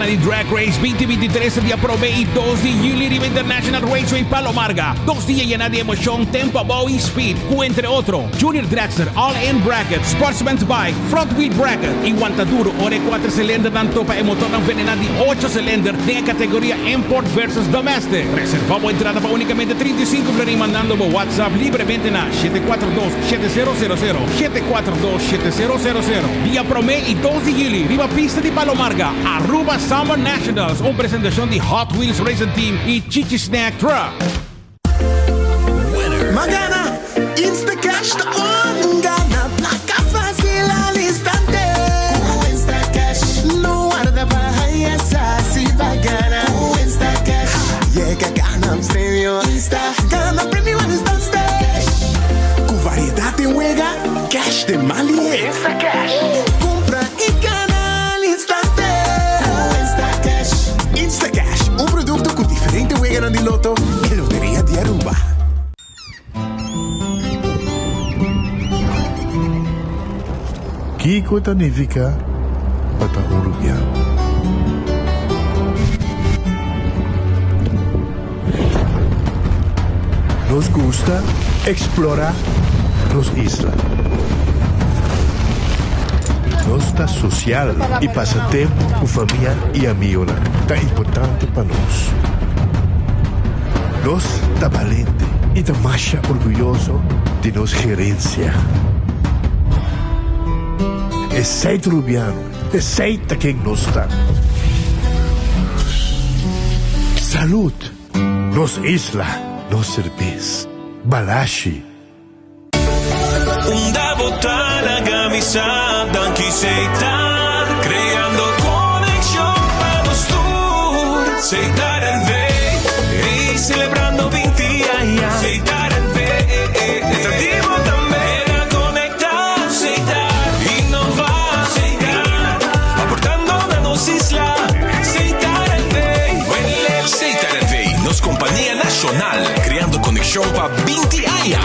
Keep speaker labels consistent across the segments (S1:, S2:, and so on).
S1: di Drag Race 2023 di Aprove y 2 de Yuli Riva International Raceway Palomarga. 2 días llena de emoción, tempo, Bowie Speed, entre otros. Junior Dragster, All-In Bracket, Sportsman's Bike, Front Wheel Bracket y Guantaduro, ore 4 cilindros dan topa y motor envenenado de 8 cilindros de categoría Import versus Domestic. Reservamos entrada para únicamente 35 $, mandando por WhatsApp libremente na 742-7000, 742-7000. Via Prome y 2 de Yuli, Riva Pista de Palomarga, Aruba Summer Nationals, una presentación de Hot Wheels Racing Team y Chichi Snack Truck.
S2: Magana, Instacash to on. Gana, placa fácil al instante. Instacash, no guarda para esa si va a ganar. Instacash, llega gana premio. Gana premio al instante. Con variedad de juega, cash de Mali. Instacash, compra y gana al instante. Instacash, Instacash, un producto con diferente juega de loto y Lotería de Aruba.
S3: Kiko significa bata uruguaiano. Nos gusta explorar las islas. Nos está social y pasa tiempo con familia y amigos. Tan importante para nos. Nos está valiente y está más orgulloso de nos gerencia. Es sei rubiano, es sei quien nos está. Salud, nos isla, nos cerveza, balashi.
S4: Una botana camisada que se está creando conexión para los tours. Se está el ve y celebrando 20 años. Se está el ve, trattivo también a conectar. Se está innovar, se está aportando a nos isla. Se está el ve, se está el ve, nos compañía nacional creando conexión para 20 años.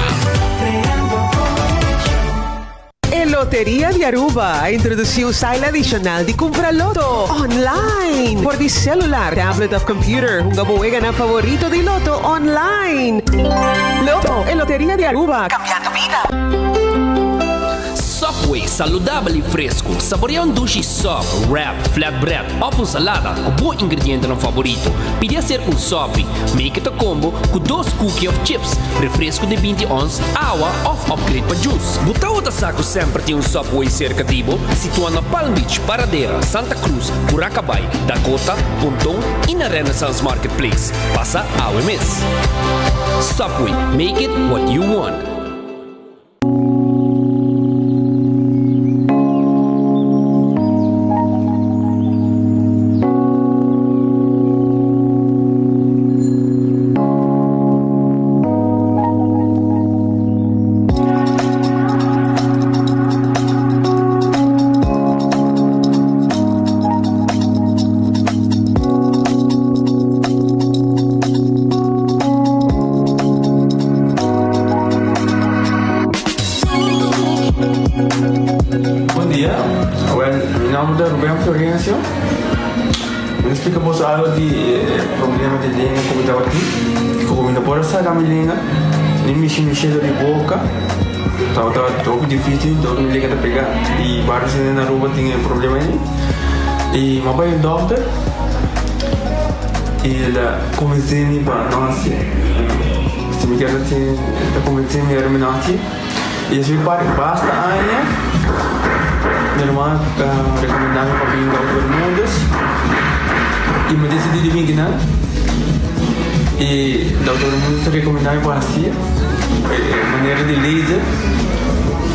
S5: Loteria de Aruba introduziu o style adicional de comprar loto online por de celular, tablet of computer. Un gabuega na favorito de loto online. Loto e Loteria de Aruba, cambiando vida.
S6: Subway, saudável e fresco. Saboreia um sushi sub, wrap, flatbread ou salada com bom ingrediente no favorito. Podia ser um sub, make it a combo com 2 cookies of chips, refresco de 20 ons, água ou upgrade para juice. Buta outra saco sempre tem um Subway cerca de Ibo, situado na Palm Beach, Paradera, Santa Cruz, Buracabay, Dakota, Pontón e na Renaissance Marketplace. Passa a OMS. Subway, make it what you want.
S7: Explicamos algo de problema de língua como estava aqui. Como por essa camilinha, nem mexer de boca. Estava todo difícil, todo me liga de pegar. E vários na rua tinham problema aí. E meu pai é doutor. E ele convenceu-me para nós. Se me quer assim, ele convenceu-me para nós. E eu fui para basta aí. Minha irmã recomendava para vir ao Bermudas. E me decidi de vir aqui, e o doutor muito recomendava para assim, maneira de laser,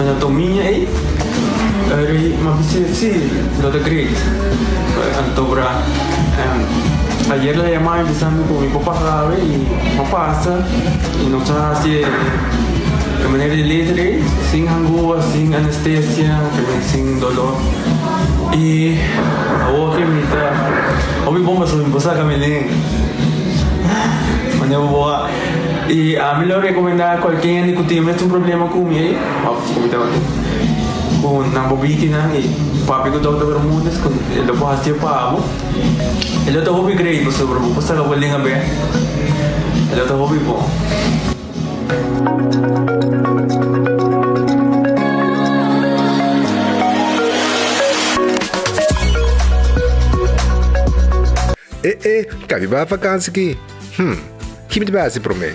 S7: anatomia aí, mas sim, doutor Great, antobra, ayer le llamaba empezando con mi papá grave y no pasa, y nos hace de maneira de laser, sin angúa, sin anestesia, sin dolor. E a outra me está. Ouvi bomba sobre você, Camilinha. Mas eu vou. E a melhor recomendar a qualquer que tem um problema com ele. Como estava aqui. bom na bobiki na ni papi ko daw Bermudez kung ele bahas dia pa amo ele to hobby grade so bro basta ka waling abe ele to hobby po
S8: cabe ba vakansie aqui? Que me base para mim?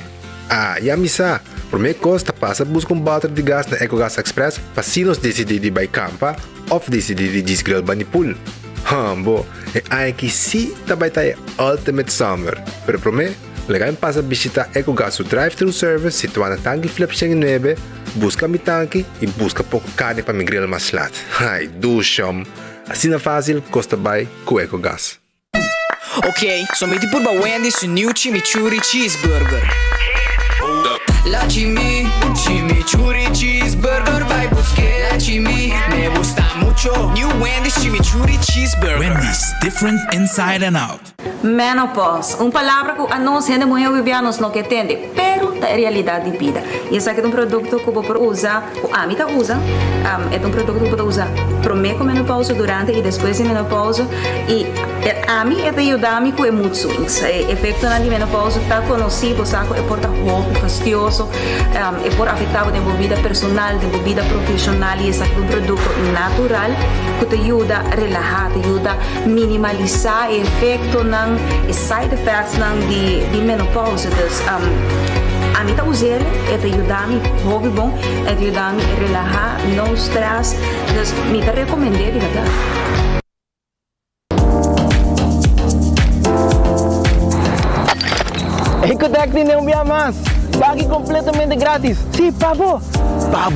S8: E a missa, para mim costa passa buscar bater de gás na EcoGas Express para se nós decidir de campa ou decidir de desgrill banipul. Bo, aqui sim também tá ultimate summer. Pero para mim, legal passa visitar EcoGas o drive-thru service situado na tanque flip 9, busca mi tanque e busca pouco carne para me grill mais lat. Ai, dushom. Assim é fácil, costa bem com EcoGas.
S9: Ok, sommeti pur ba Wendy's su new chimichurri cheeseburger. La chimichurri cheeseburger vai buscar. La me gusta mucho. New Wendy's chimichurri cheeseburger.
S1: Wendy's, different inside and out.
S10: Menopause, palavra que a nós ainda mulher vivianos não que entende, pero é realidade de vida. E esse aqui é produto que eu vou usar, a mim usa, é produto que eu vou usar para mim com menopausa durante e depois de menopausa e a mim ajudar-me com mood swings. Efeito na menopausa está conhecido, sabe, é por roupa fastidioso, é por afetar a vida personal, a vida profissional e esse aqui é produto natural que te ajuda a relaxar, te ajuda a minimalizar o efeito não side effects de menopausa. A mim usar é te ajudar-me hobby bom, é te ajudar-me a relaxar, não stress, então me te recomendei de verdade.
S11: Ecotec não via mais, pague completamente grátis. Sim, pabo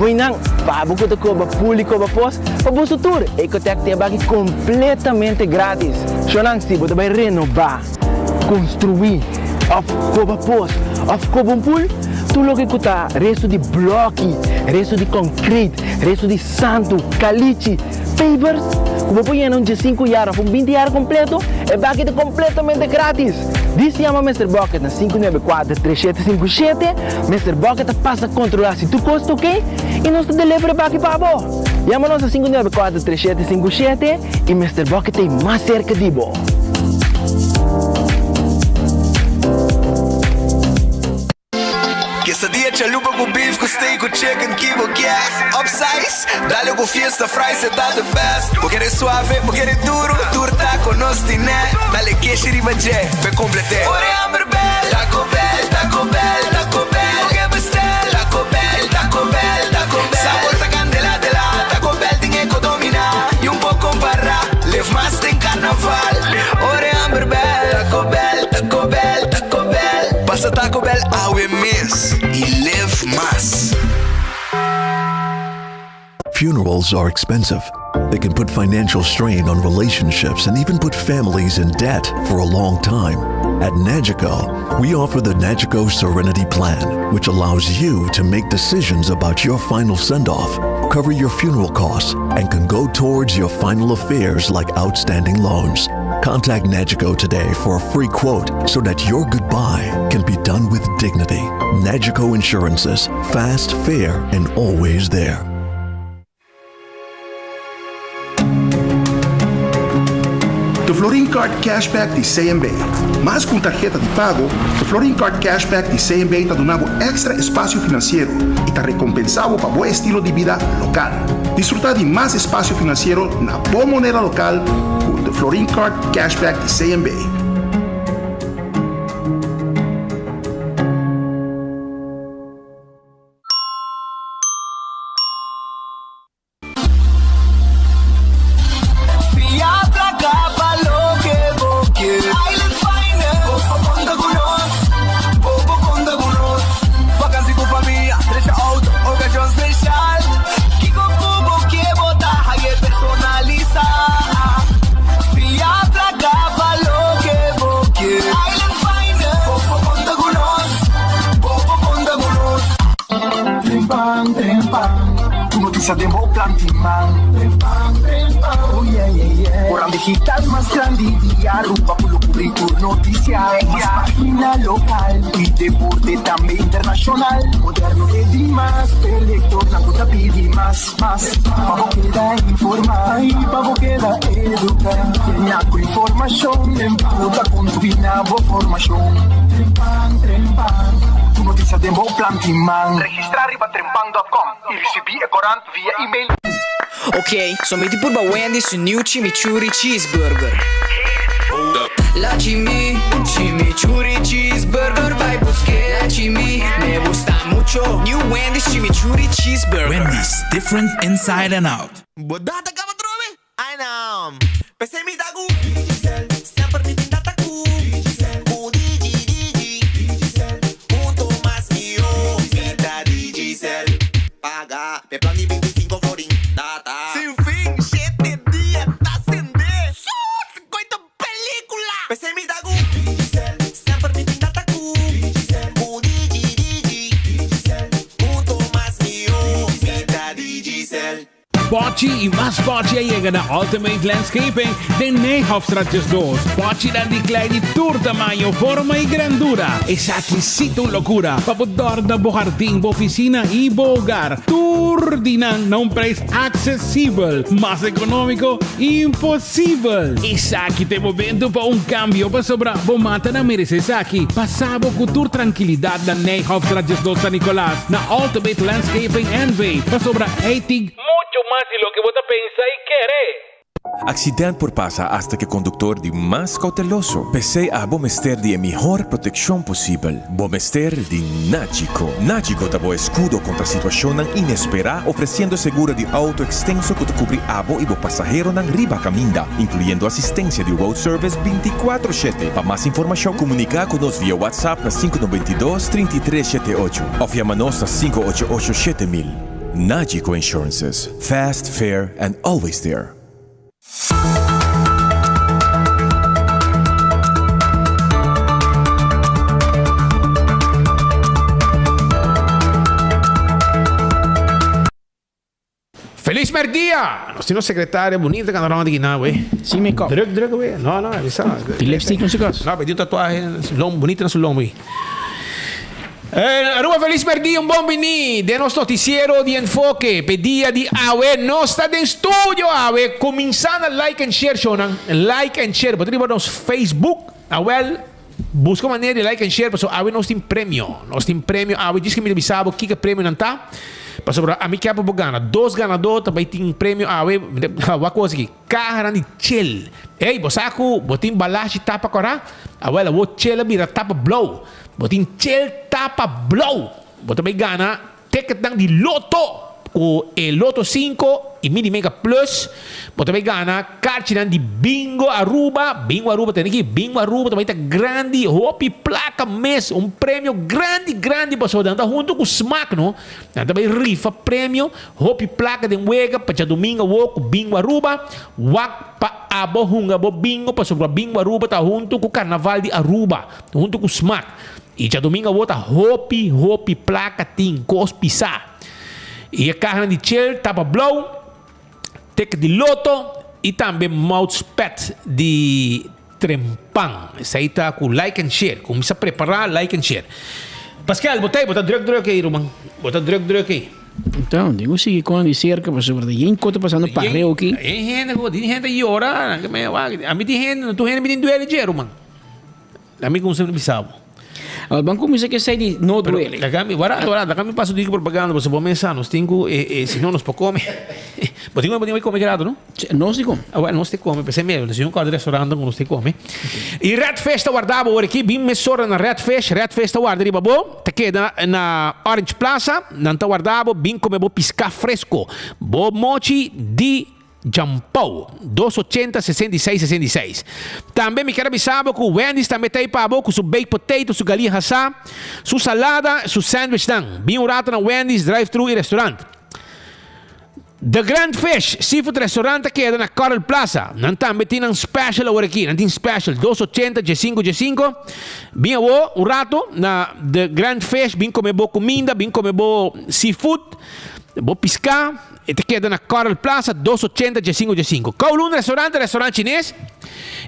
S11: e não, pabo que te cobra público, cobra pós, pabo sutur. Ecotec te pague completamente grátis. Sonang se você vai renovar, construir, cobra pós, cobra pool, tudo que custa resto de bloco, resto de concreto, resto de santo, caliche, papers, como põe em de 5 anos, 20 anos completo, é pague completamente grátis. Diz chama Mr. Bucket na 594-3757. Mr. Bucket passa a controlar se tu custa ok e nós te delivery aqui para você. Chama-nos a 594-3757 e Mr. Bucket tem mais cerca de você.
S2: Quesadilla, chalupa com beef, com steak, com chicken, que vou quer. Upsize, dale com fiesta, fries, é da the best. Vou querer suave, vou querer duro, turta com nós tiné. Dale queixe, riba jé, pe complete. Ore Amberbell, Taco Bell, Taco Bell, Taco Bell. Oge bestel, Taco Bell, Taco Bell, Taco Bell. Sabor ta candela de la, Taco Bell tem que dominar. E pouco comparra, live mais tem carnaval. Ore Amberbell, Taco Bell, Taco Bell, Taco Bell. Passa Taco Bell, we miss. Live Mas.
S12: Funerals are expensive. They can put financial strain on relationships and even put families in debt for a long time. At Nagico, we offer the Nagico Serenity Plan, which allows you to make decisions about your final send-off, cover your funeral costs, and can go towards your final affairs like outstanding loans. Contact Nagico today for a free quote so that your goodbye can be done with dignity. Nagico Insurances. Fast, fair, and always there.
S13: The Florin Card Cashback de CMB. Mas com tarjeta de pago, o Florin Card Cashback de CMB está dando extra espaço financeiro e está recompensado para bom estilo de vida local. Disfrutar de mais espaço financeiro na boa moneda local com The Florin Card Cashback de CMB.
S2: Demo plantiman. Orang digital más grande día rumba por lo currículum noticias. Página local y deporte también internacional. Moderno de Dimas, elector, la puta pidi más. más. Pavo queda informar y pavo queda educar. Tenía con información, en puta combina formación. Trempan, tu noticia de bom plantiman. Registrar riba trempan.com e recebi e corant via e-mail.
S9: Ok, sommeti pur ba Wendy su new chimichurri cheeseburger. La chimichurri cheeseburger, vai busque la me gusta mucho. New Wendy's chimichurri cheeseburger.
S14: Wendy's, different inside and out.
S2: Bodata ka patrome? Ay naam. Pese mi tagu. Sempre mi tindataku. Junto más mío. Vida Digicel. Paga. Pe plan de 25 florin. Data. Sin fin. 7 días. Ascender. Sus. Coito película. Pese mi tagu. Sempre mi tindataku. Junto más mío. Vida Digicel.
S1: Pochi y más Pochi llegan a Ultimate Landscaping de Nijhoffstraatjes 2. Pochi dan die kleine tour tamaño, forma y grandura. Es aquisito locura. Papodor da bo jardín, bo oficina y bo hogar. Tour dinan na un preço acessível. Más económico, impossível. Es aqui te movendo pa un cambio pa sobra bo mata na mereces aqui. Pasabo com tour tranquilidad na Nijhoffstraatjes 2 San Nicolás. Na Ultimate Landscaping NV. Pa sobra 80 mucho más de lo que vos pensás y querés.
S15: Accidente por passa hasta que condutor de mais cauteloso. Pensei a bomester de melhor proteção possível. Bomester de Nagico. Nagico dá escudo contra situação inesperada, oferecendo seguro de auto extenso que te cobre abo e bo passageiro na riba caminda, incluindo assistência de road service 24/7. Para mais informação, comunicar conosco via WhatsApp na 592-3378 ou chama-nos na 588-7000. Nagico Insurances. Fast, fair, and always there.
S16: Feliz merdia! Nostro segretario bonito que andava de Guiná, güey.
S11: Sim, me copo.
S16: Druk, güey. No, avisa.
S11: Tem lipstick no seu caso?
S16: No, pediu tatuagem bonita no seu lombo, güey. Aruba feliz merdia, un buon venì del nostro noticiero di enfoque. Pedia di Awe, nostra de studio Awe. Cominciando a like and share, Shonan. Like and share. Potrebbe nos Facebook, Awe. Busca maneira de like and share, porque Awe nós tem prêmio. Awe diz que me avisava que prêmio não tá. Para sobra a mim que é para ganhar 2 ganadores também tem prêmio Awe. Uma coisa aqui, carro de chill. Ei, você saco, botem balagem tapa corá. Awe, vou chill vira tapa blow. Botin chill tapa blow. Botin may gana ticket ng di Lotto o Lotto 5 e Mini Mega Plus. Botin may gana karte ng di Bingo Aruba. Bingo Aruba tem aqui. Bingo Aruba também tá grande. Hopi placa mês. Prêmio grande para dando junto com o Smack, no? Também rifa prêmio. Hopi placa de Wega para domingo o Bingo Aruba. Wak pa abo hunga bo Bingo para sobre Bingo Aruba tá junto com o Carnaval de Aruba. Junto com o Smack. E já domingo vota hopi placa tim cospisa. E a carne de chill tapa blow, ticket de Lotto e também mousepad de trempang. Isso aí tá com like and share. Começa a preparar like and share. Pascal, bota drug aí, Roman. Bota drug aí.
S11: Então, digo seguir com de cerca para sobre de quem está passando parreo aqui.
S16: Tem gente aí ora, a mim tem gente, tu gente me tem duelo de Roman. A mim como sempre bisabo.
S11: Al banco me dice que sai de no duele.
S16: Da kami passo di propaganda, você pode pensar, nós temos se não nos pode comer. Podemos comer grado, não?
S11: Nós te come.
S16: Nós te come, pensei mesmo, se um quadro restaurante nós te come. E Red Fest guardava por aqui, bem mesora na Red Fest guarda riba bo, te queda na Orange Plaza, não te guardava, bem come bo pisca fresco, bo mochi di Jampau, 280-66-66. Também me quero avisar que o Wendy's também tem para com seu baked potato, sua galinha assá, sua salada, seu sandwich dan. Bem um rato na Wendy's drive-thru e restaurante. The Grand Fish Seafood Restaurante queda na Coral Plaza. Não também tem um special agora aqui, não tem special 280 G5. Bem um rato na The Grand Fish, bem comer boa comida, bem comer boa seafood, boa pescar. E te queda na Coral Plaza 280 G5. Kowloon restaurante chinês,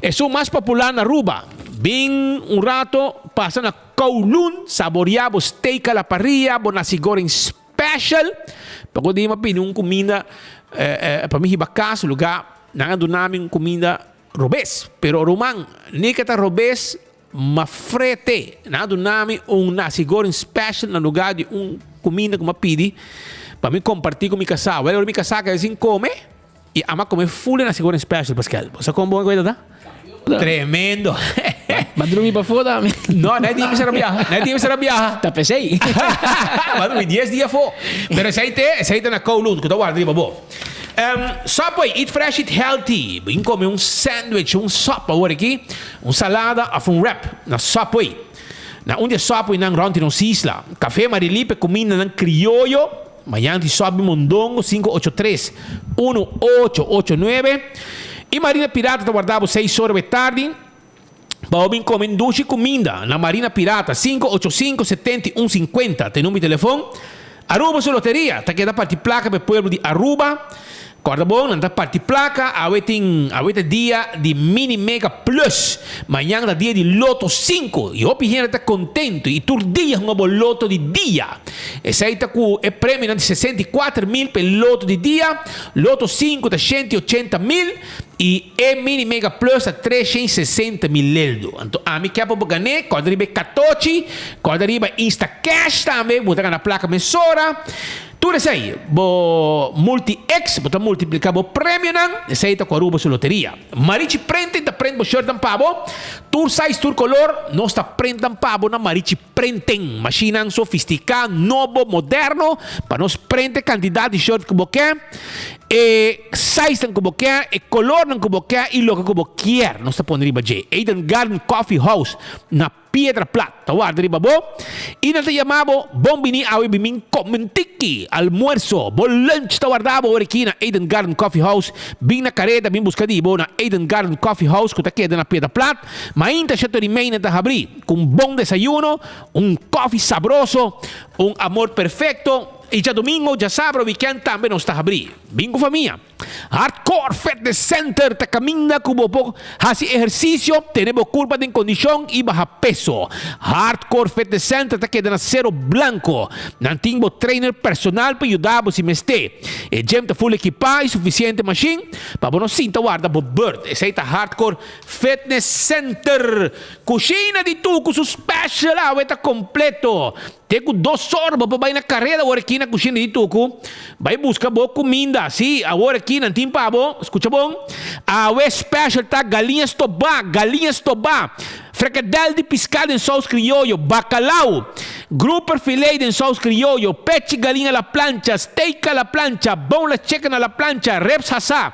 S16: é o mais popular na Aruba. Bem um rato passa na Kowloon, saborear o steak a la parrilla, o nasi goreng special, Pagod di mapini um comida para mim hibacas lugar nanga do namin comida robes. Pero rumang ni kata robes mafrete na do namin nasi goreng special na lugar de comida que mapidi para mim compartir com minha casal. Ela me casar que assim come e ama comer full nasi goreng special, Pascal. Você como boa coisa, tá? Tremendo.
S17: Mas dormir para fora?
S16: Não, não é dia para ser rabiar.
S17: Tá pensei.
S16: Mas dormir 10 dias for. Pero esse aí na Kowloon, que eu guardo ali, babo. Subway, eat fresh, eat healthy. Vem comer sandwich, sopa agora aqui, salada ou wrap na Subway. Na onde Subway nang round ng Sisla. Café Marilipe, comida ng criollo. Mayan ti Subway Mondongo, 583-1889. E Marina Pirata, tá guardado 6 horas da tarde. Baobin comen dushi comida na Marina Pirata 585-7150. Tem número de telefone. Aruba sua loteria. Tá queda parte placa para o povo de Aruba. Corda bom, nanta parte placa. Awete dia de Mini Mega Plus. Manhã da dia de Loto 5. E o Pijena tá contento. E tur dia um loto de dia. Esse aí tá com o prêmio de 64.000 pelo loto de dia. Loto 5 tá 180.000. E Mini Mega Plus a 360.000. Então, a mim quer para ganhar, quando riba 14, quando riba Insta Cash também, botar na placa mensora. Tudo isso aí, bo multi-X, botar multiplicar o prêmio, esse aí tá com a Aruba sua loteria. Marichi Prente, tá prende o shirt dan pabo. Tour size, tour color, nós tá prende dan pabo na Marichi Prenten. Machina sofisticada, novo, moderno, para nós prende quantidade de shirt que você quer. Size que você quer, color que você quer e logo que você quer. Nós tá pondo riba J. Eden Garden Coffee House, na Piedra Plata, guarda riba bo. E nós te chamamos, bom bini awi bimin comentiki, almuerzo, bom lunch, tá guardado aqui na Eden Garden Coffee House. Bem na careta, bem buscadibo na Eden Garden Coffee House, que tá queda na Piedra Plata. Mainta siya to remain na abrir, com bom desayuno, coffee sabroso, amor perfecto. E já domingo, já sábado, weekend também nós está a abrir. Bingo família. Hardcore Fitness Center, te camina como pouco, hace exercício, tenemos curva de condição e baja peso. Hardcore Fitness Center, te queda na Cero Blanco. Nantingo trainer personal para ajudar se meste. E gym te full equipado e suficiente machine para não sinta guarda por bird. Esse aí tá Hardcore Fitness Center. Cozinha de tu com su special, tá completo. Tenho 2 horas para vai na carreira agora aqui na cozinha de Tuco. Vai buscar boa comida. Sim, agora aqui na Timpa, escuta bom. A special tá galinhas tobá. Fricadel de pescado em sauce criollo, bacalao, grouper filet em sauce criollo, peixe galinha à la plancha, steak à la plancha, boneless chicken à la plancha, reps assá,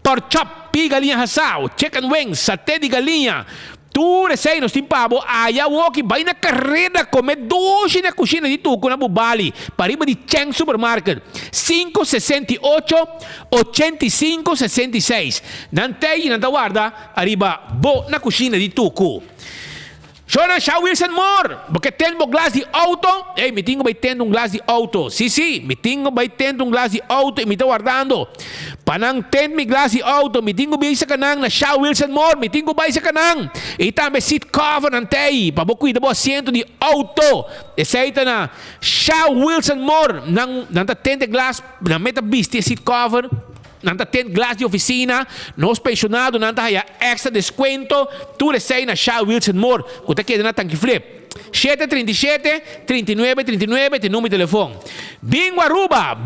S16: pork chop, pi galinha assado, chicken wings, saté de galinha. Tu recém nos timpabo, aí o vai na carreira comer doce na cozinha de Tuco na Bubali, para ir de Cheng Supermarket, 568-8566. Nantei na guarda, arriba bo na cozinha de Tuco. Shona, Shaw Wilson More, porque tenho glass de auto. Ei, me tenho vai tendo glass de auto. Sim, me tenho vai tendo glass de auto e me estou guardando. Panang ten mi glass de auto, me tenho vai sa kanang na Shaw Wilson More, me tenho vai sa kanang. E também seat cover nantei, para cuidar do assento de auto. Esse aí tá na Shaw Wilson More, nang tende glass, na meta beast seat cover. Nanta tem glass de oficina, nos pensionados, nanta haya extra descuento, tu recém na Shaw Wilson More, que tá querendo na tanque flip. 737-3939, tem número de telefone. Bingo Aruba!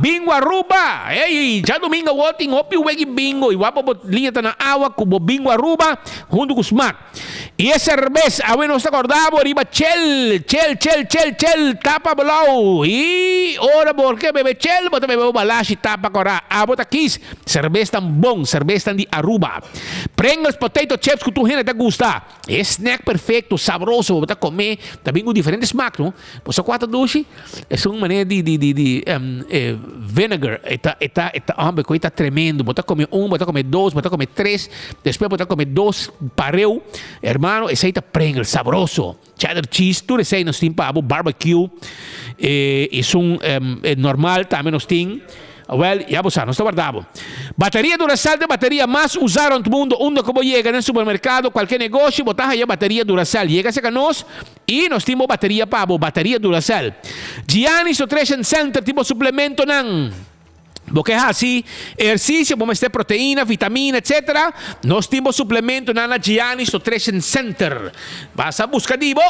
S16: Ei, já domingo o tem opi wegi bingo, e wapo linha tá na água, como Bingo Aruba, junto com o Smart. E essa cerveja, a nós acordamos, riba chel, tapa belau. E ora, porque bebe chel, bota bebe balashi, tapa corá. A bota quis, cerveja tão bom, cerveja tão de Aruba. Pringles potato chips que tu gente te gusta. É snack perfeito, sabroso, bota comer. Também com diferentes smack, não? Você quatro doce, é uma maneira de vinegar, está tremendo. Bota comer bota comer 2, bota comer 3, depois bota comer 2 pareu, hermano, esse aí está Pringles, sabroso. Cheddar cheese, tudo esse aí nós temos para barbecue, isso normal também nós temos. Well, ya vos nos guardamos. Batería Duracell de batería más usada en el mundo. Uno como llega en el supermercado, cualquier negocio, botaja ya batería Duracell. Llega a nos y nos timos batería pavo, batería Duracell. Gianni Nutrition Center, tipo suplemento nan. Porque assim, exercício, vamos ter proteína, vitamina, etc. Nós temos suplemento na Giannis Nutrition Center. Basta buscar dibo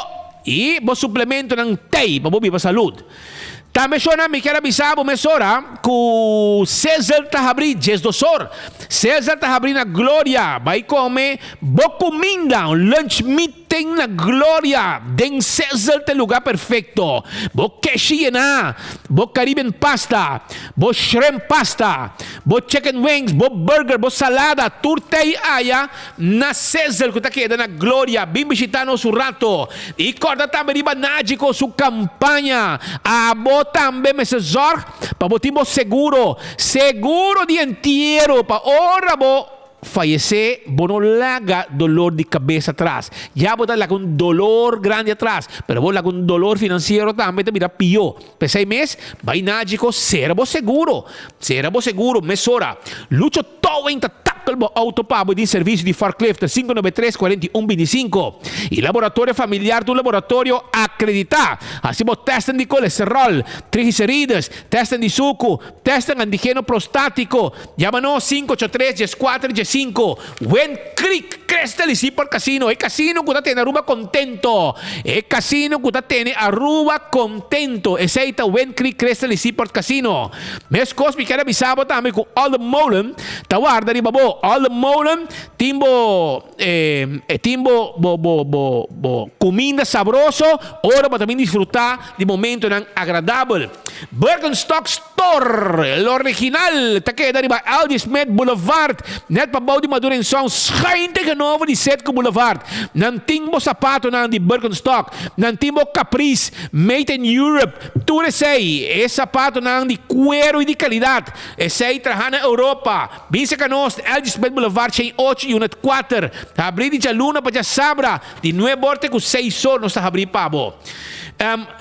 S16: e vos suplemento ng TEI para viva saúde. Também só na me quero avisar o mesora que César Tahabri, gesdosor. César Tahabri na Glória vai comer boa comida, lunch meeting na Glória. Den César tem lugar perfeito. Bo keshi na, bo Caribbean pasta, bo shrimp pasta, bo chicken wings, bo burger, bo salada, turtei aya na César que tá queda na Glória. Bim bisitano su rato. E corda também riba nágico su campanha. Abo também me sezor para botimos seguro de inteiro para ora bo fallecer, bo no laga dolor de cabeça atrás. Já bo laga un dolor grande atrás, pero bo laga un dolor financiero também te mira pio. Por 6 meses, vai nágico, será bo seguro, mesora. Lucho todo em Kalbo Autopabo di serviço de Forklift 593-4125 e laboratório familiar do laboratório acreditar. Assim, testem de colesterol, triglicérides, testem de suco, testem antígeno prostático. Llama-nos 583-14-5. Wen Creek, Crestel e Zipper Casino. É casino que está tendo Aruba contento. É casino que está tendo Aruba contento. Aceita Wen Creek, Crestel e Zipper Casino. Mes Cosby quer avisar também com All the Molen. Tawar dari babo. All the Molen. Timbo comida sabroso. Ora para também desfrutar de momento agradável. Birkenstock Store. El original. Take dari ba Aldi Smith Boulevard. Net pa bau di Madurenção. Schijnt tegenover die Setco Boulevard. Nan timbo sapato nan di Birkenstock. Nan timbo Caprice. Made in Europe. Tudo sei. É sapato nan di cuero e de qualidade. É sei trabalhar na Europa. Bisa ka nos Aldi Smith Boulevard. Chain 8 Unit 4. Abrir di Jaluna pa Sabra. Di 9 borte ku 6 sol. Nos abrir pabo.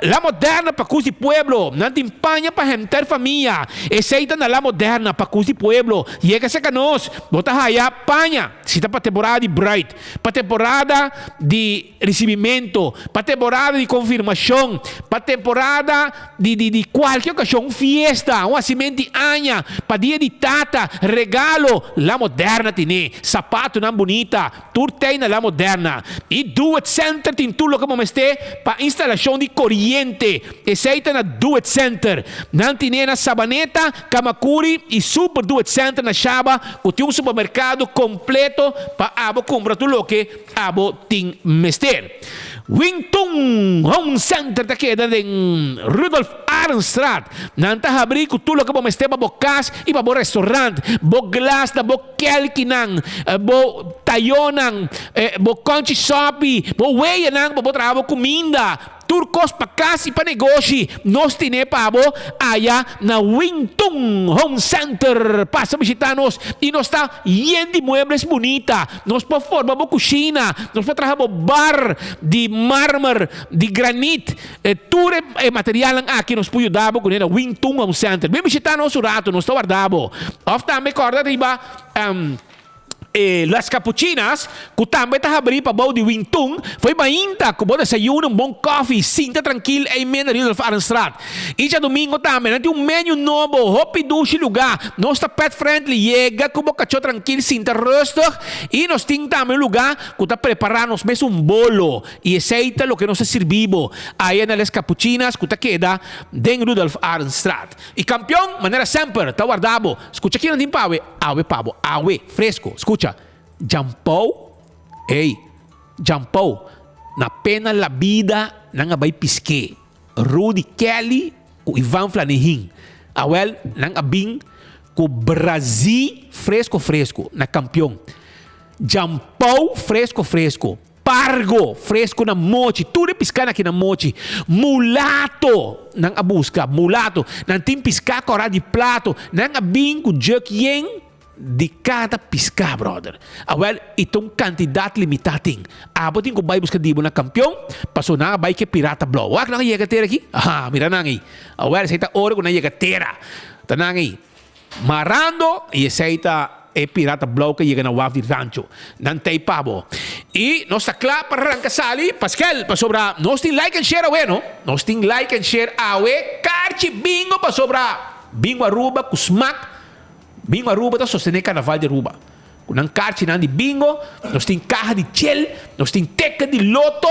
S16: La Moderna para Cusi Pueblo. Nan timpanya para hentar família. Aceita na La Moderna para Cusi Pueblo. Llega sa kanos. Bota haya panha. Sita para temporada de Bright. Para temporada de recebimento. Para temporada de confirmação. Para temporada de qualquer ocasião. Fiesta. Um acimento de anha. Para dia de tata. Regalo. La Moderna tine. Sapato nan bonita. Turtei na La Moderna. E Do It Center tem tudo como este para instalação de corriente. Aceita na Do It Center. Nantine na Sabaneta, Kamakuri e Super Do It Center na Shaba. Kuti um supermercado completo para abo compra tudo que abo tem mester. Wingtung Home Center ta queda em Rudolf Ahrenstraat. Nanta abrir com tudo que vamos mester para bocas e para bo restaurante. Bo glass da bo kelkinang, bo tayonang, bo conchi sopi, bo weyanang, bo trabalho comida. Turcos para casa e para negócio. Nós temos pabo allá na Wingtung Home Center. Passa visitar-nos e nós está lleno de muebles bonita. Nós podemos formar uma cozinha. Nós podemos trabalhar bar de mármore, de granito. Tudo é material aqui nós podemos ajudar com a Wingtung Home Center. Vem visitar-nos o rato. Nós está guardado. Ofta me acorda de Las Capuchinas, que também está abrindo para o de Wingtung, foi mainta, com bom desayuno, bom coffee, sinta tranquilo, em menos de Rudolf Ahrenstraat. E já domingo também, tem um menu novo, hopi duche lugar, nós está pet friendly, chega, com o cachorro tranquilo, sinta rustig, e nós temos também um lugar que está preparando mesmo um bolo, e aceita o que nós servimos, aí nas Las Capuchinas, que está queda, den Rudolf Ahrenstraat. E campeão, maneira sempre, está guardado, escuta aqui, não tem pavo, awe, fresco, escuta. Jampou, na pena la vida nang abay piske. Rudy Kelly ku Ivan Flanahin. Awel nang abing ku Brazil fresco na campeão. Jampou fresco. Pargo fresco na mochi. Tudo piscar aqui na mochi. Mulato nang abusca. Mulato nang tim piscar cora de plato. Nang abing ku jerk yen de cada piscar, brother. Well, ito ang kandidat limitating. Abotin ko ba buscar dibo na kampiyon? Paso na ba que pirata blow. Wag lang yegatera aqui. Mira nangi. Well, sa ita oro ko na yegatera. Tanangi. Marando e sa ita pirata blow que llega na waf de rancho. Nantay pabo. E nós está claro para arrancar Pascal, para sobra. Nós tem like and share awe, no? Nós tem like and share awe. Carchi bingo para sobra. Bingo Aruba, Kusmak. Bingo Aruba está sostener carnaval de Aruba. Com um carte de bingo, nós temos carro de chel, nós temos teca de loto,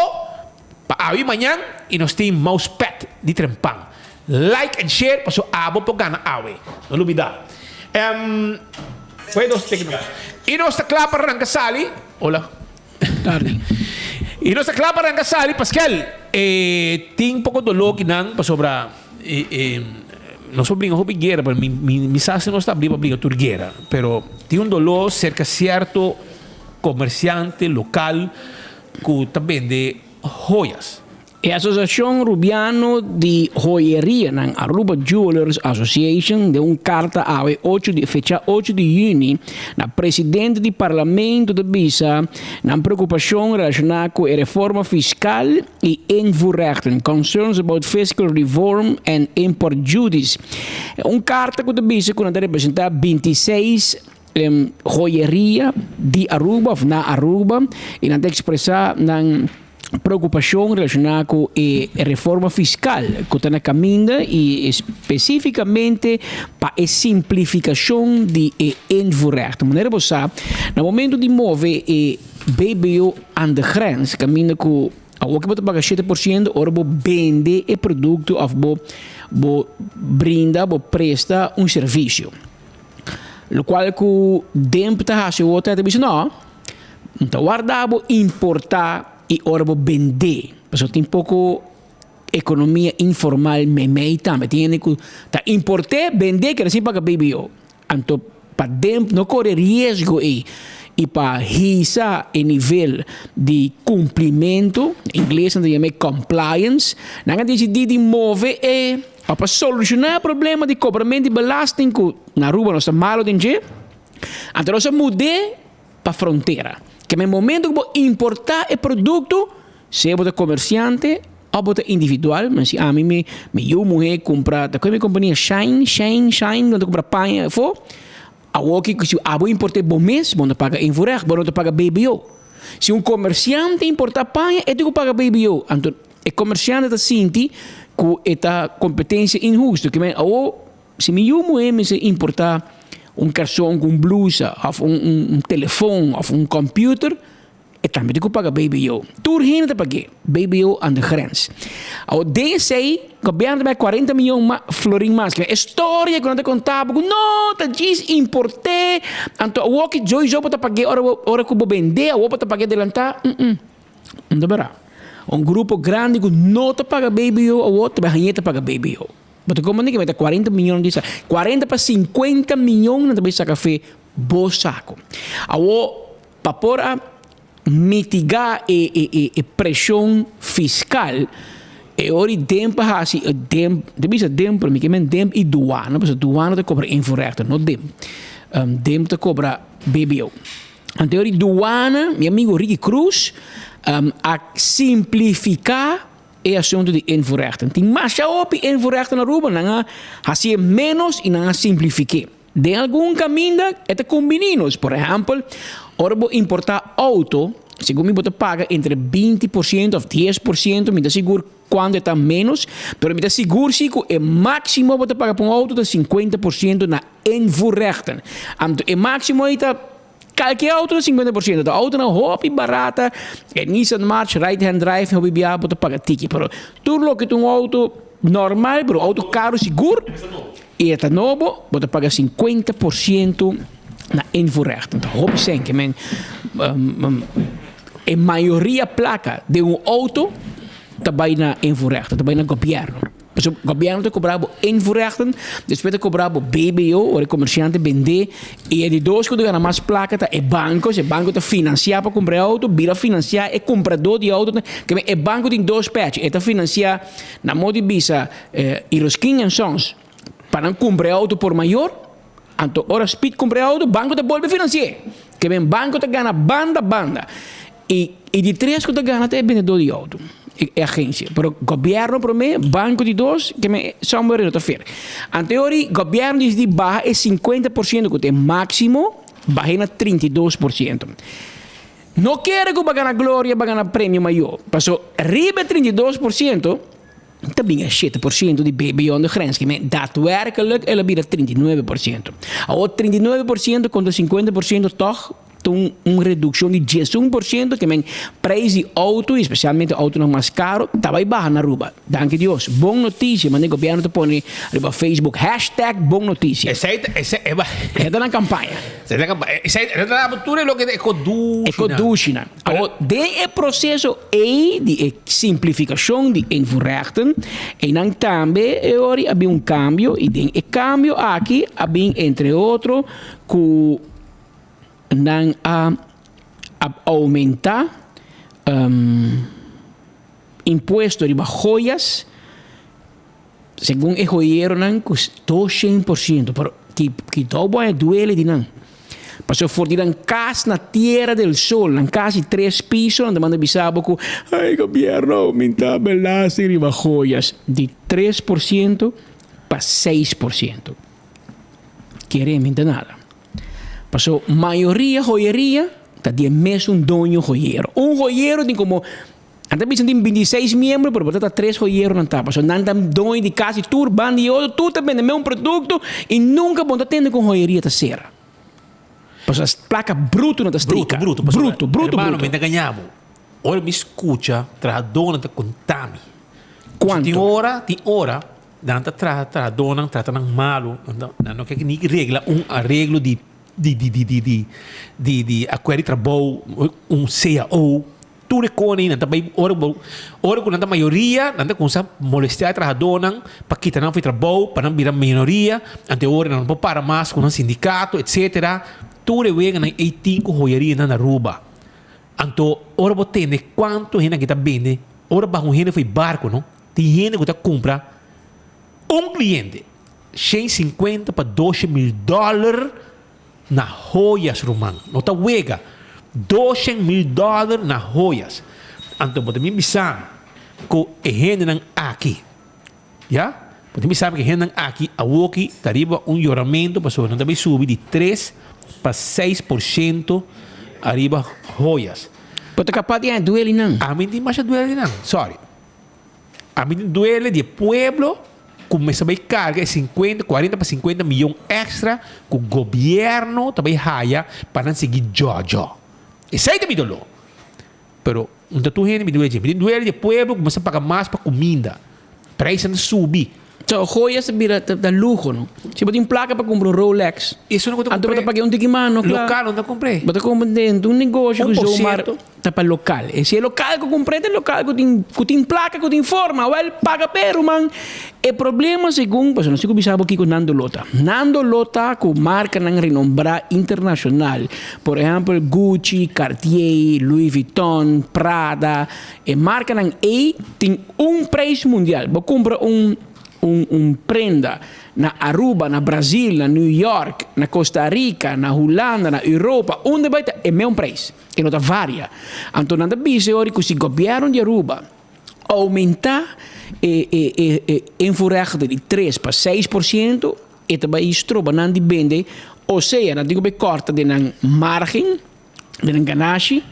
S16: para aí amanhã, e nós temos mousepad de trempang. Like and share, para so abo po gana awe. Não olvidar. Foi dos técnicos. E nós está claro para arrancar Olá.
S17: Tarde.
S16: E nós está claro para arrancar Pascal. Tem um pouco de dolo que não, para sobrar. Não sou briga guerra, mas mi sase não está briga turguera, pero tem um dolor cerca certo comerciante local que também vende joias.
S17: A Associação Rubiano de Joieria, na Aruba Jewelers Association, deu carta a fecha 8 de junho, na presidente do Parlamento de Bisa, na preocupação relacionada com a reforma fiscal e invoerrechten, concerns about fiscal reform and import duties. Carta que de Bisa que representa 26 joieria de Aruba, ou na Aruba, e não expressar na preocupação relacionada com a reforma fiscal que está na caminho e especificamente para a simplificação de invoerrechten. De maneira que você, no momento de mover BBO aan de grens, caminho com o que você paga 7%, ora você vende o produto ou você brinda, você presta um serviço. O qual que o tempo está a outra diz não, então guardar, importar e ora vou vender. Porque tem pouco economia informal também. Tem que importar, vender, que assim paga BBO. Então, para dentro, não corre risco e para risar o nível de cumprimento, em inglês não chama compliance, não decidir de mover para solucionar o problema de cobramento de belasting que na Aruba nós estamos malo de gente. Então, nós mudar para a fronteira. Que no momento que você importar o produto, se você é comerciante ou você é individual, mas se a mim eu mulher comprar, da minha companhia Shine, quando comprar panha, se eu importar bom mês, você paga invoerrecht, você paga BBO. Se um comerciante importar panha, ele paga BBO. Então, o comerciante está sentindo que esta competência injusta, que se eu mulher me importar cartão com blusa, ou telefone, ou computer, e também tem que pagar BBO. Turgene te pagar BBO aan de grens. Ao DSI, o governo vai 40 milhões florin mais. A história que não contar, porque não, tá diz importar, então o que Joy para pagar, hora que eu vou vender, ou para pagar adelantar, não dá. Grupo grande que não te paga BBO, ou outro vai pagar BBO. Mas como ninguém vai ter 40 milhões disso, 40 para 50 milhões na tabela café, bom saco. Para mitigar a pressão fiscal, ora tempo assim, tempo e douana, porque douana te cobra invoerrechten, não tempo te cobra BBO. Então, douana, meu amigo Ricky Cruz, a simplificar é assunto de invoerrechten. Tem mais op invoerrechten na Aruba, não há menos e não simplificar. De algum caminho, é combinados. Por exemplo, ora vou importar auto, segundo me paga entre 20% ou 10%, me dá seguro quando está menos, mas me dá seguro que o máximo vou pagar para um auto de 50% na invoerrechten. O máximo está qualquer auto de 50%. A auto não hobby barata, é Nissan March, right-hand drive, hobby biar, você paga ticket. Pero tudo que um auto normal, pero auto caro seguro, e é novo, você paga 50% na invoerrechten. Então, hobby sem que a maioria placa de auto também na invoerrechten, também no governo. O governo te cobrava invoerrechten, depois te cobrava BBO, o comerciante vender, e de dois que ganha mais placa, é banco, o banco te financia para comprar auto, vira financiar é comprador de auto, que o banco tem dois patches, ele financia na modo de visa e os 500 sons para não comprar auto por maior, então, ora speed comprar auto, o banco te volve financiar, que o banco te ganha banda, e de três que te ganha é vendedor de auto. Agência. Pero o governo para mim, banco de dois, que me são morrer outra feira. Anterior, o governo diz de barra é 50%, que tem máximo, barra na 32%. Não quero que vai ganhar glória, vai ganhar prêmio maior. Passou, riba 32%, também é 7% de beyond de grens, que daadwerkelijk ela vira 39%. A outro 39% contra 50% toch uma redução de 11%, que men preço de auto, especialmente auto mais caro, está bem baixo na Aruba. Danke Deus. Boa notícia, mas o governo está pondo no Facebook #boa notícia.
S16: Essa
S17: é da campanha.
S16: Essa é da abertura lo que é
S17: Ecoducina. De processo de simplificação de invoerrechten e dan também ora havia cambio e den cambio aqui havia entre outros que dan a aumentar impuesto de joias segundo o joiero nan custou 100%, pero que todo é duele de nan. Passou for de dan casa na Tierra del Sol, nan casa de 3 pisos, nan demanda bisabo que ai governo aumentar belasting de joias de 3% para 6%. Queremos nada. Passou maioria joieria, está de mesmo dono joiero. Joiero tem como antes tem 26 membros, pero botar 3 joieros na tapa. Passou não tem dono de casa, turban de outro, tudo também é mesmo produto e nunca pode atender com joieria terceira. Passou as placas bruto na estrica. Bruto.
S16: Hermano, me ganhamos. Olha, me escuta, traz dona da contami.
S17: Quanto?
S16: Tem hora, danta traz dona, trata nang malo, não quer que nem regla arreglo de acqueri trabalho, CAO, tudo recone, não também ora com a maioria, não com essa molestia trabalhadora, para que não foi trabalho, para não virar minoria, ante ora não pode para mais com um sindicato, etc. Tudo é vega na 5 joieria na Aruba. Então, ora você entende quanto gente que está vendo, ora para um gente foi barco, não? Tem gente que está compra cliente, 150 para $12,000 na joias, Romano. Não está wega. $12,000 na joias. Então, você me sabe que a gente não aqui. Já? Você me sabe que a gente não aqui, a Woki, arriba melhoramento, pessoal, não também subir de 3 para 6% arriba joias.
S17: Mas é capaz de duele não?
S16: A mim não mais duele não. Sorry. A mim duele de pueblo. Começa a ver carga 40 para 50 milhões extra que o governo também raia para não seguir Jojo. Isso aí também dolor. Pero, não tu gente me duele de pueblo, começa a pagar mais para comida. Preço não subir.
S17: So, joias vira da luxo, não? Se você tem placa para comprar um Rolex,
S16: isso não comprei.
S17: Então, você paga tiquimano,
S16: claro. Local não comprei.
S17: Você compra dentro um negócio que o mar está para local. E se é local que comprei, é local que tem placa, que tem forma, well, paga pero, man. O problema, segundo, não sei como sabe aqui com Nando Lota. Nando Lota, com marca não renombrada internacional. Por exemplo, Gucci, Cartier, Louis Vuitton, Prada. E marca não tem preço mundial. Você compra prenda na Aruba, na Brasil, na New York, na Costa Rica, na Holanda, na Europa, onde vai ter o mesmo preço. E não varia. Então, nada disso, que se o governo de Aruba aumentar invoerrechten de 3 para 6%, e também isso troba não de vender, ou seja, não digo corta de margem, de ganache,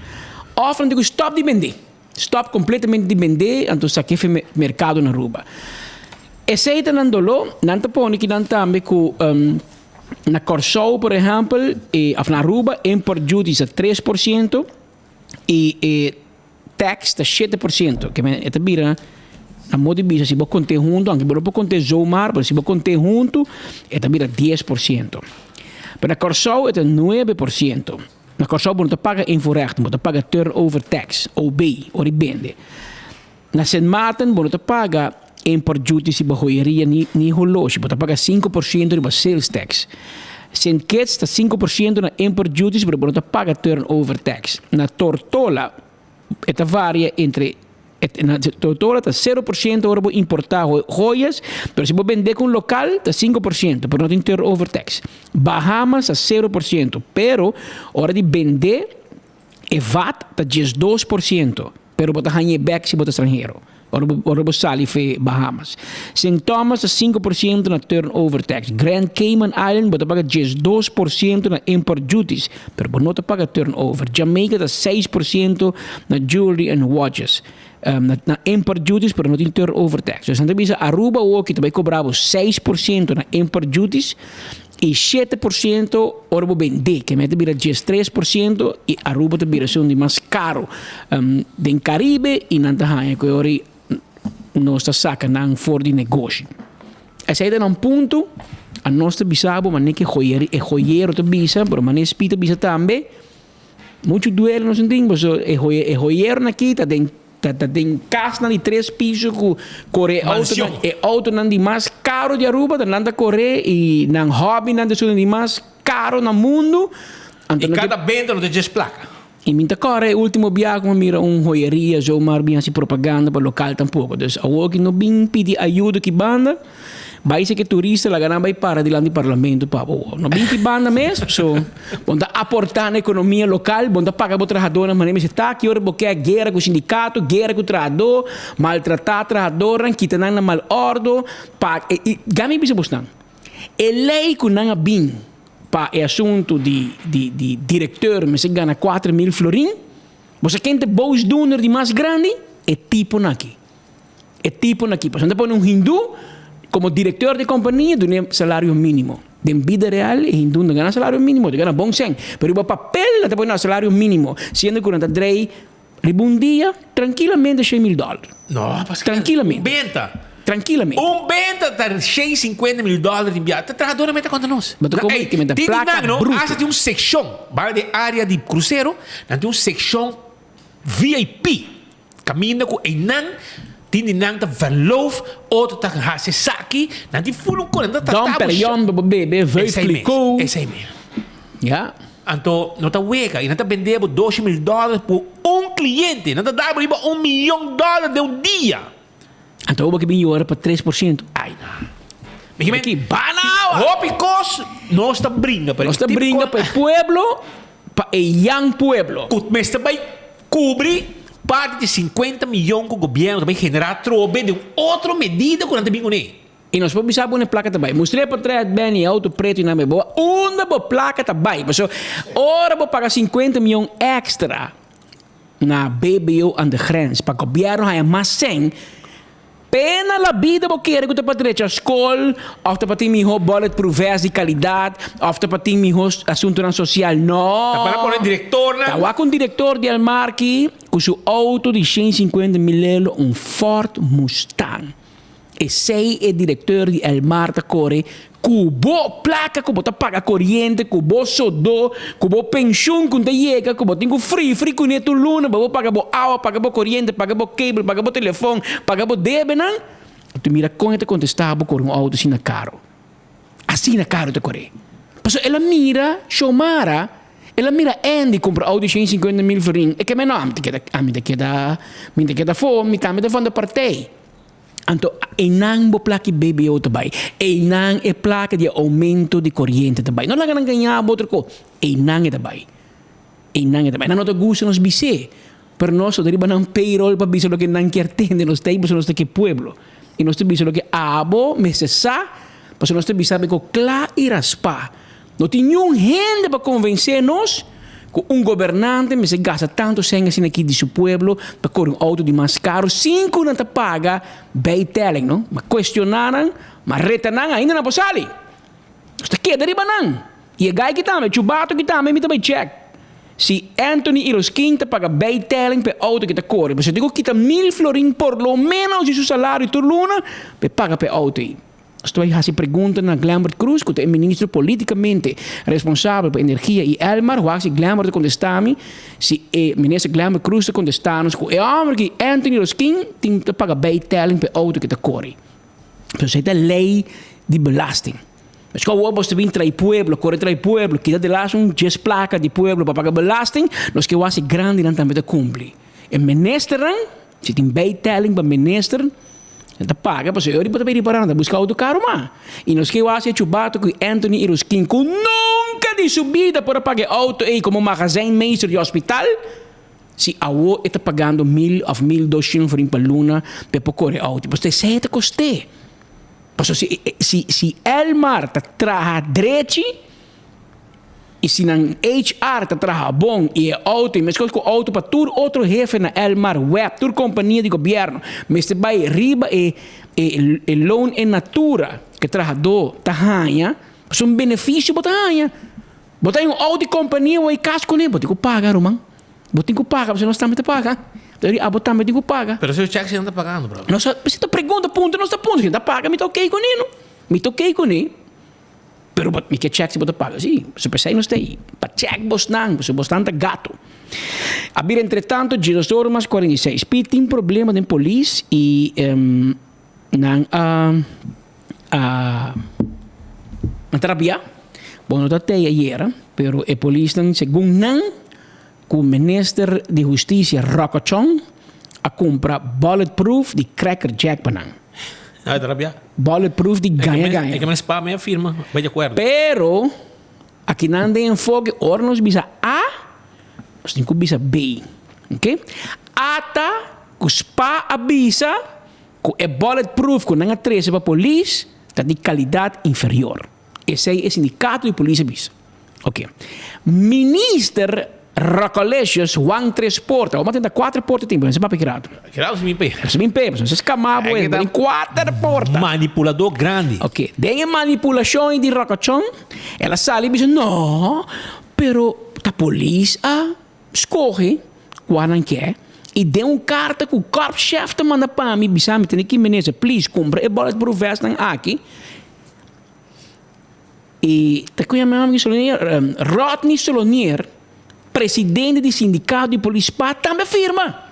S17: ou não digo stop de vender. Stop completamente de vender, então saque o mercado na Aruba. Esse aí não dolo, não te põe que não também com na Corsou, por exemplo, na Aruba, import duties a 3% e tax a 7%, que é também a modo de se você conter junto, aunque você pode conter Zomar, mas se você conter junto, é também 10%. Mas na Corsou é 9%. Na Corsou você paga invoerrechten, você paga turnover tax, OB, oribende. Na Sint Maarten você paga import duty se joieria ni horloge, você paga 5% de sales tax. St. Kitts está 5% na import duties, mas você paga turnover tax. Na Tortola, esta varia entre na Tortola está 0% ahora vou importar joias, mas se vou vender com local está 5%, mas não tem turnover tax. Bahamas está 0%, pero hora de vender VAT está 12%, pero você ganha back se você estrangeiro. Ora sali fe Bahamas. St. Thomas a 5% na turnover tax. Grand Cayman Island bota paga 2% na import duties, pero bonota paga turnover. Jamaica a 6% na jewelry and watches. Na import duties, pero not in turnover tax. So Santa Bisa Aruba ook também cobrava 6% na import duties e 7% orbo vende, que mete bira 3% e Aruba te bira são de mais caro. Den Caribe e nantahanha que ori nossa saca não for de negócio. Essa é um ponto a nossa bisabo, mas nem que joiero te bisa, pero mas nem espita bisa também. Muito duelo não sentim, mas é joiero na kita tem casa de 3 pisos com corre auto não de mais caro de Aruba, nanda corre e não hobby não de mais caro no mundo.
S16: E cada venda não tem placa.
S17: E minta corre último viaje como mira joieria zo maar bem assim propaganda para local tampouco. Dus ao que não bem pedir ajuda que banda, vai ser que turista lá ganhar vai para de lá do parlamento para não bem que banda mesmo, so bonda aportar na economia local, bonda pagar para trabalhadores, mas nem está aqui hora porque é guerra com o sindicato, guerra com o trabalhador, maltratar trabalhador, quita na mal ordo, pa e gami bisa bostan. E lei com não bem para o assunto de diretor, mas ganha 4.000 florin, você quer ter bons donos de mais grande, é tipo naqui. É tipo naqui. Por exemplo, hindu, como diretor de companhia, ganha salário mínimo. De vida real, o hindu não ganha salário mínimo, ganha bom sen. Mas o papel, até põe salário mínimo, sendo que o Andrei, um dia, tranquilamente, $100,000.
S16: Não,
S17: tranquilamente.
S16: Benta.
S17: Tranquilamente.
S16: Benta tá $150,000 enviado. Tá trabalhador meta conta nós.
S17: Mas como que me dá placa bruta?
S16: Essa tem um section, vai de área de cruzeiro, tem um section VIP. Caminha com enan, tem nan tá verloof, outro tá hase saki, nan die voelen kon dat tá.
S17: Dan perion bebê, vai explicou.
S16: Esse aí mesmo.
S17: Ja.
S16: Então, não tá wega, e não tá vendendo $2,000 por cliente, não tá dando $1 milhão de dia.
S17: Então, o que vem agora para 3%.
S16: Ai, não. Aqui, banal! Hópicos, nós está brinca para
S17: nós está brinca para o pueblo, para o young pueblo.
S16: Mas também cobre parte de 50 milhões que o governo também generar trobe de outra medida que não tem bem.
S17: E nós podemos saber uma placa também. Mostrei para trás bem auto preto e não é boa. Onde a placa também. Mas ora vou pagar 50 milhões extra na BBO aan de grens. Para o governo é mais 100. Pena la vida porque quer que tu para a escola, ou tu para ter melhor bulletproof vest de qualidade, ou tu para ter melhor assunto social. Não.
S16: Tá para pôr diretor, né?
S17: Tá com o diretor de Almarque com seu auto de 150 mil €, Ford Mustang. Esse é o diretor de Almarque Core. Cubo placa, cubo tá paga corrente, cubo sodo, cubo pensão quando chega, cubo tenho free com neto luna, cubo paga bo água, paga bo corrente, paga bo cable, paga bo telefone, paga bo debenan. Tu mira com esta contestava com um auto assim na caro. Assim na caro te corre. Passo ela mira, Shomara, ela mira Andy compra auto de 150 mil €. É que me não, me queda fome, me fome da partei. Então, não é placa BBO também. Não é placa de aumento de corrente também. Não é ganhar outra coisa. Não é também. Não é também. Não te gusta nos bise. Pero nós só deriva um payroll para biser o que não quer ter. Nós temos nós que pueblo. E nós temos o que abo, necessá. Porque nós temos saber que claro e raspa. Não tem nenhum gente para convencer nós que governante me se gasta tanto sangue assim aqui de seu pueblo para correr auto de mais caro, 5 não te paga, bem telling, não? Mas questionaram, mas retaram ainda não pode sair. Está aqui, deriva não. E a gai que está, o chubato que está, me também check. Se Anthony e os quinta paga bem telling para auto que está corre, mas eu digo que está $1,000 por lo menos de seu salário por luna, para pagar para auto aí. Estou aí a pergunta na Glambert Cruz, que é ministro politicamente responsável por energia e Elmar, o que Glambert contesta-me, se o ministro Glambert Cruz contesta-nos que é homem que Anthony Roskin tem que pagar bem telling para auto que está corre. Então, isso é a lei de belasting. Mas como você vem trair pueblo, corre trair pueblo, que dá de lá um 10 placa de pueblo para pagar belasting, nós que o grande não também cumpre. E ministro, se tem bem telling para ministro, Enta paga, porque eu depois também reparar, buscar outro carro mais. E nós que eu acho que o bato que Anthony e Ruskin nunca de subida para pagar auto aí como magazinmeester de hospital, se a o está pagando 1.000 of 1.200 voor een luna per pocore auto, você sei te coste. Passo se Elmar tá traha drechi e se nan HR tá traha bom e auto e mesmo com auto para tur outro jefe na Elmar Web, tur companhia de governo, mas te vai riba e loan in natura que traha do tahanha, passo um benefício para tahanha. Botar um auto de companhia ou casco nem, botar que paga, Roman. Botar que paga, você não está me paga. Botar me que paga.
S16: Pero se o cheque você não está pagando, bro.
S17: Não só, você pergunta ponto, não está ponto, você paga, me toquei com ele, me toquei com ele. Pero me que cheque se botar paga, sim. Você pensa não está aí. Para cheque você bastante gato. Abrir entretanto, Giros Dormas 46. Pete tem problema de polícia e não trabalhar. Bom, não tem ayer, pero a polícia segundo não que o ministro de Justiça Rocochon a comprar bulletproof de Cracker Jack para não.
S16: Trabalhar.
S17: Bulletproof de ganha.
S16: É que me spam minha firma, vai de acordo.
S17: Pero aqui não tem enfoque, ora nós bisa A, nós temos que bisa B, ok? Ata que spa avisa que é bulletproof que não é 13 para a polícia, está de qualidade inferior. Esse é o sindicato de polícia bisa. Ok. Minister Racolegios, Juan 3 portas. Vamos tentar 4 portas tempo, não sei para pirado.
S16: Pirado se me pega.
S17: Se me pega, não sei se camabo é, tem 4 portas.
S16: Manipulador grande.
S17: Ok. Tem manipulação de Rocochon. Ela sai e diz, não, pero a polícia escorre quando quer e deu uma carta que o corpo-chefe te manda para mim, bisame, tem que meneza, please, compra e bola de vest aqui. E tá com a minha amiga Rodney Solonier, presidente do sindicato de polícia, também firma.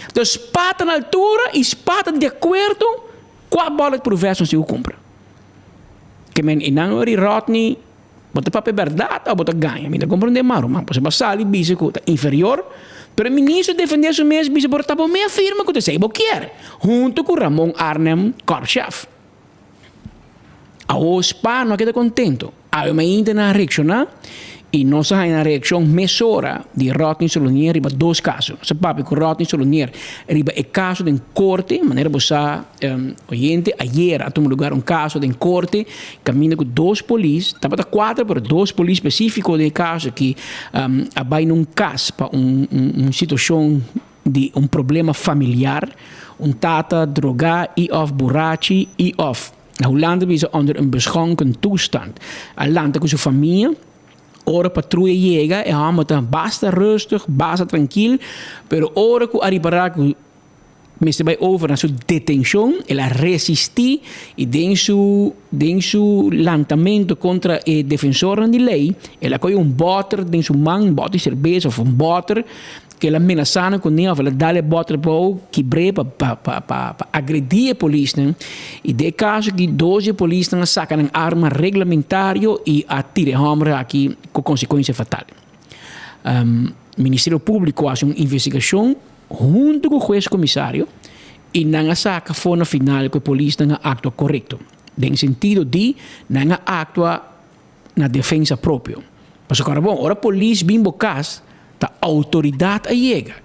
S17: Então, SPA na altura e SPA de acordo com a bola de vest não se compra. Que men não é Rodney, bota papel verdade ou bota ganha, me dá compreender mais, mas você passa ali bisa que inferior. Pero o ministro defendeu isso mesmo, bisa por estar meia firma que você sei quer, junto com Ramon Arnem, corpo-chefe. A OSPA não queda contento. Há uma ainda na reação e nós há na reação mesura de Rodney Solonier riba 2 casos. Você sabe que Rodney Solonier riba é caso de corte, maneira você oyente ayer a tomar lugar caso de corte, caminha com 2 polícias, estava 4 pero 2 polícias específicos de caso que abai num caso para situação de problema familiar, tata droga e of borrachi e of na Hollande is onder een beschonken toestand. Een land met zijn familie, ora patrouille llega, en hij basta rustig, basta tranquil, pero ora que arribará que me vai over na sua detenção, ela resistir e den su lançamento contra o defensor de lei, ela coi botter den su man, botter cerveja ou botter que ela ameaçando com ele, ela dá-lhe botter para quebrar, para agredir a polícia, e de caso que 12 polícias sacam arma regulamentária e atiram a homem aqui com consequência fatal. O Ministério Público faz uma investigação junto com o juiz comissário e não saca fora no final que a polícia não atua correto. No sentido de não atua na defesa própria. Mas agora, bom, a polícia bem bocas, a autoridade chega.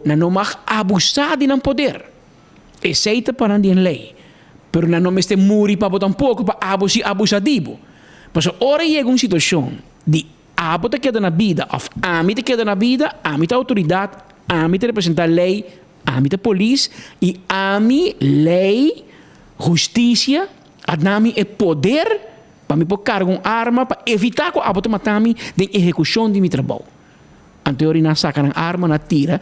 S17: Não mag abusar de não poder. Aceita para a lei. Mas não está muri para botar pouco para abusativo. Mas agora chega uma situação de abo te queda na vida, of ami te queda na vida, ami te autoridade, ami te representar a lei, ami te polícia e ami lei, justiça, adnami e poder para me pôr cargo uma arma para evitar que abo te matami de execução de meu trabalho. Anterior na saca na arma na tira,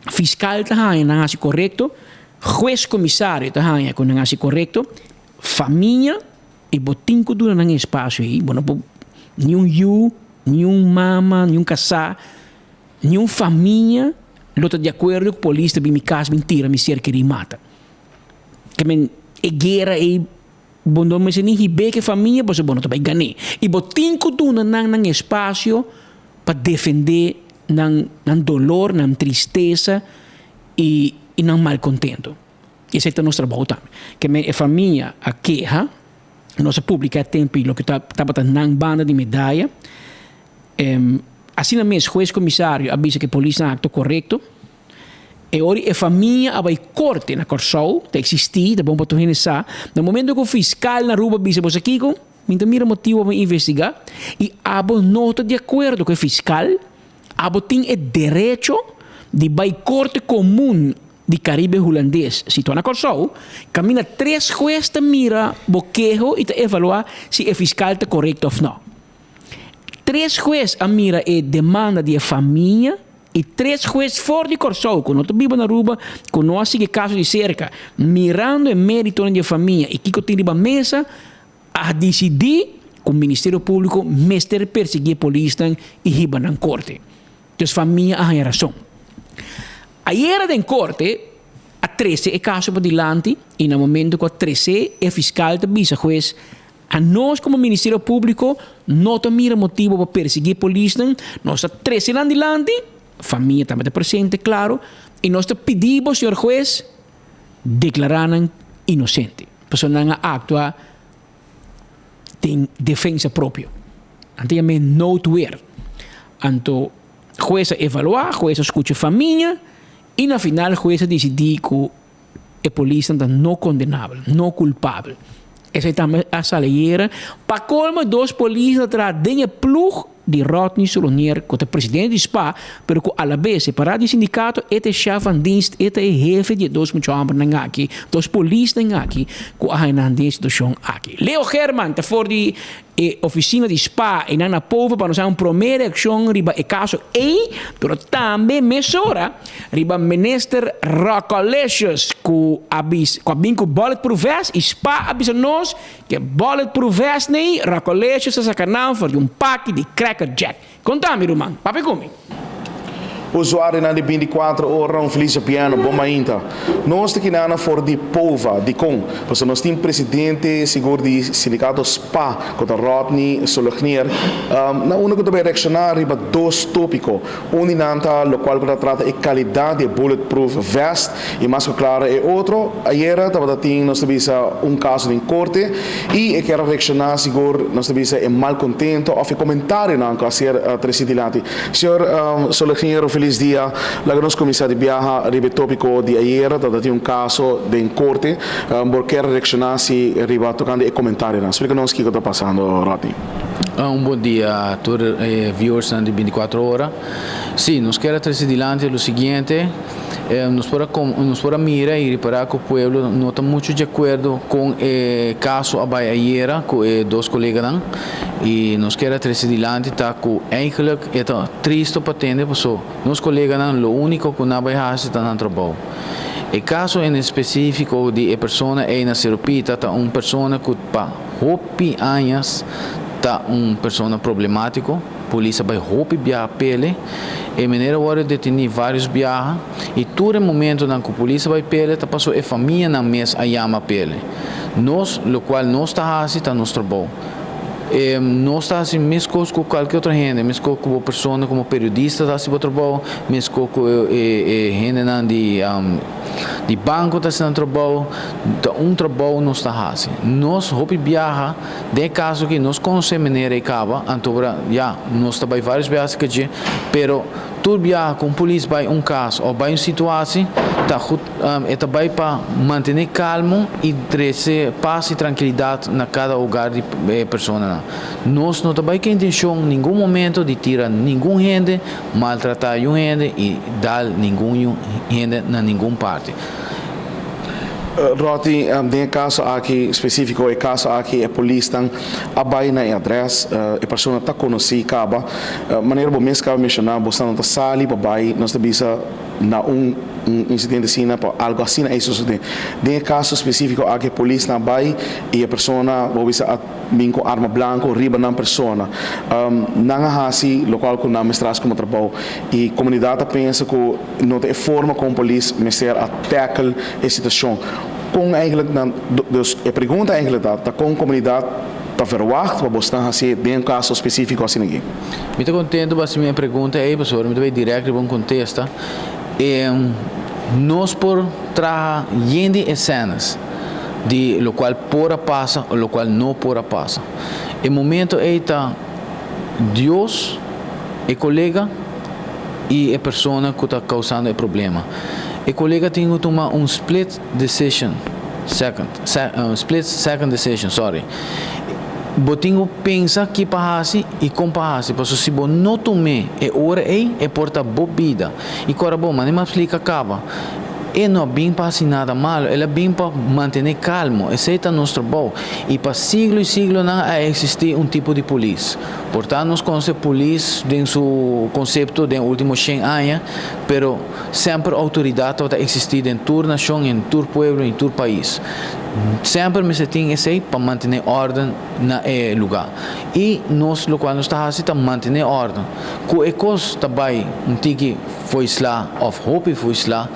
S17: fiscal te hanha na hasi correto, juiz comissário te hanha com na hasi correto, família e botinco dura na espaço aí, bueno, nenhum mama, nenhum casar, nenhum família luta de acordo com a polícia bem me casa mentira me cerca e mata. Que men é guerra e bondo me se nem ribe que família você bono também ganhar. E botinco duna nang espaço para defender nang dolor, nang tristeza e nang malcontento. Esse é o nosso trabalho também. Que men a família a queja nossa pública é tempo e que está nang banda de medalha. assim mesmo, juiz comissário avisa que a polícia não acto correto. E ora a família vai corte na Corsol, te existir, tá bom para tu realizar. No momento que o fiscal na rua avisa você aqui, então mira motivo para investigar e abo nota de acordo com o fiscal, abo tem o direito de vai corte comum de Caribe holandês. Se tu na Corsol, camina 3 juízes te mira boquejo e te evaluar se o fiscal está correto ou não. 3 juízes a mira e demanda de família e 3 juízes fora de Corsol, quando tu vive na rua, conhece o caso de cerca, mirando o mérito da família e que tem na mesa a decidir com o Ministério Público mestre perseguir a polícia e riba na corte. Então, a família a razão. A era da corte, a 13 é caso para dilante e no momento que a 13 é fiscal de bisa juiz, a nós como Ministério Público não temos motivo para perseguir a polícia, nós a 13 lá dilante, a família também está presente, claro, e nós pedimos, senhor juiz, declarar inocente. A pessoa não atua tem defesa própria. Antigamente não tuer. Então, a jueza evaluar, a jueza escuta a família e na final a jueza decidir que a polícia está não condenável, não culpável. Essa é também a saleira. Para colmo, 2 polícias atrás de plug de Rodney Solonier, que é o presidente de SPA, pero que a la vez, separado do sindicato, este chefe van dienst, este é jefe de 2 chambres aqui, 2 polícias aqui, que há na instituição aqui. Leo Herman, está fora de oficina de SPA e na povo para nós primeira ação riba o caso E, pero também mesura riba minister Rocolecious que abin com bulletproof vest e SPA avisa nós que bulletproof vest nem Rocolecious é sacanão for um pack de Cracker Jack. Contame, Roman, papai come.
S13: Usuário na de 24 horas, Felicia Piano, bom ainda. Nós aqui na for de pova, de com, porque nós temos presidente, seguro de sindicato SPA, contra Rodney Solonier. Na única que deve reaccionar riba 2 tópicos. Nanta, lo qual trata a qualidade de bulletproof vest, e mais claro é outro. Ayer estava tendo nós tivemos caso em corte e eu quero reaccionar seguro nós tivemos mal contento ou comentário não a ser presidente. Senhor Solonier, feliz dia. La nossa comissão de viagem ribe tópico de ayer, tinha caso de corte, porque reaccionar se riba tocando e comentário. Explica-nos o que está passando, Rodney.
S18: Bom dia a todos os viewers de 24 horas. Sim, nós queremos trazer adiante o seguinte, nós podemos mirar e reparar que o povo não está muito de acordo com o caso ayer com 2 colegas e nós queremos trazer adiante tá que eigenlijk é triste para atender porque nós colegas o único que não vai fazer está no trabalho. O caso em específico de pessoa é na Serupita, tá pessoa que para 8 anos tá pessoa problemático, a polícia vai roubar a pele, e maneira hora de detenir vários viagens, e todo momento na que a polícia vai pele, tá passou a família na mesa a chama pele. Nós, o qual nós está assim, tá nosso trabalho. Nós está assim, mesmo com qualquer outra gente, mesmo com uma pessoa como periodista está assim, trabalho, mesmo com gente de banco está assim, trabalho, trabalho nós está assim. Nós roupa viaja, de caso que nós conhecemos maneira e acaba, então já nós está vai vários viagens que pero tudo viaja com polícia vai caso ou vai situação, tá vai para manter calmo e trazer paz e tranquilidade na cada lugar de pessoa. Nós não temos a intenção em nenhum momento de tirar nenhum gente, maltratar nenhum gente e dar nenhum gente em nenhuma parte.
S13: Roti, tem caso aqui específico, o caso aqui a polícia a vai na adresse, a pessoa está conhecida, acaba, maneira como mesmo mencionar, você não está sali, vai, nós temos na incidente assim, algo assim é isso. Tem caso específico aqui a polícia na vai e a pessoa vem com arma branca, riba na pessoa, não é assim, local que não mestrás como trabalho e a comunidade pensa que não tem forma como a polícia mestre a tackle a situação. Com eigenlijk a pergunta eigenlijk dat com a comunidade está verwacht para você assim bem caso específico assim aqui.
S18: Me estou contente com a minha pergunta aí, professor, me estou direto para contestar. Nós por trazer gente cenas de lo qual pora passa ou lo qual não pora passa. O momento aí está Deus E colega e a persona que está causando o problema. E colega tem que tomar split second decision, sorry. Botinho pensa que pahasi e compahasi, porque se bo não tome e ora é porta bobida. E cora bom, mas nem explica acaba. E não bem para assim nada mal, ela bem para manter calmo, esse é nosso bom. E para siglo e siglo não existe tipo de polícia. Portanto, nós conhecemos polícia em seu conceito de último 100 anos, pero sempre a autoridade vai existir em toda nação, em todo povo, em todo país. Sempre me se tem esse para manter ordem na lugar. E nós, o qual nós estamos fazendo, manter ordem. Com a coisa também, tiki foi lá, of hope foi lá,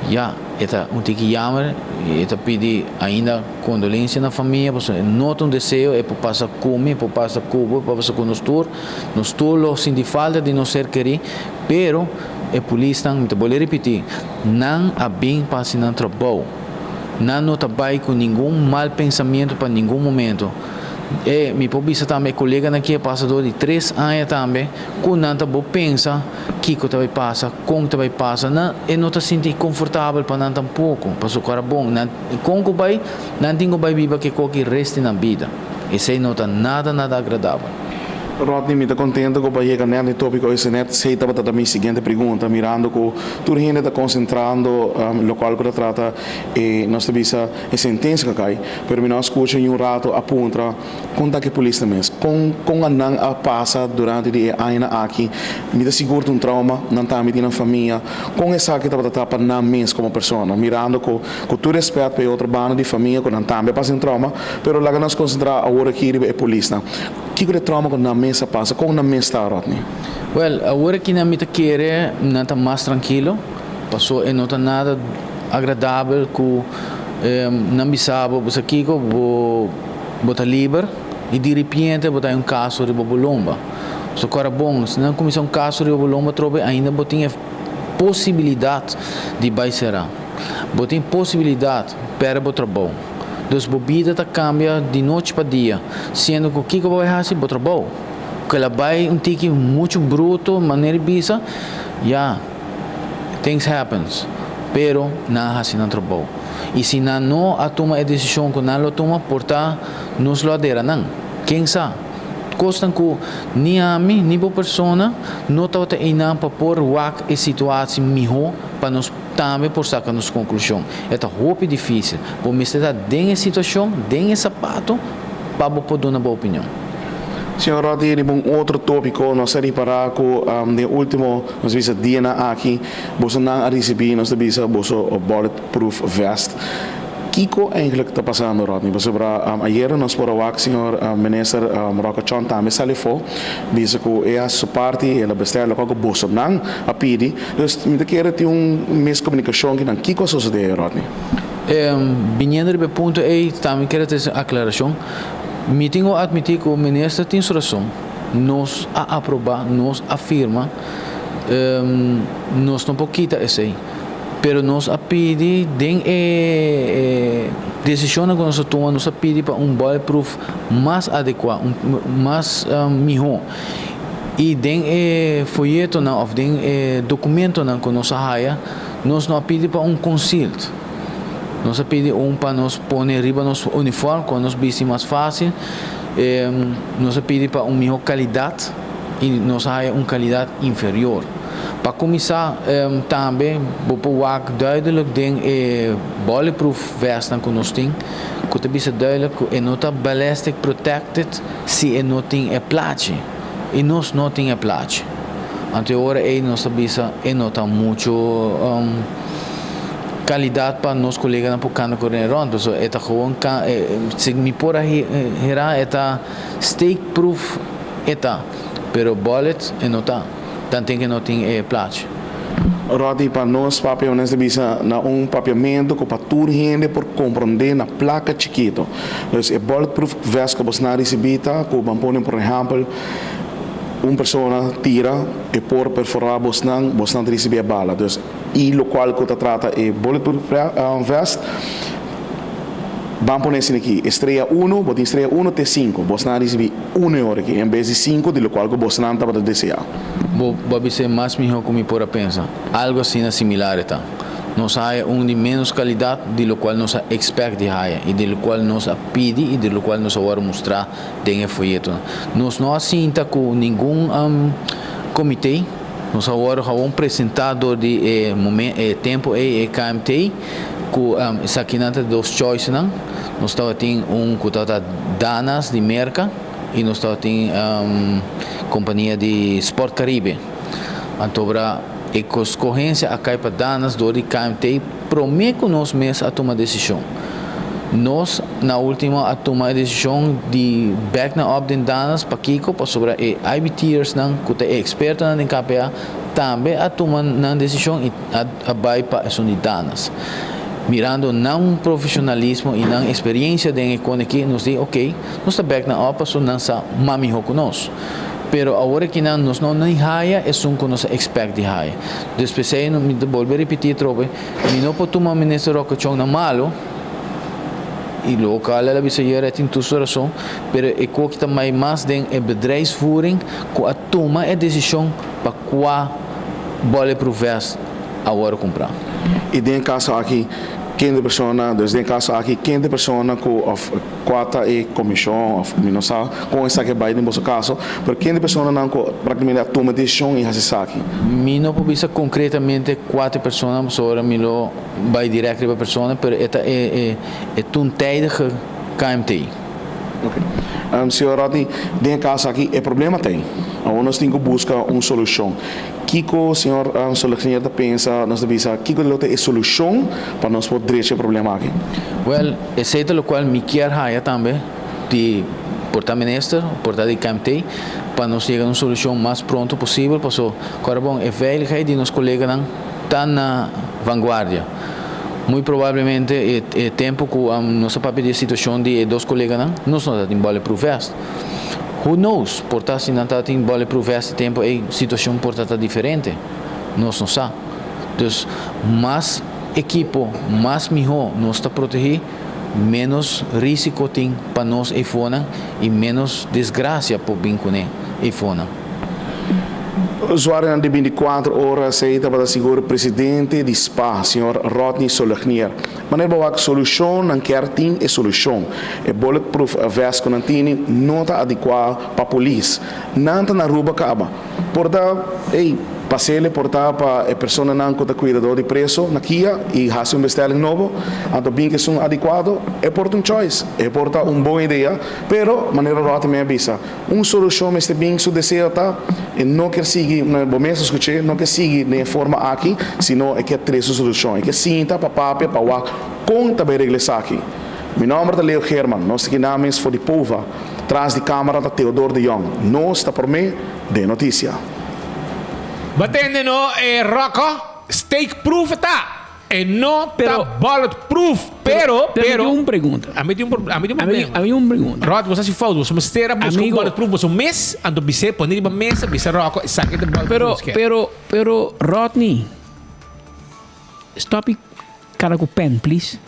S18: já, eta tiki jammer, eta pedi ainda condolência na família, porque nota desejo é para passar comer, para passar cubo, para passar com nós todos sem falta de não ser querido, pero a polícia, me vou repetir, não há bem para assinar trabalho. Não trabalha com nenhum mal pensamento para nenhum momento. E me pode também colega aqui é passador de 3 anos também, com não pensa que também passa, como também passa, e não está sentindo confortável para não tampouco, para o cara bom, com o pai, não tem o pai viva que qualquer resto na vida. Isso aí não está nada agradável.
S13: Rodney, me está contente com o país ganhando o tópico esse net. Sei que estava também a seguinte pergunta, mirando que toda a gente está concentrando no qual que trata e nós temos a sentença que cai, mas nós escutamos um rato a ponta conta que a polícia mesmo, com a não a passa durante o ano aqui, me dá seguro um trauma, não está me na família, com essa que estava para não mesmo como pessoa, mirando com todo respeito para outro bando de família, com não está me passa um trauma, mas lá que nós concentrar agora aqui é a polícia. Que é o trauma com a mesa passa? Como na mesa está, Rodney?
S18: Well, agora que não me quer, não está mais tranquilo. Passou e não está nada agradável que não me sabe, você aqui vou botar livre e de repente botar um caso de bobolomba. So agora bom, se não começar um caso de bobolomba, trobe ainda botinha possibilidade de baiserar. Botinha possibilidade para o trabalho. Então, a bebida cambia de noite para dia, sendo que o que vai fazer é o trabalho. Que ela vai tique muito bruto, maneira bisa, things happens, pero não assim não trabalho. E se não toma a decisão que não toma, portar nos lo adera não. Quem sabe? Costan que nem a mim, nem a pessoa, não está ainda para pôr a situação melhor para nós também por sacar nossa conclusão. É muito difícil. Por me estar dentro da situação, dentro do sapato, para poder dar uma boa opinião.
S13: Senhor Rodney, outro tópico, nós estamos para o último, nós vimos dia aqui, você não recebeu, nós vimos o bulletproof vest. O que eigenlijk está passando, Rodney? Ayer nós foram o senhor minister Roca Chon também salifou, disse que é a sua parte, ela bestel com o bolso não a pedir. Então, me quer ter mês comunicação que não que coisa sucede, Rodney?
S18: Vindo do ponto aí, também quero ter aclaração. Me tenho a admitir que o ministro tem razão. Nós a aprovar, nós afirma, nós não podemos esse aí. Pero nós a pedir decisão que nós tomamos, nós a pedir para bulletproof mais adequado, mais melhor. E den folheto não, ou den documento não que nós haja, nós não pedimos para concealed. Nós pedimos para nós pôr riba nosso uniforme, quando nós vestimos mais fácil. Nós pedimos para melhor qualidade e nós haja qualidade inferior. Para começar, também vou duidelijk den bulletproof vest que nós temos, que te bisa duidelijk que não está ballistic protected se não tem plaatje. E nós não tem plaatje. Ante agora nós bisa não está muito qualidade para nós colegas na pocana correndo rondo. So eta gewoon se me pora hera eta stake proof eta, pero bullet não está. Tanto que não tem plaatje.
S13: Rodney, para nós, papel, nós devemos na papiamento que para toda gente por compreender na placa chiquito. Então, é bulletproof vest que você não recebe, que vamos pôr, por exemplo, uma pessoa tira e por perforar você não recebe a bala. Então, e o qual que trata é bulletproof vest, Vamos poner assim aqui, estrela 1, botem estrela 1 até 5. Você não recebe 1 euro aqui, em vez de 5, de lo qual você não estava a desejar.
S18: Bobi ser mais melhor como por pensa. Algo assim similar tá. Nós há de menos qualidade, de lo qual nós expect de haya e de lo qual nós pede e de lo qual nós agora mostrar tem folheto. Nós não assinta com nenhum comitê. Nós agora há apresentador de tempo e KMT com essa aqui não dos choices não. Nós tem que danas de merca e nós tem companhia de Sport Caribe. Antobra e com escorrência a caipa danas do KMT promete nós mesmos a tomar decisão. Nós na última a tomar decisão de back na up de danas para Kiko para sobre IBTers não que é experto na KPA também a tomar na decisão e a vai para de danas. Mirando não profissionalismo e não experiência de aqui nos diz ok nós está back na up para não sa mami ho conosco. Pero agora que nós não haya é que nós expect de haya. Depois aí não me volver repetir trobe, me não pode tomar ministro rocochão na malo. E local ela bisa hier tem tudo razão, pero é que também mais den bedrijfsvoering com a toma a decisão para qual bolle provers agora comprar.
S13: E tem caso aqui quem persona, dus tem caso aqui quem persona com quota e comissão, não sabe, com essa que vai no caso, porque quem persona não com praticamente toma decisão e faz aqui.
S18: Me não pode ser concretamente 4 pessoas, só me lo vai direto para pessoa, pero é um tijdige KMT.
S13: Okay. Senhor Rodney, tem caso aqui, o problema tem. Nós temos que buscar uma solução. Kiko, senhor Soleknier, pensa, nós devemos Kiko tem a solução para nós poder esse problema aqui.
S18: Well, é certo o qual me quer haya também de porta-ministro, porta de KMT, para nós chegar a uma solução mais pronto possível, para so, bom, é veiligheid de nossos colegas não tá na vanguardia. Muito provavelmente é tempo que nossa papel de situação de 2 colegas não está em bola para o vest. Who knows? Portanto, se não está em bola para o vest, tempo é situação portanto diferente. Nós não sabemos. Então, mais equipo, mais melhor, nós está proteger, menos risco tem para nós e fona e menos desgraça para o bem-com e fona.
S13: Usuário de 24 horas aceita para segurar o presidente de SPA, senhor Rodney Soleknier. Mas não há solução, não quer ter a solução. É bulletproof vest que não tem nota adequada para a polícia. Não está na rua acaba. Portanto, passei para a pessoa não que cuidador de preço na Kia e faz um bestelling novo, então bem que são adequado, é por um choice, é por uma boa ideia, pero maneira rota me avisa, uma solução este bem su desejo tá, e não quer seguir, bom mês escutei, não quer seguir de forma aqui, senão é que três soluções, é que sinta para papel para o conta bem regresar aqui. Meu nome é Leo Herman, nós aqui namens for de Pova, atrás de câmara da Theodor de Jong, nós está por mim de notícia.
S16: Batende no Rocco, stake proof está. E não está bulletproof. Pero
S17: uma pergunta.
S16: A mim tem um problema.
S17: A mim uma pergunta.
S16: Rod, você se fala, você mostrar buscar bulletproof, você mês, ando bise, poner uma mesa, bise Rocco, e saque de bulletproof.
S17: Pero Rodney, stop cara com pen, please.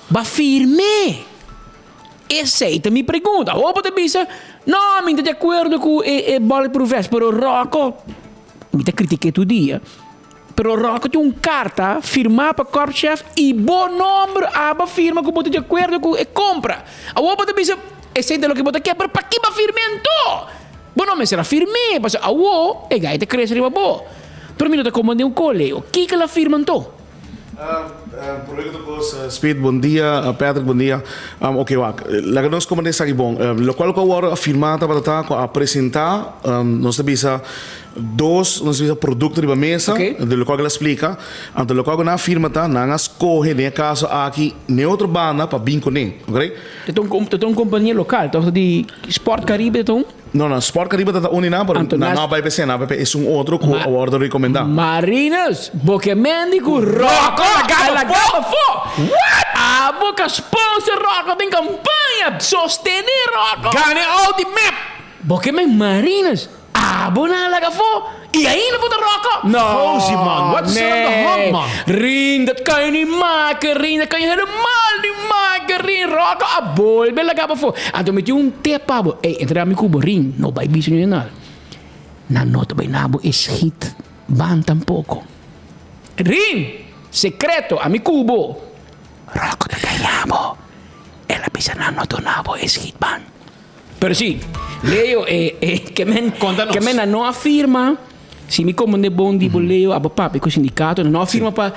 S17: Ba firme. Aceita minha pergunta. Ou pode dizer, não, me de acordo com o bulletproof, pero Rocco me critiquei todo dia. Pero Rocco tem carta firmada para o corpo-chefe e bom número a firma que você de acordo com e compra. A outra também diz, esse é o que você quer, mas para que firmento? Bom nome será firme, mas a outra é gaita cresce riba boa. Pero mim não comandei um colégio. O que ela firmentou?
S13: Speed, bom dia, Patrick, bom dia. Ok, la que nós comandamos aqui bom, lo qual que agora afirmada para estar apresentar, nós temos nós temos produtos de mesa, de lo qual ela explica, então lo qual na firma tá, na escolhe nesse caso aqui, nem outra banda para bem com ele, ok?
S17: Então uma companhia local, então de Sport Caribe, então?
S13: Não, Sport Caribe está unida, mas não vai ser, não vai ser outro que eu vou recomendar.
S17: Marinas, Boquemendi com Rocco, la gaba fo. What? A boca sponsor Rocco tem campanha, sostener Rocco.
S16: Gane all the map.
S17: Boquemendi Marinas, abona la gafo. E ainda puta Rocco?
S16: No, Cozy man, what's on the hot man?
S17: Rin, dat kan je niet maken, Rin, dat kan je helemaal niet maken, rin roca a volve la gaba fo. Anto meti un te pabo. Entra mi cubo rin, no vai bisogno nada. Na nota vai nabo es hit van tampoco. Rin, secreto a mi cubo. Roca te callamo. E la pisa na nota nabo es hit van. Pero sí, Leo, que men no afirma, si mi comande bon di Leo, abo papi, con sindicato, no afirma pa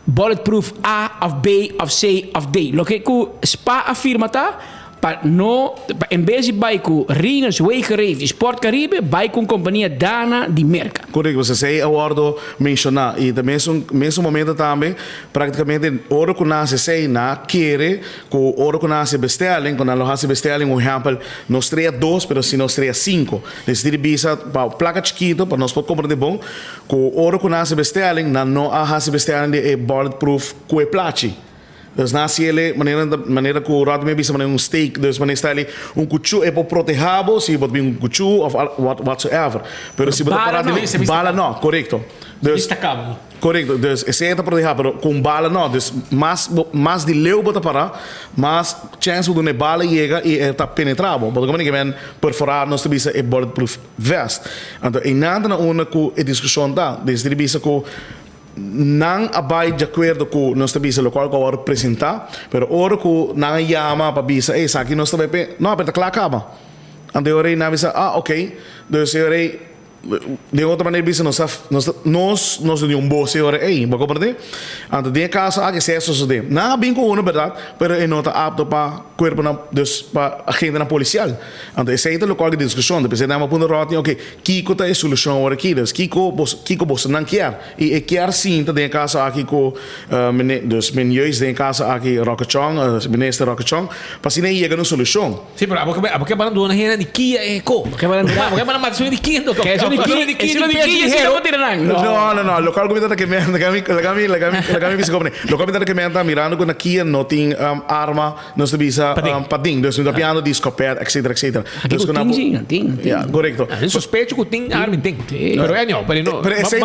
S17: bulletproof A of B of C of D. Lo que ku SPA afirma ta, pa no, en vez de vai ku Rinas, Wegereef, de Sport Caribe, vai com companhia Dana de Merca.
S19: Correto, você sei acordo mencionar e também mesmo momento também praticamente oro que nasce sei na querer com oro que nasce bestelling quando nós hace bestelling por exemplo nós treia 2 pero se nós treia 5 decidi bisa para placa chiquito para nós pode comprar de bom com oro que nasce bestelling na não hace bestelling de bulletproof com e placi. Dus naast ele maneira que o rato me bisa maneira steak, dus maneira está ali cuchu é para protegabo, se pode vir cuchu of whatsoever. Pero se pode parar de bala não, correto. Dus correto, dus esse é para proteger, pero com bala não, dus mais de leu bota para, mais chance de uma bala chega e está penetrado. Porque como ninguém perforar nós bisa é bulletproof vest. Então, e nada na uma com a discussão da, desde bisa com não abai de acordo com nossa bisa local que eu representar, pero ora que não chama para bisa, aqui nós também não aperta clacaba. Ande eu rei na bisa, ok, dus eu rei de outra maneira bisa nós de bom senhor vai compreender? Ande de casa que se isso de não bem com uma verdade, pero é nota apto para corpo na dus para agente na policial. Ande esse é o local de discussão, depois de uma ponto rota, ok, Kiko tá a solução ora aqui, dus Kiko boss não quer e quer sim tá de casa aqui com dus juiz de casa aqui Rockachong, minister Rockachong, para se nem chega na solução.
S16: Sim, pero porque para dona rena de Kia eco, porque para mais de Kia do
S19: No, local comida que me bisa compre. Local comida que me anda mirando con aqui não tem arma, não se bisa pading, dus não piano de escopeta, etc. Dus
S17: com tem.
S19: Ja, correto.
S16: Suspeito que tem arma tem. Pero é não, pero não.
S19: Pero esse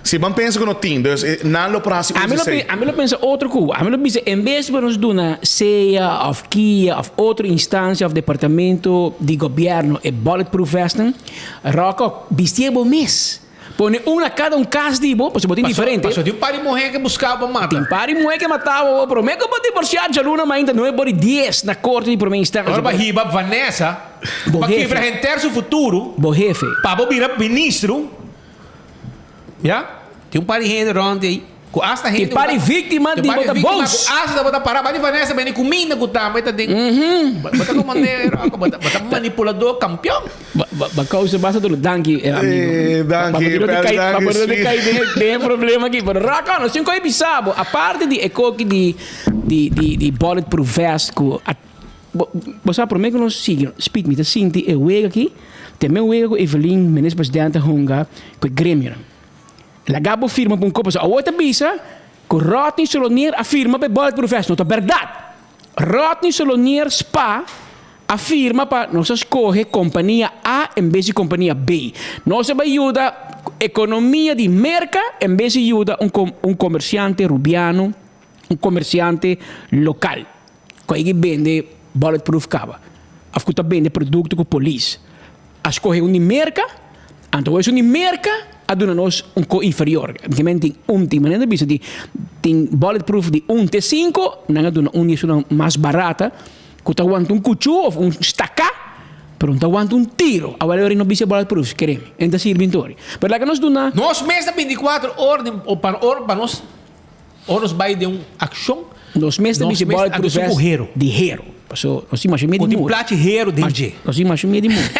S19: se man pensa que não tem, dus não lo prazo.
S17: A mim lo pensa outro coisa. A mim lo bisa em vez de nos dona CEA of Kia of outra instância of departamento de governo e bulletproof vesting. Rocco, bistiebo mes. Pone una cada caso de bo, pues botin diferente.
S16: Passou de pari morrer que buscava matar.
S17: Tem pari morrer que matava, pero me que pode divorciar já luna, mas ainda não é body 10 na corte de primeira instância.
S16: Agora vai riba Vanessa, para quebrar o seu futuro.
S17: Bo jefe.
S16: Para virar ministro. Já? Tem pari rende ronde aí.
S17: Tem pari vítima de botar bolsa.
S16: Hasta botar parar, vai Vanessa, bem comida que tá, mas tá dentro. Bota comandeiro, bota manipulador, campeão.
S17: Ba causa basta do danke, amigo.
S19: Danke,
S17: para cair tem problema aqui, pero raca, não sei como é bisabo. A parte de ecoque de bulletproof vest que você para mim que nós seguimos, speak me, tá sinti eu wega aqui, também wega Evelyn, ministro presidente Honga, com Grêmio. La Gabo firma para copo, a outra bisa, que Rodney Solonier afirma para bulletproof vest, não é verdade. Rodney Solonier SPA afirma para nós escolher companhia A em vez de companhia B. Nós vai ajudar economia de merca em vez de ajudar comerciante rubiano, comerciante local. Que vende bulletproof cava. Afkuta vende produto com polícia. Escolher de merca, então é de merca a dona nós co inferior. Que tem última maneira de tem bulletproof de 1T5, não é dona uma mais barata. Que tu aguanta cuchu ou estaca, pero tu aguanta tiro. Agora eu não bisa bulletproof, queremos. Ainda se inventório. Pero lá que nós dona.
S16: Nós meses 24 horas para nós vai de ação.
S17: Nós meses bisa bulletproof de hero. Passou, nós imaginamos de
S16: muito. Plate hero de.
S17: Nós imaginamos de muito.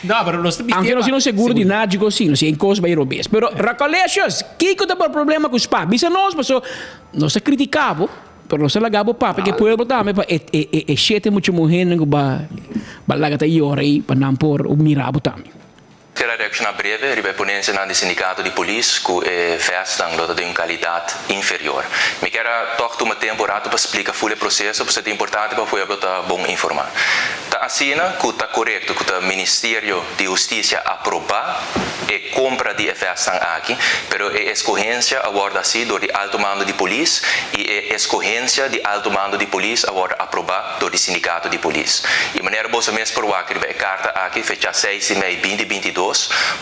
S16: Não, pero nós também.
S17: Aunque nós não seguro de nada, digo sim, nós em coisa vai robes. Pero recoleções, que tem problema com os pais? Bisa nós, passou, nós criticamos. Pero nós lagabo papa que pueblo também para sete muito morrer não ba laga tá iora aí para não por o mirabo também.
S20: Quero reaccionar breve ribe ponenza nel sindicato di police che festan lota di una qualità inferiore. Mi quero toch uma tempo rato para explicar full processo, porque é importante para o povo estar bom informado. Tá assina que está correto que o Ministério de Justiça aprovar e compra de festan aqui, pero a escorrência aborda assim do alto mando de polícia e a escorrência de alto mando de polícia aborda aprovar do sindicato de polícia. E maneira bolsa mês por aqui ribe carta aqui fecha 6 de maio 2022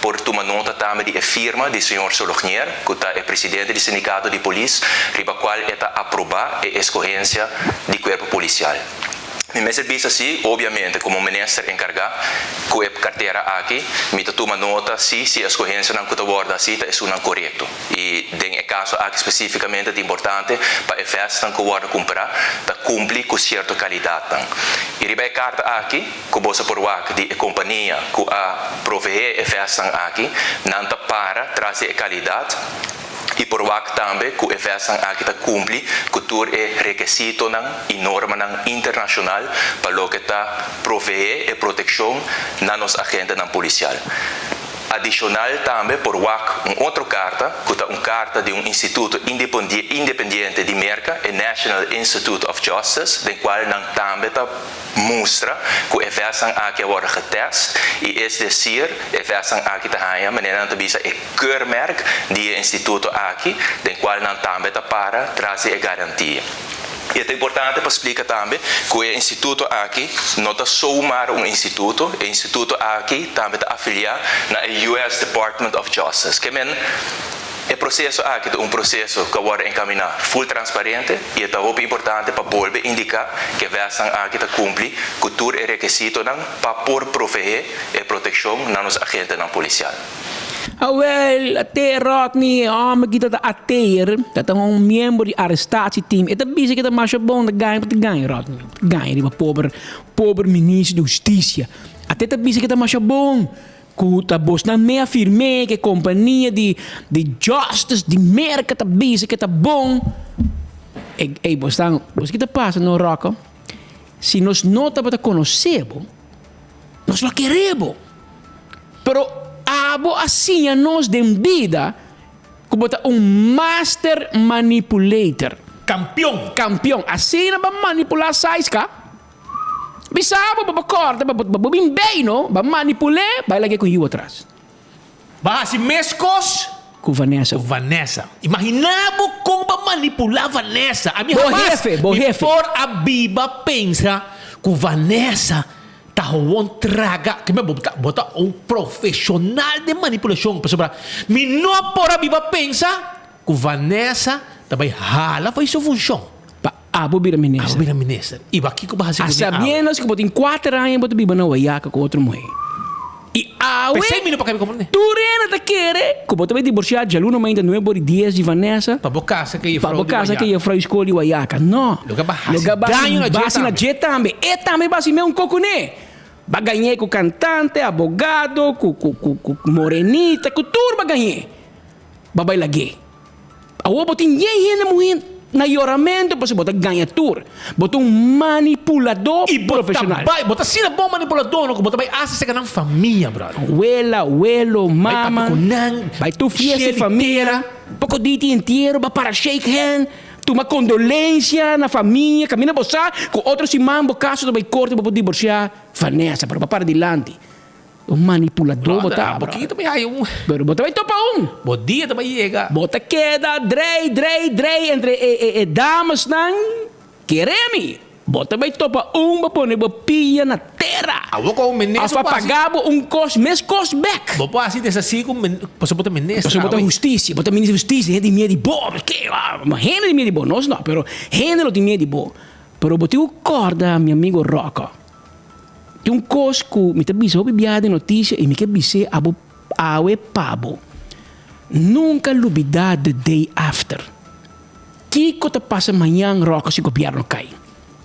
S20: por uma nota também de firma do senhor Solognier, que é presidente do sindicato de polícia, riba qual está aprovar a escorrência do corpo policial. Mi serviço assim, obviamente, como ministro encarregado, com a carteira aqui, me toma nota se a escorrência não está assim, é não correto. E, em caso aqui especificamente, é importante para a festa que você comprar, cumprir com certa qualidade. E a carta aqui, que você por aqui, de companhia que a prover a festa aqui, não está para trazer a qualidade. E por aqui também, que a festa aqui cumpre com todo o requisito e norma internacional para o que está prover a proteção na nossa agente policial. Adicional também, por aqui, outra carta, que é uma carta de instituto independente de América, o National Institute of Justice, do qual também mostra que a festa aqui agora getest, e é dizer, a festa aqui está maneira de bisa o keurmerk do instituto aqui, do qual também para trazer a garantia. E é importante para explicar também que o instituto aqui não é só um instituto, o instituto aqui também está afiliado na US Department of Justice, que o processo aqui é um processo que agora encaminhar full transparente e é muito importante para volver indicar que a versão aqui está cumpre com todo o requisito para por prover a proteção na nossa agente policial.
S17: Wel, até Rodney, homem que está ater, dat um membro de arrestatieteam. Het is bezig que mais bom de ganhar, Rodney. Ganhar, die pobre ministro de Justiça. Até tá bezig que mais bom. Que bos na me afirme que a companhia de Justice, de merca, tá bezig que tá bom. Ei, bos que tá passa no Rocco? Se nós não tá para conhecer, nós lo queremos. Pero abo assim a nós de vida como master manipulator. Campeão. Assim na manipular sais ka. Bisabo ba corda ba bem bem no, ba manipular, vai lá que com you atrás.
S16: Ba si Mescos
S17: com Vanessa.
S16: Imaginamos como manipular Vanessa. A minha
S17: jefe.
S16: Por a Biba pensa que Vanessa tá traga que me bota um profissional de manipulação para sobrar. Me não por a Biba pensa que Vanessa também hala faz sua função.
S17: Abo vira
S16: ministra. E aqui que bahasa.
S17: Sabendo que botem 4 anos botem Biba na Waiaka com outro mulher. E
S16: pensei menino para como né?
S17: Tu rena tá querer, como também divorciado já aluno ainda não é por 10 de Vanessa.
S16: Para casa que
S17: ia fra escola de Waiaka. Não.
S16: Lugar base
S17: na jet também. E também base meu um cocuné. Ba ganhei com cantante, abogado, com morenita, com tudo ba ganhei. Babai lagi. Awo botin yeye na muhin na ioramento para se botar ganha tour. Botar manipulador
S16: e
S17: profissional.
S16: Botar sina bom manipulador, não botar vai asa se canang família, brother.
S17: Abuelo, mama. Vai tu fiesta família. Pouco dito inteiro para shake hand. Uma condolência na família, caminha você com outros irmãos, caso também corte para divorciar, Vanessa para papar adiante. Manipulador botar.
S16: Porque também há
S17: Pero botar vai topa
S16: Bom dia também chega.
S17: Bota queda, drei entre damas não quereme. Bota vai topa para pôr pia na terra.
S16: Vou com o menino.
S17: As pagabo mes cost back.
S16: Vou assim dessa assim com posso botar menino.
S17: Posso botar justiça, botar ministro de justiça, gente de medo de boa, porque gente de medo de boa, nós não, pero gente de medo de boa. Pero botei o corda, meu amigo Rocco. Tem um cosco, me tá bisou bibiada notícia e me quer bisar awe pabo. Nunca lubidade the day after. Kiko te passa amanhã Rocco se o governo cai.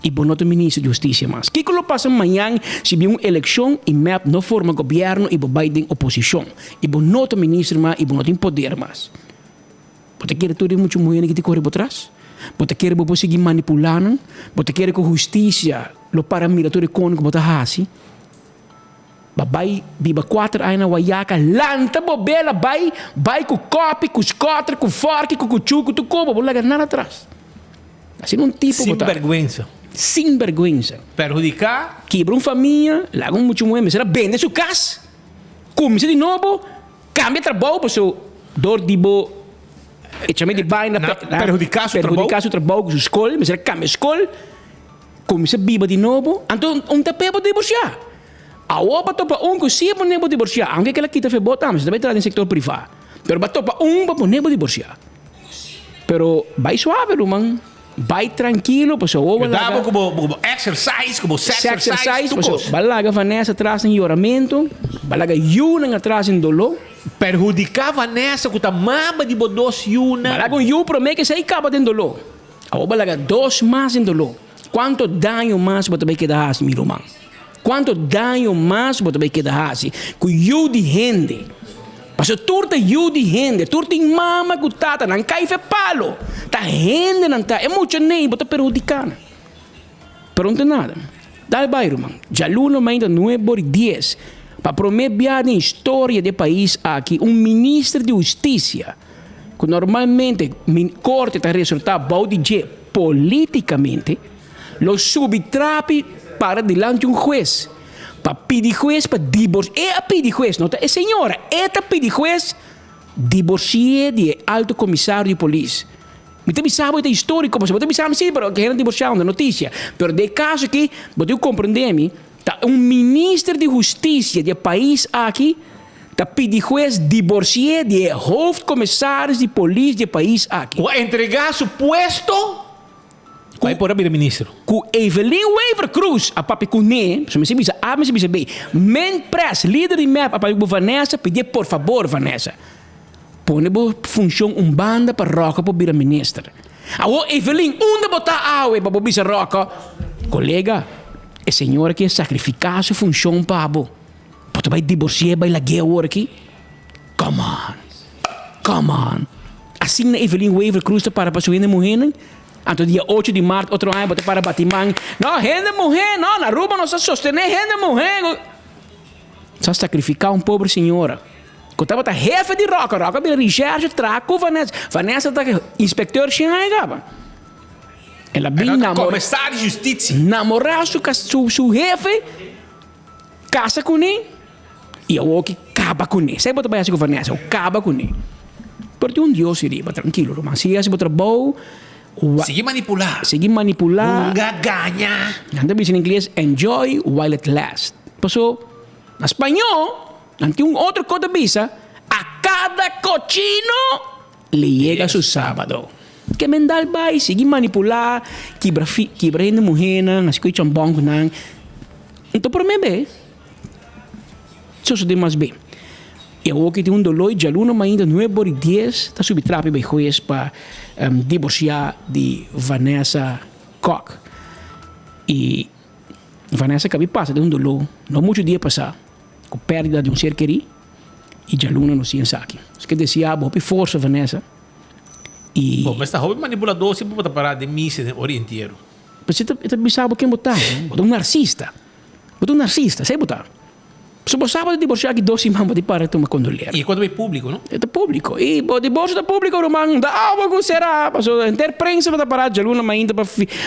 S17: E bonoto ministro de justiça mas. Kiko lo passa amanhã se viu uma eleição e map não forma governo e Biden oposição. E bonoto ministro mas e bonoto em poder mas. Você quer tudo muito mulher que te corre por trás? Você quer você seguir manipulando? Você quer que a justiça lo paramilitar econômico bota hasi? Babai biba 4 anos na Wayaka, lanta bobela, vai com copo, com scooter, com fork, com cuchuco, tu como, vou largar nada atrás. Assim um tipo
S16: Sem vergüenza.
S17: Sem vergüenza.
S16: Perjudicar.
S17: Quebra uma família, larga muito muito, mas ela vende sua casa, começa de novo, cambia de trabalho, porque dor de bo, e chama de baina,
S16: perjudicar seu
S17: trabalho com sua escola, mas ela cambia de escola, começa a biba de novo, então tapé para divorciar. A opa topa que sim para não divorciar, aunque ela quita fez botar, mas também está no setor privado. Pero vai topa para não divorciar. Pero vai suave, man. Vai tranquilo, porque o
S16: homem dá como exercise, como
S17: exercise, porque vai lá Vanessa atrás em oramento, vai lá Yuna atrás em dolor.
S16: Perjudicar Vanessa com a mama de bodos Yuna.
S17: Vai lá com Yuna promete que sai acaba de dolor. A vai lá 2 mais em dolor. Quanto dano mais você vai quedar assim, meu irmão? Quanto dano mais você vai quedar assim? Com you de gente. Mas turta you de gente, turta em mama com tata, não cai fe palo. Tá gente não tá, é muito nem, bota perjudicando. Pero não tem nada. Dá bairro, man. Já luno ainda 9/10. Para prometer a história do país aqui, ministro de Justiça, que normalmente corte está resultado baudiche politicamente, lo subtrape para diante juez. Para pedir juez para divorciar. É a pedir juez, não é senhora, é a pedir juez divorciar de alto comissário de polícia. Me tem sabe da histórico, mas me sabe sim, pero que era divorciado na notícia. Pero de caso que, você compreende, tá ministro de Justiça do país aqui, tá pedir juez divorciar de hoofdcommissaris de polícia do país aqui.
S16: Ou entregar seu puesto. Vai por abrir ministro.
S17: Com Evelyn Weaver Cruz, a papi Cunê, se me bisa A, me bisa B, men press, líder de MEP, a papi Vanessa, pedir por favor, Vanessa, põe função banda para roca para virar ministro. Agora, Evelyn, onde botar água para bisa roca? Colega, a senhora que sacrificar sua função para abo. Pode vai divorciar, vai laguear aqui? Come on. Assim na Evelyn Weaver Cruz para sua mulher, Anto dia 8 de março, outro ano, botar para Batimang. Não, gente mulher, não, na rua não se sostener, gente mulher. Só sacrificar pobre senhora. Que estava a jefe de roca, vira Richard, traco, Vanessa está inspector xingava. Ela bem namorou.
S16: Comissário de Justiça.
S17: Namorar seu jefe, casa com ele, e eu que acaba com ele. Sabe botar assim com Vanessa, acaba com ele. Porque Deus iria, tranquilo, romance. Se você botar bom,
S16: Seguir
S17: manipular.
S16: Nunca ganha.
S17: Nanda diz em inglês, enjoy while it lasts. Passou, na espanhol, tem outro coisa bisa, a cada cochino lhe chega seu sábado. Que mendal vai, seguir manipular, quebra ainda mulher, as coisas são bom, não. Então, por mim, bem. Só se mais bem. Eu que tenho dolor de aluno, mas ainda 9/10 está subtrape bem juiz para divorciar de Vanessa Koch. E Vanessa que passa de dolor, não muito dia passar, com perda de ser querido, e de aluno não se aqui. Isso que decía, vou força Vanessa. E
S16: mas está hobby manipulador, sempre pode parar de missa o dia inteiro.
S17: Mas você sabe quem botar, botar narcisista, sei botar. Se você sabe divorciar que 12 irmãos de para tomar condolera.
S16: E quando é público, não?
S17: É público. E o divórcio é público, irmão. Da água que será. Passou a interprensa para parar de aluno, mas ainda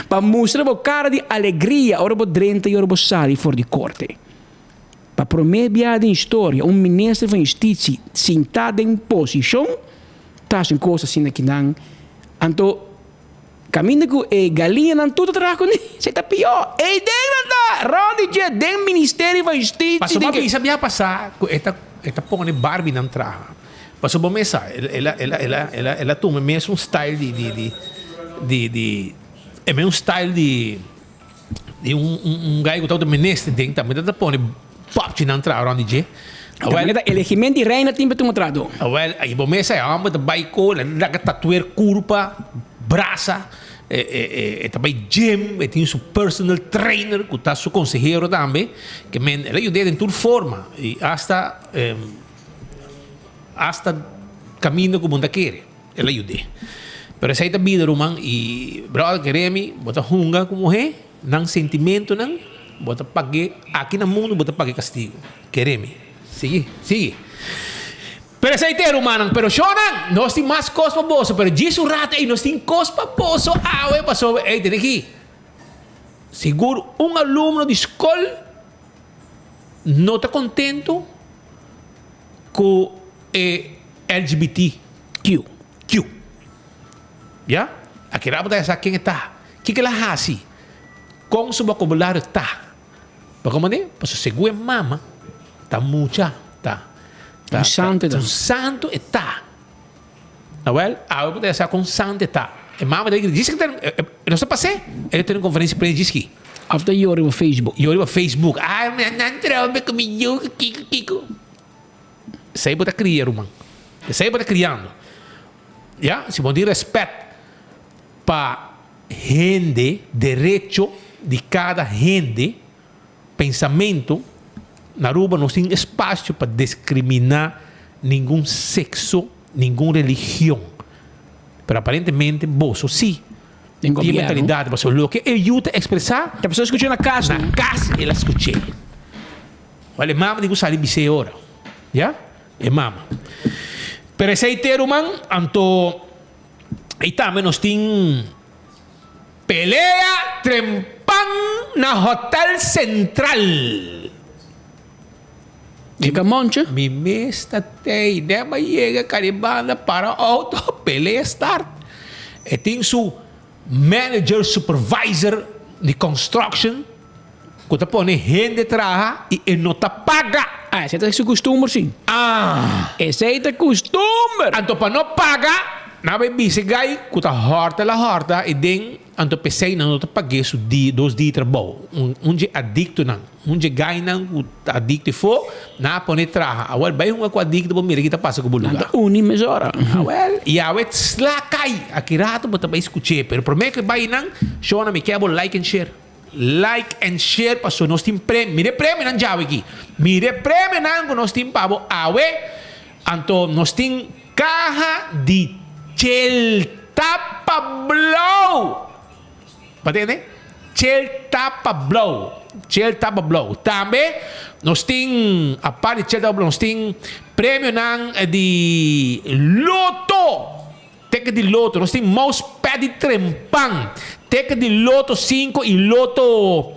S17: para mostrar a cara de alegria. Ora, vou drenta e ora, vou sair fora de corte. Para prometer a história, ministro da Justiça sentado em posição, está em coisa assim que não. Então, caminho com galinha não tudo atrás com ele. Você está pior. E dentro da Rodízia, dentro do Ministério da Justiça.
S16: Passou uma vez, sabia passar, esta põe Barbie na entrada. Passou uma mesa, ela toma mesmo um style é mesmo um style de um gajo que está de ministro dentro, também está põe pop na entrada, Rodízia.
S17: Elegimento de reina tem que tomar trato.
S16: Aí uma mesa é uma de baiko, ela tatuar curva, braça. Também gym, tem seu personal trainer, que está seu conselheiro também, que ela ajuda em toda forma, e hasta caminho como mundo quer, ela ajuda. Pero essa é a vida, Roman, e brother, queremos, bota hunga como é, não sentimento, não, bota pague aqui no mundo, bota pague castigo. Quereme. Sigue. Pero essa ideia humana, pero shonan, nós tem mais coisa para bolso, pero disso rato aí nós tem coisa para bolso, passou, tem aqui. Seguro aluno de escola não está contente com LGBTQ. Já? Aqui lá botar essa quem está. Que ela faz assim? Com o seu vocabulário está. Para como é? Para seguro mama. Está mucha. Está. Santo está. Não é? Eu botar essa com santo está. E mama diz que não está passando. Ele tem uma conferência para ele diz que
S17: after you on Facebook.
S16: Facebook. Não trova comigo, Kiko. Isso aí bota criar, mano. Isso aí bota criando. Já? Se você respeito para gente, direito de cada gente, pensamento, na Aruba não tem espaço para discriminar nenhum sexo, nenhuma religião. Mas aparentemente, você sim. Tem mentalidade, mas o que ajuda a expressar.
S17: A pessoa escutou na casa.
S16: Na casa, ela escutou. Olha, mama, digo, sabe, bice hora. Já? É mama. Pero esse inteiro, man, anto. Aí também nós tem pelea trempang na Hotel Central.
S17: Diga monte.
S16: Mi mesta tem, deva chega caribana para auto pelea start. E tem su manager, supervisor de construction, que tá põe gente trabalhar e ele não tá paga.
S17: Esse é o costume, sim. Esse é o costume.
S16: Então, para não pagar, na bebida, gai, que tá horta, e den, então, pensei, não tá paguei su 2 dias de trabalho. Dia adicto, não. Dia gai, não, adicto for, na põe trabalhar. Agora, vai com adicto, bom, mira, que tá passa com o lugar.
S17: Mesora.
S16: E a wet slacai, aqui rato, mas também escutei. Pero, por mim, que vai, não, show na me quebra, like and share. Like and share, pastor, nós temos prêmio. Mire prêmio, não já aqui. Mire prêmio, não, nós temos pavo. Então, nós temos caja de gel tapa blow. Entende? Gel tapa blow. Também, nós temos, a parte de gel tapa blow, nós temos prêmio de loto. Teca de loto. Nós temos mousepad de trempang. Teca de loto 5 e loto.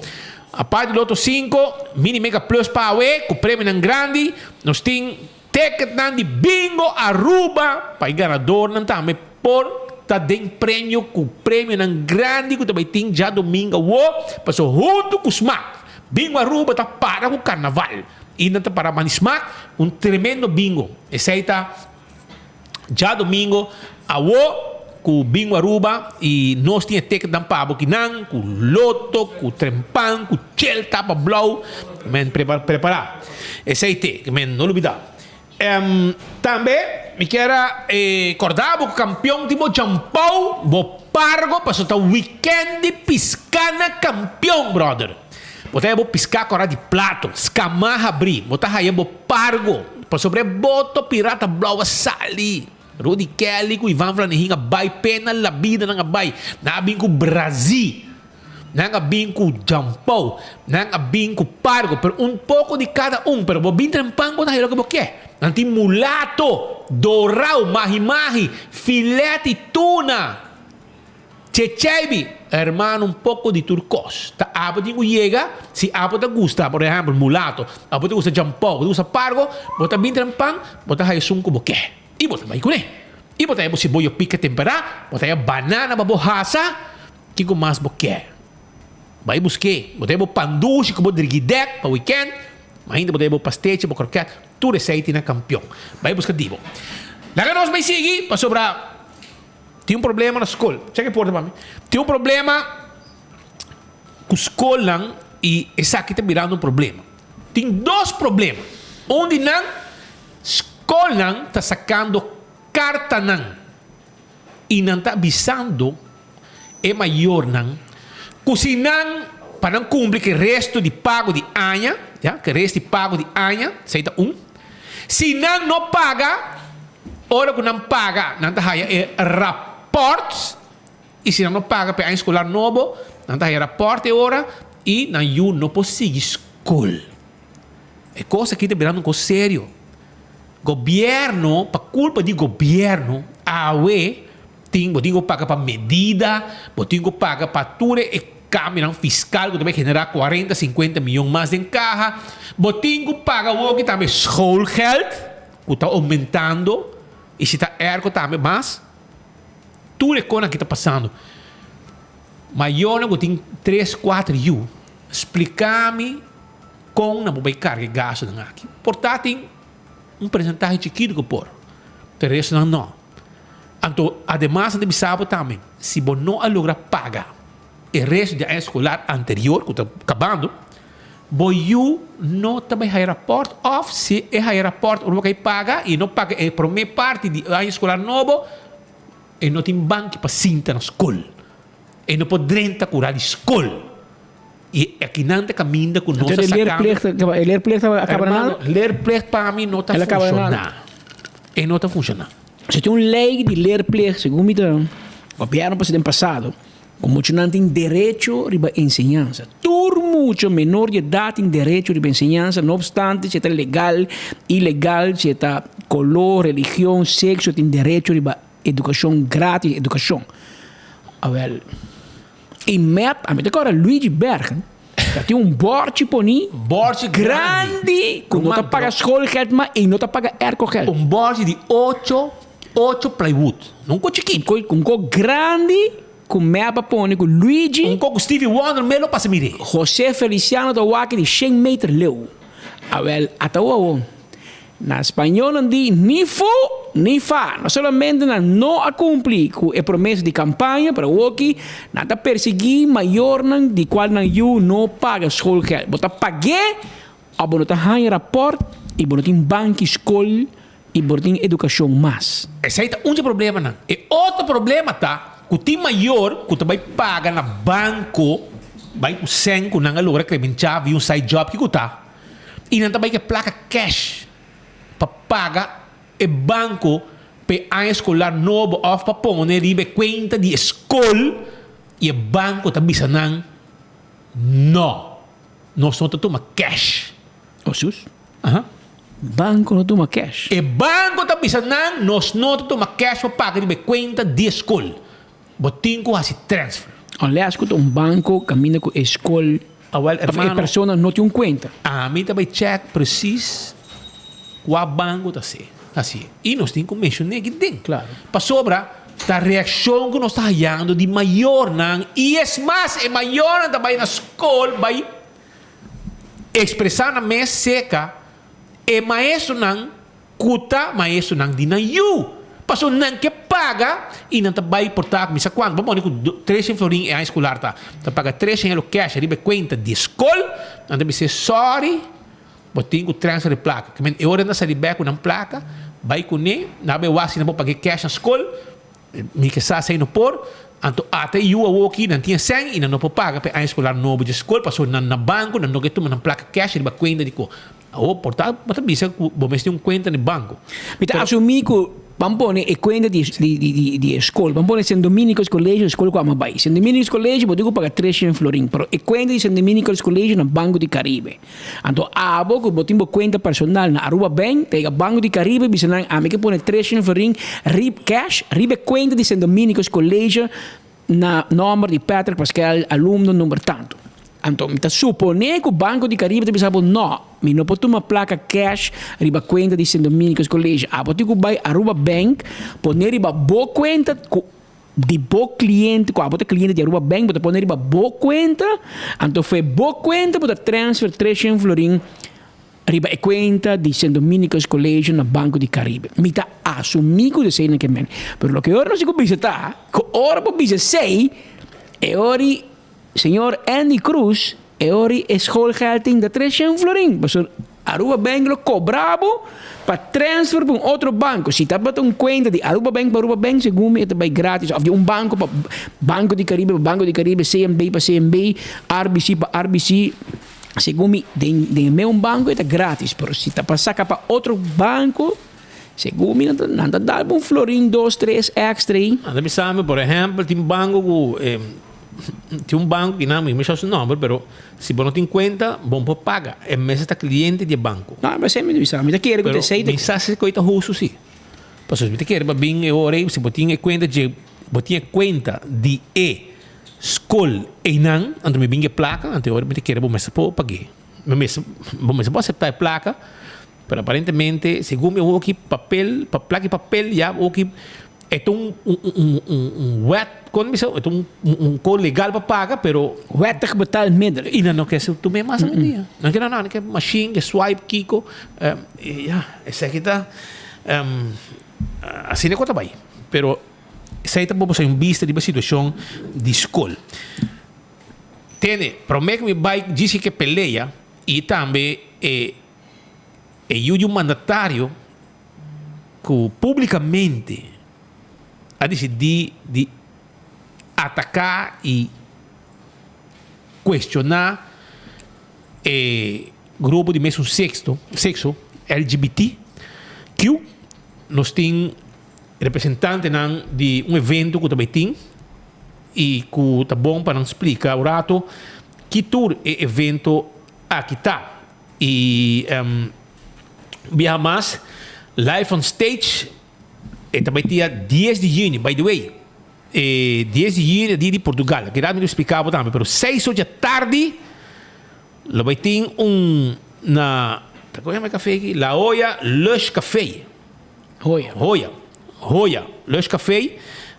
S16: A parte de loto 5, mini mega plus para com o prêmio grande. Nós temos teca de bingo Aruba. Para o ganador também por tá dando prêmio com o prêmio grande que também tem já domingo. Passou junto com o Smack. Bingo Aruba tá para o carnaval. E não tá para Manismack. Tremendo bingo. Esse aí tá já domingo. Com o bingo Aruba e nós tínhamos teca de pavo que não, com loto, com trempang, com gel tapa blow. Men preparar. Esse aí que men não olvidar. Também me quero acordar o campeão tipo Jampau, o Pargo, passou o weekend de piscana campeão, brother. Botei vou piscar agora de plato, escamarra abrir, botar aí o Pargo, passou sobre boto pirata blow sali. Rudy Kelly com Ivan Flanahinga vai pena la vida nanga vai na com Brasil nanga com Jampau nanga com Pargo pero pouco de cada pero vou bem trempango da hero que você quer nanti mulato dorau mahi filete tuna chechebi hermano pouco de turcos ta abo dingo chega se abo da gusta por exemplo mulato abo da gusta Jampau gusta Pargo bota bem trempang bota aí sunco você quer. E botar mais cune. E botar aí se boio pica temperar, botar aí banana babohasa, que com mais boquê. Vai buscar, botar aí panduche com bodriguidec para weekend, mas ainda botar aí pastete, croquete, tudo receita na campeão. Vai buscar dibo. Lá nós vai seguir para sobrar. Tem problema na escola. Cheque porta para mim. Tem problema com a escola e essa aqui está virando problema. Tem 2 problemas. Onde não escola está sacando carta não e não está avisando é maior não cozinhando para não cumprir que resto de pago de anha que resto de pago de anha seita se não paga hora que não paga não está aí reportes e se não paga para a escolar novo não está aí reporte hora E na you não pode seguir escola. É coisa que está virando coisa sério. Governo, para culpa de governo, tem que pagar para medida, tem que pagar para tudo e câmara fiscal que vai generar 40, 50 milhões mais em carro. Tem que pagar o que também schoolgeld, que está aumentando, e se está ergo também mais. Tudo é coisa que está passando. Mas eu tenho 3, 4 anos. Explicar-me como não vou carga de gasto aqui. Portanto, tem percentagem chiquito que por. Pero isso não. Então, además, de saber também, se você não logra pagar o resto da escolar anterior, que está acabando, você não também vai rapport, ou se é rapport, você vai pagar e não paga a primeira parte do ano escolar novo, e não tem banco para sentar na escola. E não pode renta curar a escola. E aqui não tem caminho com nós
S17: sacando. Leerplicht acaba nada?
S16: Leerplicht para mim não está funcionando. E não está funcionando.
S17: Se tem uma lei de leerplicht, segundo o governo presidente passado, como muitos não têm direito à ensinança. Todo mucho menor de idade tem direito à ensinança, não obstante se está legal, ilegal, se está color, religião, sexo, tem direito à educação grátis, educação. E MEP, a mim agora Luigi Bergen, tem bord grande, que não paga schoolgeld, mas e não paga ergogeld.
S16: Bord de 8 plywood. Não com chiquito.
S17: Com grande, com MEP põe, com Luigi.
S16: Com Stevie Wonder, mesmo para se mirar.
S17: José Feliciano da Waki de 100 metros leu. Até o na espanhol não diz ni fu ni fa. Não somente não a cumprir com a promessa de campanha para o que nada perseguir maior de qual não paga schoolgeld. Você pague, você tem rapport e você tem banco escola e você tem educação mais.
S16: Esse aí é um problema não. E outro problema tá que o time maior que vai pagar na banco vai com 100 que não logra crementar um side job que tá e não também que placa cash para pagar o banco para a escolar novo ou para pôr ribe conta de escola e o banco está dizendo não, nós não toma cash.
S17: Sus? Banco não toma cash.
S16: O banco está dizendo nós não toma cash para pagar ribe conta de escola. Botinho que faz transfer.
S17: Aliás, quando banco caminha com a escola, a pessoa não tem conta.
S16: A mim também check preciso o banco está assim. E nós temos que mencionar que tem.
S17: Claro.
S16: Para sobra, a reação que nós estamos ganhando de maior, e é mais, é maior também na escola, vai expressar na mesa seca, é maestro não, cuta maestro não, de não you. Passou não que paga, e não vai portar, me sabe quanto? Vamos dizer, 300 florim é a escolar, tá paga 300 cash, ribe conta de escola, não deve ser sorry, tem que transfer de placa. Que eu ainda saí bem com uma placa, vai com ele, na vez eu acho que não vou pagar cash na escola, me que está saindo por, então até eu aqui não tinha 100 e não vou pagar para a escolar novo de escola, passou na banco, não que toma na placa cash, ele vai conta de co. Portanto, mas também se você tem conta no banco.
S17: Então, assumir que vamos pôr a conta de escola, vamos pôr San Domingos Colégio, escola com a Mabai. San Domingos Colégio, eu pagar 300 florim, pero a conta de San Domingos Colégio no Banco de Caribe. Então, a boca, eu tenho conta personal na Aruba Bank, pega Banco de Caribe, bisanang, a mim que põe 300 florim, cash, ribe conta de San Domingos Colégio, na número de Patrick Pascal, aluno número tanto. Então, me supone que o Banco de Caribe te pensava, não, me não pode tomar placa cash, riba conta de San Domingos Colégio. A pode que vai Aruba Bank, poner riba boa conta de boa cliente, com a boa cliente de Aruba Bank, pode poner riba boa conta, então foi boa conta, pode transfer 300 florim, riba a conta de San Domingos Colégio no Banco de Caribe. Me está assumindo de ser naquele momento. Mas o que eu não sei como está, que ora para dizer sei, é hora senhor Andy Cruz, é hora schoolgeld de 300 florim. Mas Aruba Bank lo cobrava para transfer para outro banco. Se está para uma conta de Aruba Bank para Aruba Bank, segundo é também grátis. Ou de banco para Banco de Caribe, CMB para CMB, RBC para RBC. Segundo de meu banco é grátis. Mas se está para sacar para outro banco, segundo não dá um florim, 2, 3 extra.
S16: Por exemplo, tem banco que tem banco que não me chama o número, pero se você não tem conta, bom para pagar. É mesmo está cliente de banco.
S17: Não, mas é me diz, me quer que você
S16: me sabe coisa russo sim. Pois me quer bem eu orei, se você tem conta de escola e não, então me vinha placa, então eu me quer bom mas para pagar. Mas vou aceitar a placa, pero aparentemente, segundo eu aqui papel, placa e papel já aqui é wet, quando me é cor legal para pagar, pero
S17: wet que betal minder.
S16: E não quer ser tu mesmo assim dia. Não quer não quer machine, que swipe, kiko, essa aqui tá assim é quanto vai. Pero essa aí tá bom ser vista de uma situação de escola. Tene, promete me vai dizer que peleia e também o mandatário que publicamente a decidir de atacar e questionar grupo de mesmo sexo LGBT, que nós temos representante de evento que também tem e que está bom para nos explicar o rato que todo evento aqui está. E via mais live on stage também dia 10 de junho, by the way. 10 de junho é dia de Portugal. Que me explicava também, mas 6 da tarde vai ter na como é café aqui? La Joya Lush Café. Joya Lush Café,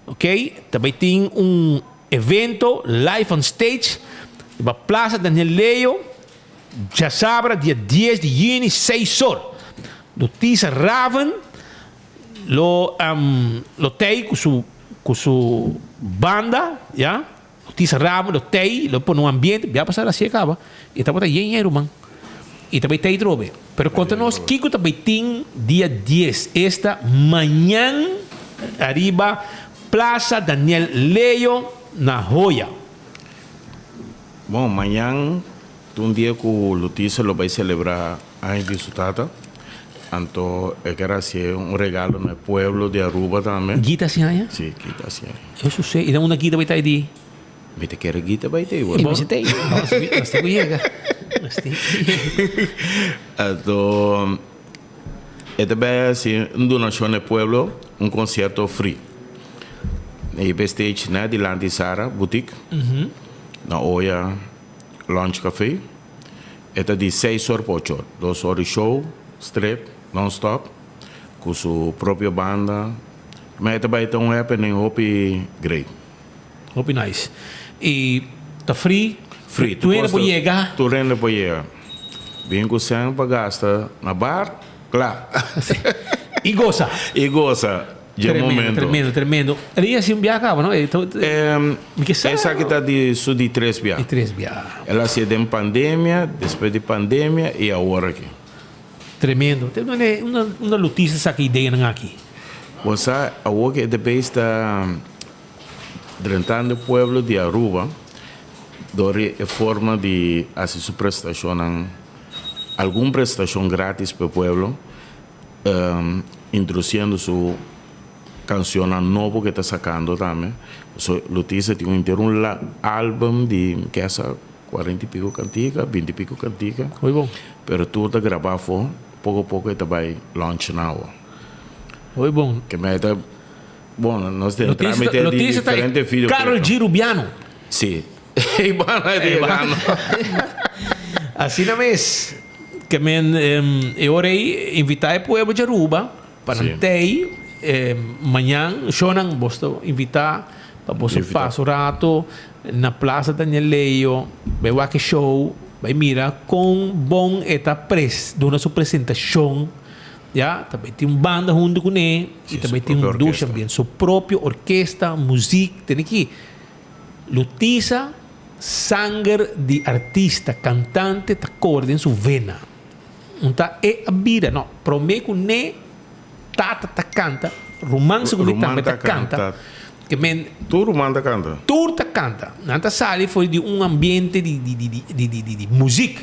S16: ok? Também tem evento live on stage na Praça Daniel Leo. Já sabe, dia 10 de junho, 6 horas. Notícia Raven lo tei com sua banda, já? Notícia Raven, lo tei, lo põe no ambiente, já passar assim acaba. E tá botando dinheiro, man. E também tem droga. Pero conta-nos, Kiko também tem dia 10, esta manhã, arriba, Praça Daniel Leo, na Joya.
S21: Bom, amanhã, um dia que o Lutícia lo vai celebrar a Tata. Então, eu quero ser regalo no pueblo de Aruba também.
S16: Guita assim aí?
S21: Sim, guita assim aí.
S16: Eu sei. E dá uma guita vai estar aí?
S21: Me te quero guita vai ter.
S16: E você tem? Mas tem que chegar.
S21: Então, também assim, donação no pueblo, concerto free. E backstage, né, de Lantisara, boutique. Na Oia Lunch Café. É de 6 horas para 8 horas. 2 horas de show, straight, non-stop, com sua própria banda. Mas também tem happening, hope great.
S16: Hope nice. E tá free?
S21: Free.
S16: Tu ainda pode chegar?
S21: Tu ainda pode chegar. Vem com 100 para gastar na bar, claro.
S16: E goza.
S21: E goza.
S16: Tremendo. Ali assim um acaba, não?
S21: Essa aqui está de 3 bias. Ela se deu pandemia, depois de pandemia e agora aqui.
S16: Tremendo. Tem uma notícia essa ideia aqui.
S21: Você, agora também está dentro do pueblo de Aruba, dore a forma de fazer sua prestação, alguma prestação grátis para o pueblo, introduzindo sua canção nova que está sacando também. So, Lutícia tem um álbum de que é 40 e pico cantiga, 20 e pico cantiga.
S16: Foi bom.
S21: Pero tudo está gravado, pouco a pouco está vai launch now.
S16: Foi bom.
S21: Que me está bom, nós temos trâmite de diferente filhos.
S16: Carol Girubiano.
S21: Sim. Ibana de Ibano.
S16: Assim na mês que eu orei invitar o povo de Aruba para ter amanhã, Shonan, vou invitar para você passar o rato na Praça Daniel Leo, vai ver que show, vai mirar com bom eta pres, dona sua apresentação, já, também tem uma banda junto com ele, e também tem um ducha ambiente, sua própria orquestra, música, tem aqui, Lutícia, sangue de artista, cantante, tá corda em sua vena, não tá a vida, não, promete com ele Tata canta, romance com ele também canta.
S21: Tu romance canta?
S16: Tu canta. Nanta sali foi de ambiente de música.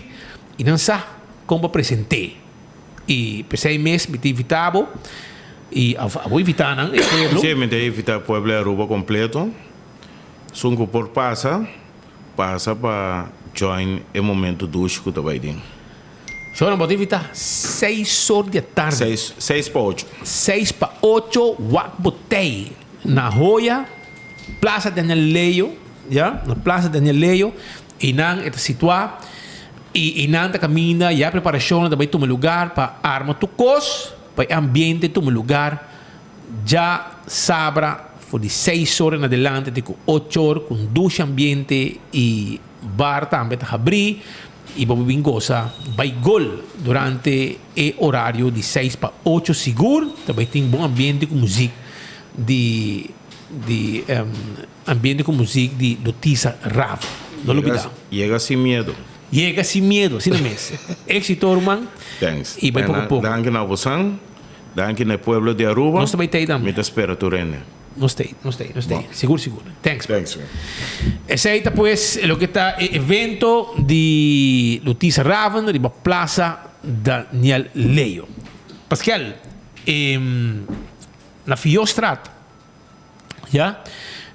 S16: E não sabe como apresentei. E pensei mesmo, me invitava. E vou invitar, não?
S21: Sim, me invitava o pueblo de Aruba completo. Sunko por passa para join e momento duche que vai din.
S16: Só não pode evitar 6 horas da tarde.
S21: 6 para 8.
S16: 6 para 8, wak botei. Na Roya, Plaza Daniel Leio, ya? Na Plaza Daniel Leio, inang está situado, e inang está caminha, e a preparação também toma lugar para arma tu cos, para ambiente toma lugar, já sabra, for de 6 horas na adelante, de 8 horas, com 2 ambiente e bar também está abrir, e vamos bingosa, vai gol durante o horário de 6 para 8 seguro, também tem bom ambiente com música de ambiente com música de Lotisa Rav. Não olvidar.
S21: Llega sem medo.
S16: Llega sem medo, assim mesmo. Éxito, irmão.
S21: Thanks.
S16: E vai pouco a pouco.
S21: Danke na Bosan, danke no pueblo de Aruba.
S16: Nós também tem também.
S21: Me espera tu rene.
S16: Não sei. Seguro. Thanks. Esse aí, pues, lo que está evento de Lotisa Raven, de Plaza Daniel Leio. Pascal, na Fiostrat, ja?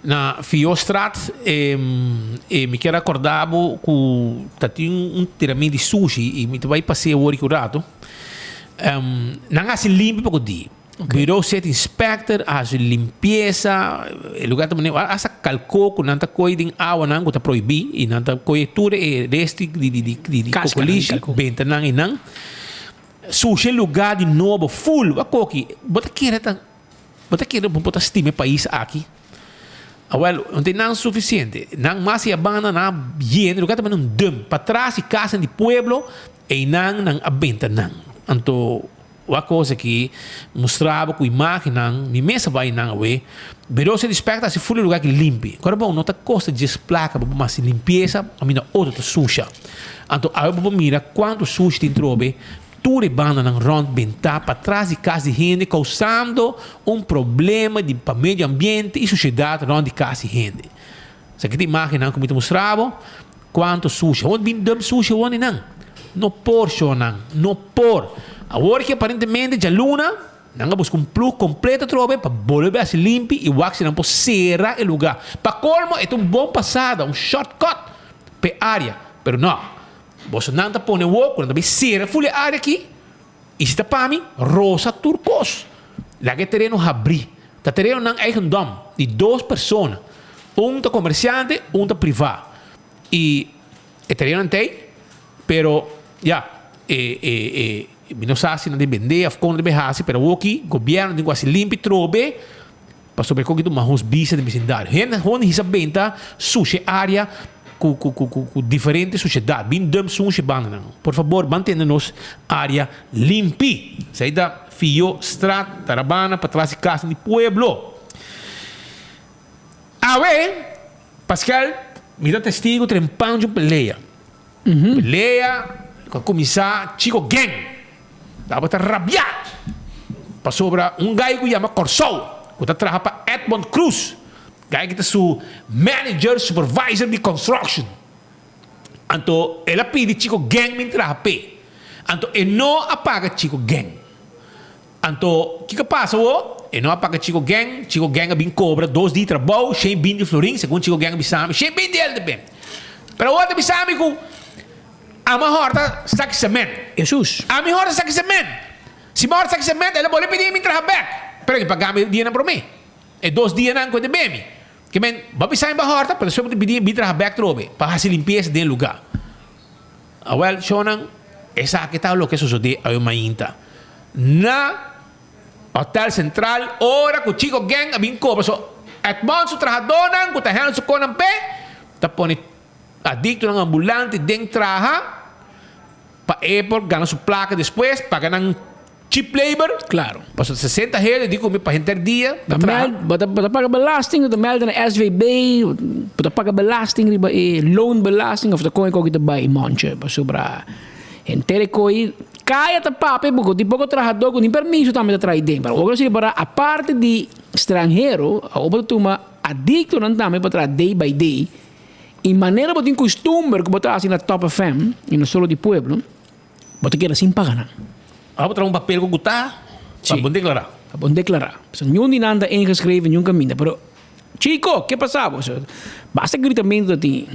S16: Na Fiostrat, me quero acordar que tem tiramento de sushi e me vai passear o rato. Não há se limpo para o dia. Bureau set inspector, há limpeza, o lugar também, há calcou que não está coisa água não está proibir e não está coitura e resto de cocolixo, benta não e não. Sushi lugar de novo full, a coque, bota querer botar estima país aqui. Well, não tem nada suficiente. Não mais se abana na bien, lugar também não dum para trás e casa de pueblo e não abenta não. Então uma coisa que mostrava com imagem não, me mesa vai não we, pero se despecta se full lugar que limpe. Agora bom, não tá costa de placa, mas se limpeza, a minha outra tá suja. Então aí vou mira quanto sujo tem trobe. Tudo banda não rond bentar para trás de casa de gente, causando problema para o meio ambiente e sociedade rond de casa de gente. Se aqui tem imagem como te mostrava, quanto sujo. Onde bem dum sujo onde não? Não por show não por. Agora que aparentemente já luna, não busca plug completo trobe para volver a se limpo e o axi não pode serrar o lugar. Para colmo é bom passada, shortcut para área, pero não. Você não está pondo o quando também serra full área aqui. E se está para mim, rosa turcos. Lá que terreno abrir. Tá terreno não eigendom de 2 pessoas. Está comerciante, está privado. E o terreno não tem, pero já, não sei se não deve vender, a fundo deve fazer, pero aqui, governo tem quase limpo e trobe, para sobrecoger do mais bisa de vecindário. Onde essa venda, suja área, com diferentes sociedades. Bem dum sushi banda. Por favor, mantenha-nos área limpi. Saída Fio Strat, Tarabana, para trás de casa de pueblo. Pascal, me dá testigo trempando de peleia. Peleia, com começar Chico Gang. Dava para rabiar. Para sobra gajo que chama Corsou. Que está trabalhando para Edmond Cruz. Kaya kita su manager, supervisor de construction. Anto, ela pede Chico Gang mintra HP. Anto, não apaga Chico Gang. Anto, o que passa? Não apaga Chico Gang bem cobra 2 dias de trabalho, 100 bin de florim, segundo Chico Gang bisame, 100 bin dele também. Pero outra bisame com a maior horta saque cimento.
S17: Jesus.
S16: A maior horta saque cimento. Se a maior saque cimento, ela pode pedir mintra back. Pero que pagar dia na para mim. É 2 dias na coisa bem. Que men, babi sa ba horta, pero sobre pedir bitra back trobe, para fazer limpeza de lugar. Well, shonan, essa que tá lo que sucede aí mainta. Na Hotel Central, ora com Chico Gang abin cobra so at monso trahadonan, com tahan su konan pe, tapone adicto ng ambulante deng traha pa airport gana su placa depois, paga ng cheap labor,
S17: claro.
S16: Pasó 60 reais, digo, para gente dia.
S17: Bota paga belasting, de melden na SVB, bota paga belasting, riba loonbelasting, of de koin ko kita bay monche, sobra gente koi kaya ta pape, buko di pouco trabajador com permiso também ta trai dentro. Agora se para a parte de estrangeiro, a obra tuma adicto não também para day by day. E maneira botin costume que botar assim na Top FM, e não solo de pueblo, bota que era sem pagar.
S16: Vamos trazer papel com gutá para bom declarar.
S17: Para bom declarar. Nenhum dinanda ingeschreven, nenhum caminho. Pero Chico, ¿qué pasaba? Basta gritamiento de ti.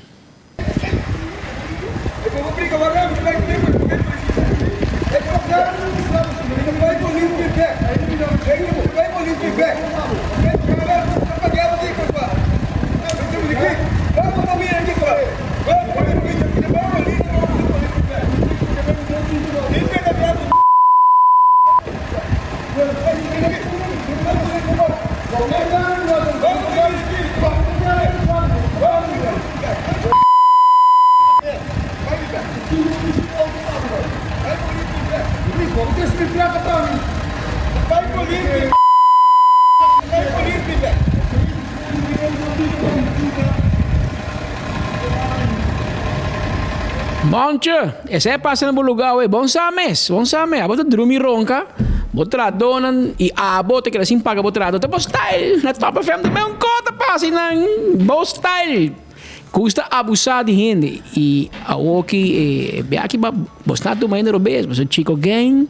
S17: Monche, ese pasa en el lugar, bon sames, abo te drumi ronca, botradonan i abo te queda sin paga botrado, te style, na top FM de un cota passa bo style. Custa abusar de gente e a oki be aqui bostado mais no bes, mas o chico gang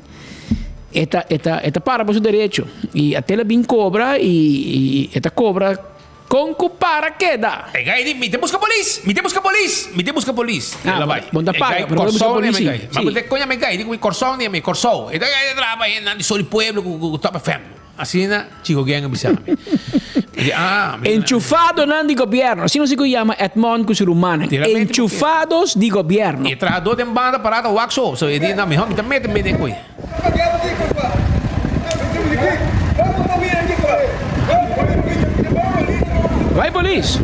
S17: eta para por seu direito e até ele bem cobra e eta cobra com para queda.
S16: Gai, mi te busca polis.
S17: Ah, bom da paga,
S16: pero corsão ne me gai. Mas te coña me gai, digo corsão ne me corsão. Eta gai traba en soli pueblo com top FM. Assim na chico gang abisame.
S17: Enchufado não de governo, assim não se chama Edmond Kusurumana. Enchufados de governo.
S16: E trajador de banda parada waxo, so ele na me home também de coi.
S17: Vai, polícia.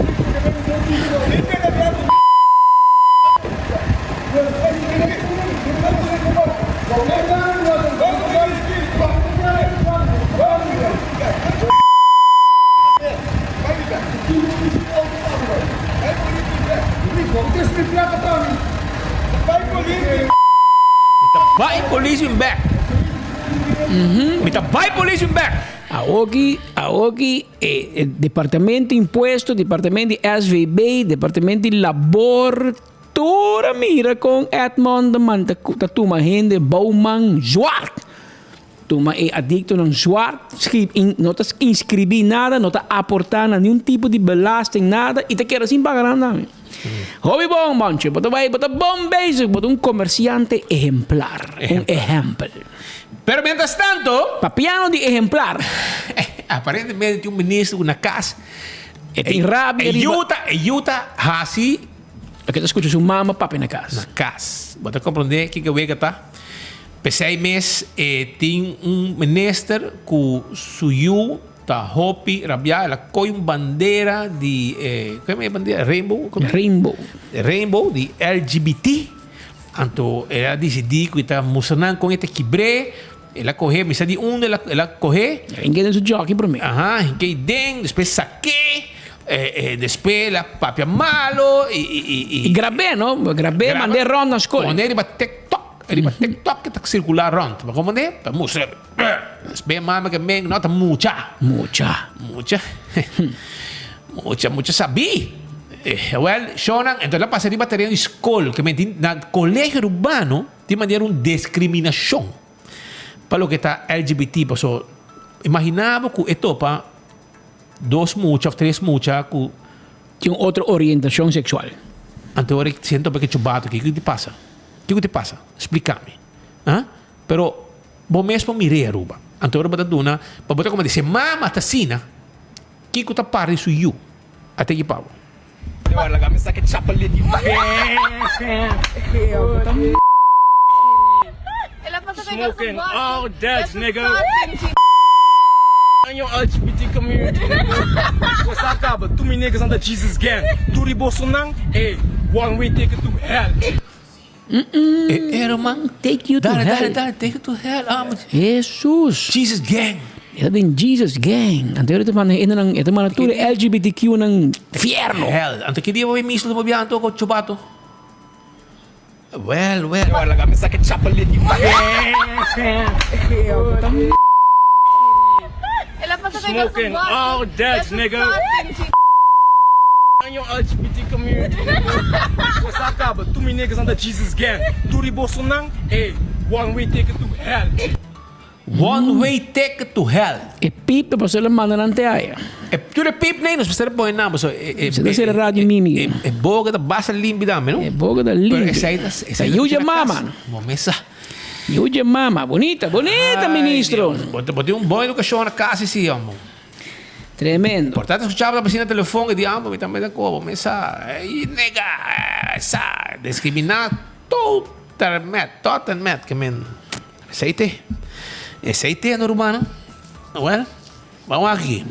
S16: Vai policeman back. Vai policeman back.
S17: Aoki, Departamento Imposto, Departamento SVB, Departamento de Labor, toda mira com Edmond de tuma gente, Bouwman, zwart. Tuma adicto ng zwart, não está inscrever nada, não está aportar nenhum tipo de belasting, nada, e te quer assim pagar nada. Hobby bom, manche, bota bom basic, bota comerciante exemplar. Un ejemplo.
S16: Pero mientras tanto,
S17: papiano de ejemplar.
S16: Aparentemente un ministro una casa.
S17: Tem rabia.
S16: Utah, assim.
S17: Aqui tu escuta sua mama, papi na casa.
S16: Na casa. Bota compreender que eu vejo tá. Pensei mês tem ministro com suyu ta hopi rabia ela coi bandeira de como é bandeira rainbow de LGBT. Anto ela decidi que está mostrando com este quebre. Ela corre, me sabe onde ela corre.
S17: Ninguém tem jockey para mim.
S16: Ninguém tem, depois saquei. Depois ela papia malo
S17: e grabei, não? Grabei, mandei ronda na escola.
S16: Quando ele bate TikTok, que está circular ronda. Mas como é? Para mostrar. Depois mama que me nota mucha sabi. Well, Shonan, então ela passaria bateria na escola, que na colégio urbano, tem maneira discriminação para o que está LGBT. Então, imaginava que esto para dos muchas, três muchas que
S17: tinham outra orientação sexual.
S16: Então, eu sinto que chubato, o que te passa? O que te passa? Explica-me. Pero, bom mesmo mirei a ruba. Então, eu vou dar para botar como dizer, mama, tá sina, que tá parte isso you, até que pau.
S11: Guarda, la camisa che chapa lì di Smoking all Dutch, nigga. And your LGBT community, nigga. What's up, Kaba? Too many niggas on the Jesus gang. Turi Bolsonaro, hey, one way ticket to hell.
S16: Man,
S17: take you to hell.
S16: Take you to hell.
S17: Jesus.
S16: Jesus gang.
S17: Ito din Jesus gang. Ante ito man ito man tuloy LGBTQ ng fierno.
S16: Hell, ante kidi mo mismo mo biyanto ko chubato. Well.
S11: Guarda, la camisa che chapa lì di Smoking all Dutch, nigga. And your LGBT community, nigga. What's up, Kaba? Too many niggas on the Jesus gang. Turi Bolsonaro, hey, one way ticket to hell.
S16: One way ticket to hell.
S17: E pipa pa sila mandanan te aya.
S16: Tu le pip nee, nos basta po na so.
S17: Você deve ser radio mimi.
S16: E boga da basa limbi dame, no?
S17: E boga da limbi.
S16: Essa
S17: Yuja mama.
S16: Momesa.
S17: Yuja mama, bonita, ministro.
S16: Bote boa educação na casa esse homem.
S17: Tremendo.
S16: Portanto, escuchava a vecina telefone e dizia, me também da coba, mesa, e nega, essa discriminar totalmente, que men, aceite no urbano. Well, vamos aqui.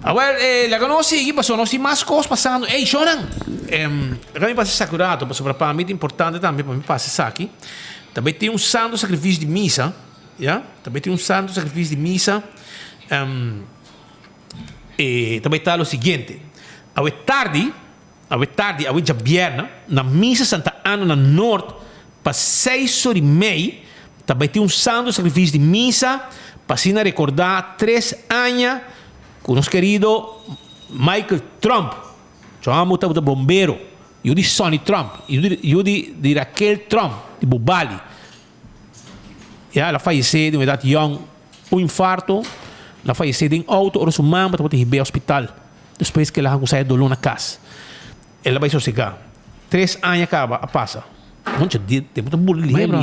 S16: Well, la conosci, aqui passou, não sei mais coisas passando. Ei, Shonan, agora me passa sacurato, passou para mim importante também, para me passar isso aqui. Também tem santo sacrifício de missa, yeah? Também tem santo sacrifício de missa. E também está o seguinte: a tarde, já viernes, na missa Santa Ana na norte, para 6h30, também tem santo sacrifício de missa, para assim recordar 3 anos com nosso querido Michael Trump. Chamamos o bombeiro, eu de Sonny Trump, eu de Raquel Trump, de Bubali. Ela faleceu de uma idade young, um infarto. Ela faleceu em auto, ora sua mãe para ir ao hospital. Depois que ela conseguiu dolor na casa. Ela vai sossegar. 3 anos acaba, passa. Muito de muito burlia, bro.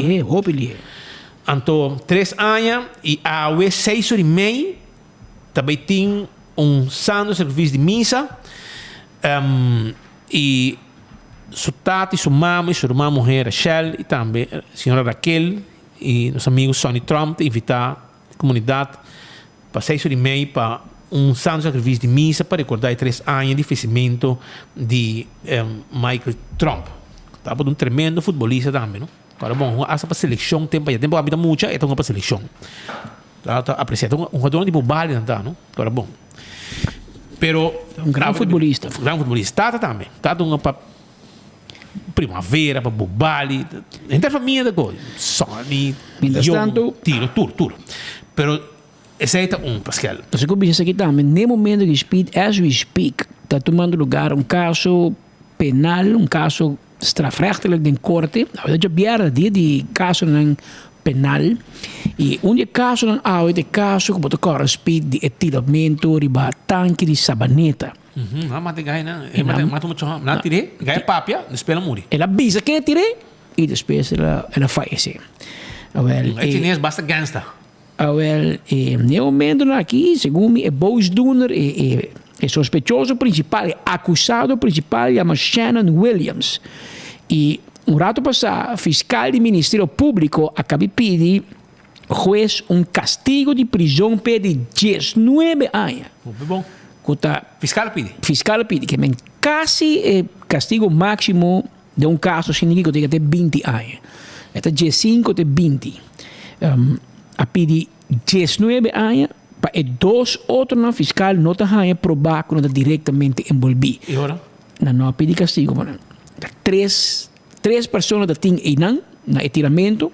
S16: Então, 3 anos e a 6h30 também tem santo serviço de missa. E sua tata, sua mãe, sua irmã mulher Rachel e também a senhora Raquel e os amigos Sonny Trump invitar a comunidade para 6h30 para santo sacrifício de missa para recordar 3 anos de falecimento de Michael Trump. Estava um tremendo futebolista também, não? Agora, bom, essa para seleção, tempo a vida muita, é para seleção. Apreciado, jogador de Bubali, não? Agora, bom. Pero,
S17: grande futebolista.
S16: Tata também. Tata para Primavera, para Bubali. Entre a família da coisa. Sony, tiro, tudo. Pero, esse é Pascal.
S17: Então, como disse aqui também, no momento que speed, as we speak, está tomando lugar caso penal, caso strafrechtelijk de corte. Dat je biara de caso penal e caso não há caso que botar speed de etilamento, riba tanque de sabaneta.
S16: Mas de gai não, mas muito não tirei, gai papia, depois muri.
S17: Ela avisa quem tirei e depois ela falece.
S16: É basta gangsta.
S17: No momento aqui, segundo me, é boosdoener e sospechoso principal, acusado principal chama Shannon Williams. E rato passado, fiscal do Ministério Público acabou de pedir juez castigo de prisão de 19 anos.
S16: Bom. Fiscal
S17: pede que é quase castigo máximo de caso significa que tem 20 anos. Este 15 de 20. A pedir 19 anos para 2 outros fiscal não está provar que não está diretamente envolvido.
S16: E agora?
S17: Não pede castigo. Três pessoas que têm na etiramento,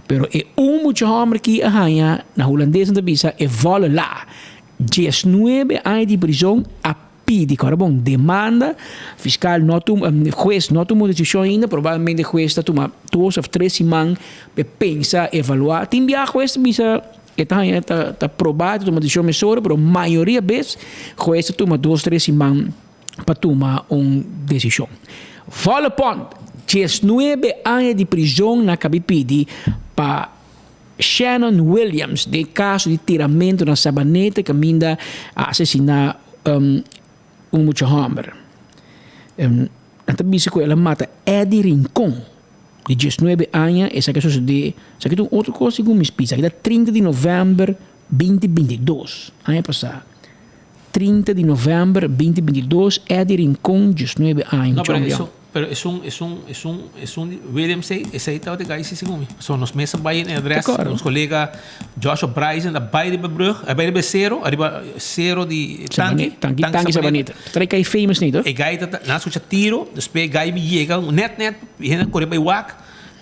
S17: pero é muito homem que arranha na holandesa da visa e vola lá 19 anos de prisão a pedir, bom, demanda fiscal juez não tomou decisão ainda, provavelmente o juez está tomando 2 ou 3 semanas para pensar, evaluar, tem via juez visa está provado, toma decisão mesura, pero a maioria vezes o juez toma 2 ou 3 semanas para tomar uma decisão. Fala ponto, 19 anos de prisão na cabipidi para Shannon Williams, de caso de tiramento na sabaneta que minda a assassinar muito homem. Então, isso que ela mata Eddie Rincon, de 19 anos, essa que sucede, essa que tem outra coisa que me espisa, que é 30 de novembro 2022, ano passado. 30 de novembro 2022, Eddie Rincon, 19 anos.
S16: Não, pero es un William say, esse aí tá de guys segundo. So nos mesa vai em adresse, nos colega Joshua Bryson da Baile Brug, a Baile Becero, arriba Cero de
S17: Tanque Sabaneta. Três que famous niet, hoor.
S16: E gai tá na sucha tiro, depois gai chega net, viene corre by wak,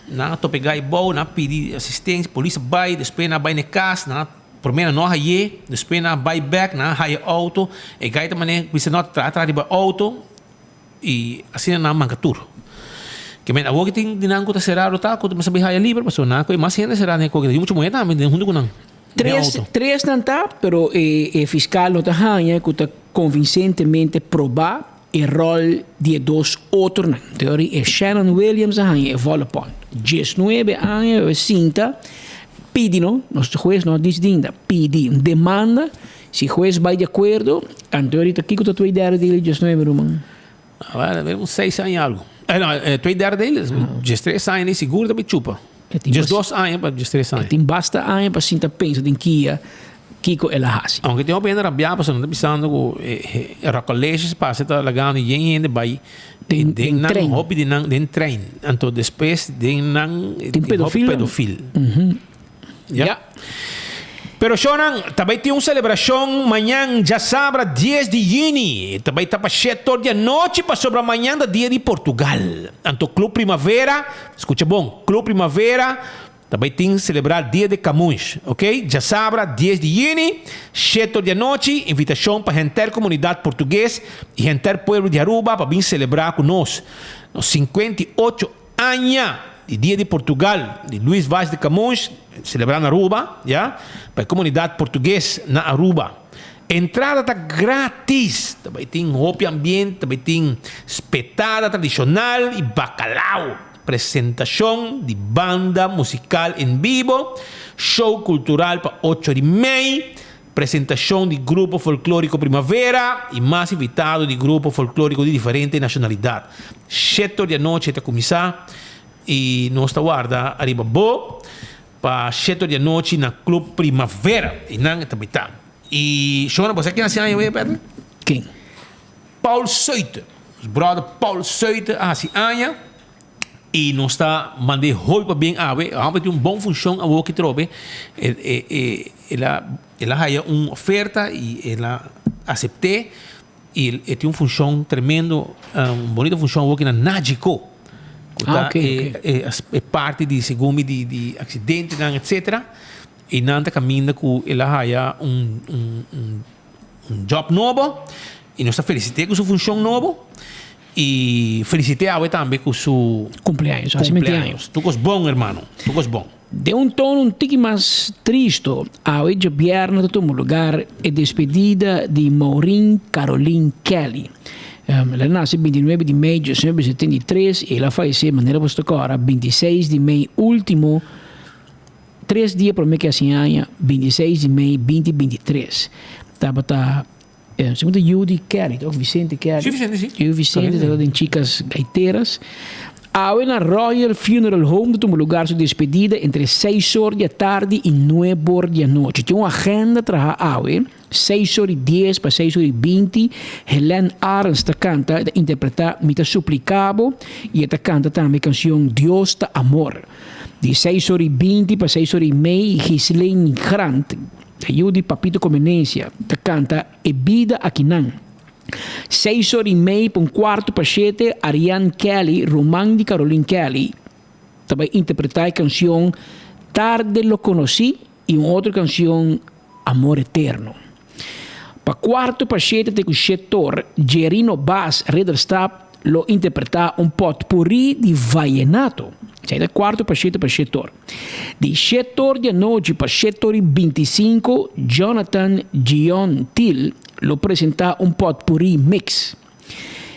S16: na tope gai bow, na pedi assistência, polícia vai, depois na vai na casa, na primeiro não haie, depois na vai back, na haie auto, e gai também você não trata de auto. E assim na mancatur que men awo kiting dinang ko ta seraro ta ko masabi haya libre paso na ko mas yan será ne ko muito moeda men junto ko nang
S17: Três não tá, pero o fiscal não tá ganha que tá convincentemente provar o rol de dois outros. Na teoria, Shannon Williams ganha o volleyball. 19 anos, cinta, pedindo, nosso juiz não diz ainda, pedi, demanda, se o juiz vai de acordo, a teoria está aqui com a tua ideia dele, 19 anos.
S16: Uns 6 anos algo. Não, tua ideia dele, 3 anos, seguro também chupa. 2 anos para 3 anos.
S17: Tem basta anos para sinta pensa de Kiko ela hasi.
S16: Aunque tem uma pena rabia, mas não está pensando que a colégio passa está lagando e ainda vai den não hobby de não den trein. Então depois den não
S17: tem
S16: pedofil. Yeah. Pero Shonan, também tem uma celebração amanhã, já sabra, 10 de junho. Também está para 7 horas da noite para sobre amanhã da dia de Portugal. Então Clube Primavera, escuta bom, Clube Primavera também tem que celebrar dia de Camões, ok? Já sabra, 10 de junho, 7 horas da noite, invitação para a inteira comunidade portuguesa e a inteiro povo de Aruba para vir celebrar conosco. Nos 58 anos de dia de Portugal, de Luís Vaz de Camões, celebrar na Aruba, yeah? Para a comunidade portuguesa na Aruba. Entrada está grátis. Também tem roupa ambiente, também tem espetada tradicional e bacalhau. Apresentação de banda musical em vivo, show cultural para 8h30, apresentação de grupo folclórico Primavera e mais invitado de grupo folclórico de diferente nacionalidade. 7 horas da noite está começar e nós está guarda arriba boa para 7 horas da noite na Clube Primavera e não também está. E Shona, você quem assim aí, Pedro?
S17: Quem?
S16: Paul Suiter, os brother Paul Suiter assim aí. E nós está mandando roupa bem a ver, tem uma boa função a ver que trobe. Ela tem uma oferta e ela aceitei e tem uma função tremendo, uma bonita função a ver na Nagico. É parte de segundo de acidente, etc. E nanta caminha com ela tem job novo e nós está felicitei com sua função novo. E felicitei a também com seu
S17: cumpleaños.
S16: Tu cos bom, irmão. Tu cos bom.
S17: De um tono um tique mais triste, a hoje viernes de um lugar é despedida de Maureen Caroline Kelly. Ela nasceu 29 de maio de 1973 e ela faleceu de maneira posterior 26 de maio último 3 dias para mim que assim año 26 de maio 2023. Estava segundo Judy Kelly, o Vicente Kelly.
S16: Sim, Vicente, sim.
S17: E o Vicente, de chicas gaiteiras. Há na Royal Funeral Home, de um lugar de despedida entre 6 horas da tarde e 9 horas da noite. Tem uma agenda para a 6 horas e 10 para 6 horas e 20. Helen Arns canta, interpretar Mita Suplicabo e ela canta também a canção Dios da Amor. De 6 horas e 20 para 6 horas e meia, Ghislaine Grant, Judy Papito Comenência, canta E Vida Aqui Não. 6 horas e meia para um quarto para 7, Ariane Kelly, Román de Caroline Kelly, também interpretar a canção Tarde Lo Conocí e uma outra canção Amor Eterno. Para quarto para 7, tem o setor Gerino Bass Rederstab, lo interpretar um potpourri de vallenato. Sai da quarto para 7 para setor. De 7 horas da noite para 7 horas e 25, Jonathan Gion Till lo apresenta um potpourri mix.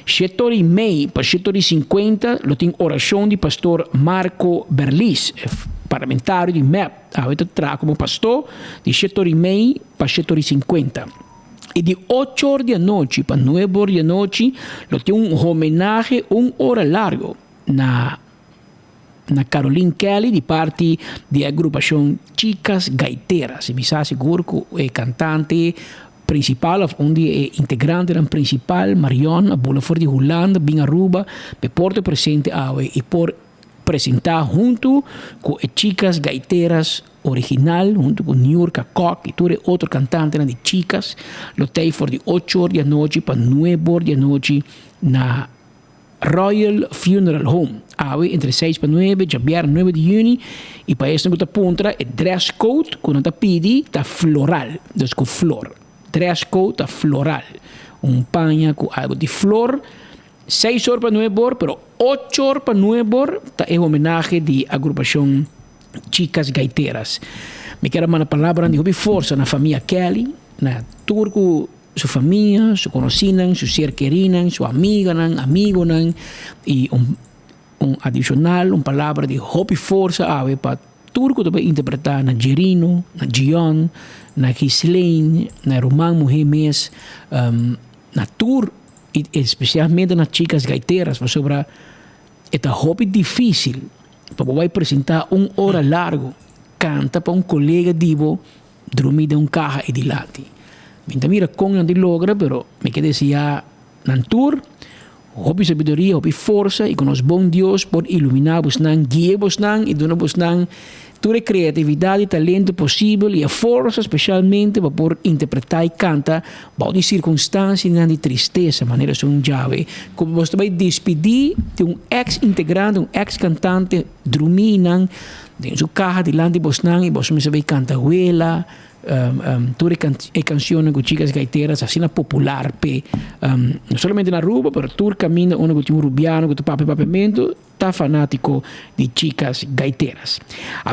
S17: 7 horas e meia para 7 horas e 50, lo tem oração de pastor Marco Berlis, parlamentar de MEP. Ele trabalha como pastor de 7 horas e meia para 7 horas e 50. E de 8 horas da noite para 9 horas da noite, lo tem homenagem 1 hora largo na Caroline Kelly, de parte da agrupação Chicas Gaiteras. Se me está seguro que é cantante principal, onde é integrante principal, Marion, a Boulevard de Holanda, bem Aruba, pe porto presente e por apresentar junto com as Chicas Gaiteras original, junto com New York Cock e todo outro cantante de Chicas, lo tem for de 8 horas da noite para 9 horas da noite na Royal Funeral Home. Entre 6 para 9, já viernes 9 de junho, e para isso que aponta é dress code, quando está pedi, está floral, dus com flor. Dress code está floral. Panha com algo de flor. 6 horas para 9 horas, pero 8 horas para 9 horas está em homenagem de agrupação Chicas Gaiteras. Me quero uma palavra de hobby força na família Kelly, na turco sua família, sua conhecida, sua ser querida, sua amiga, amigo, e adicional, uma palavra de hobby força para turco também interpretar na Gerino, na Gion, na Gislaine, na Roman Mujeres, na tour, e especialmente nas chicas gaiteras, mas sobre é hobby difícil, para vai apresentar hora largo, canta para colega divo, dormir de carro e de lati. Minta mira com não de logra, pero me quedé decía nan tour, hobby sabedoria, hobby força, e com os bom Deus por iluminar vos nan, guiar vos nan, e donar vos nan toda a criatividade e talento possível e a força especialmente para por interpretar e cantar para de circunstâncias de tristeza, maneira são jovem, como você vai despedir de ex-integrante, ex-cantante, dormir em sua casa delante de você e você vai cantar ela, toda a canção com chicas gaiteras assim popular não somente na rua, mas todo caminho onde tem rubiano com papamento está fanático de chicas gaiteras.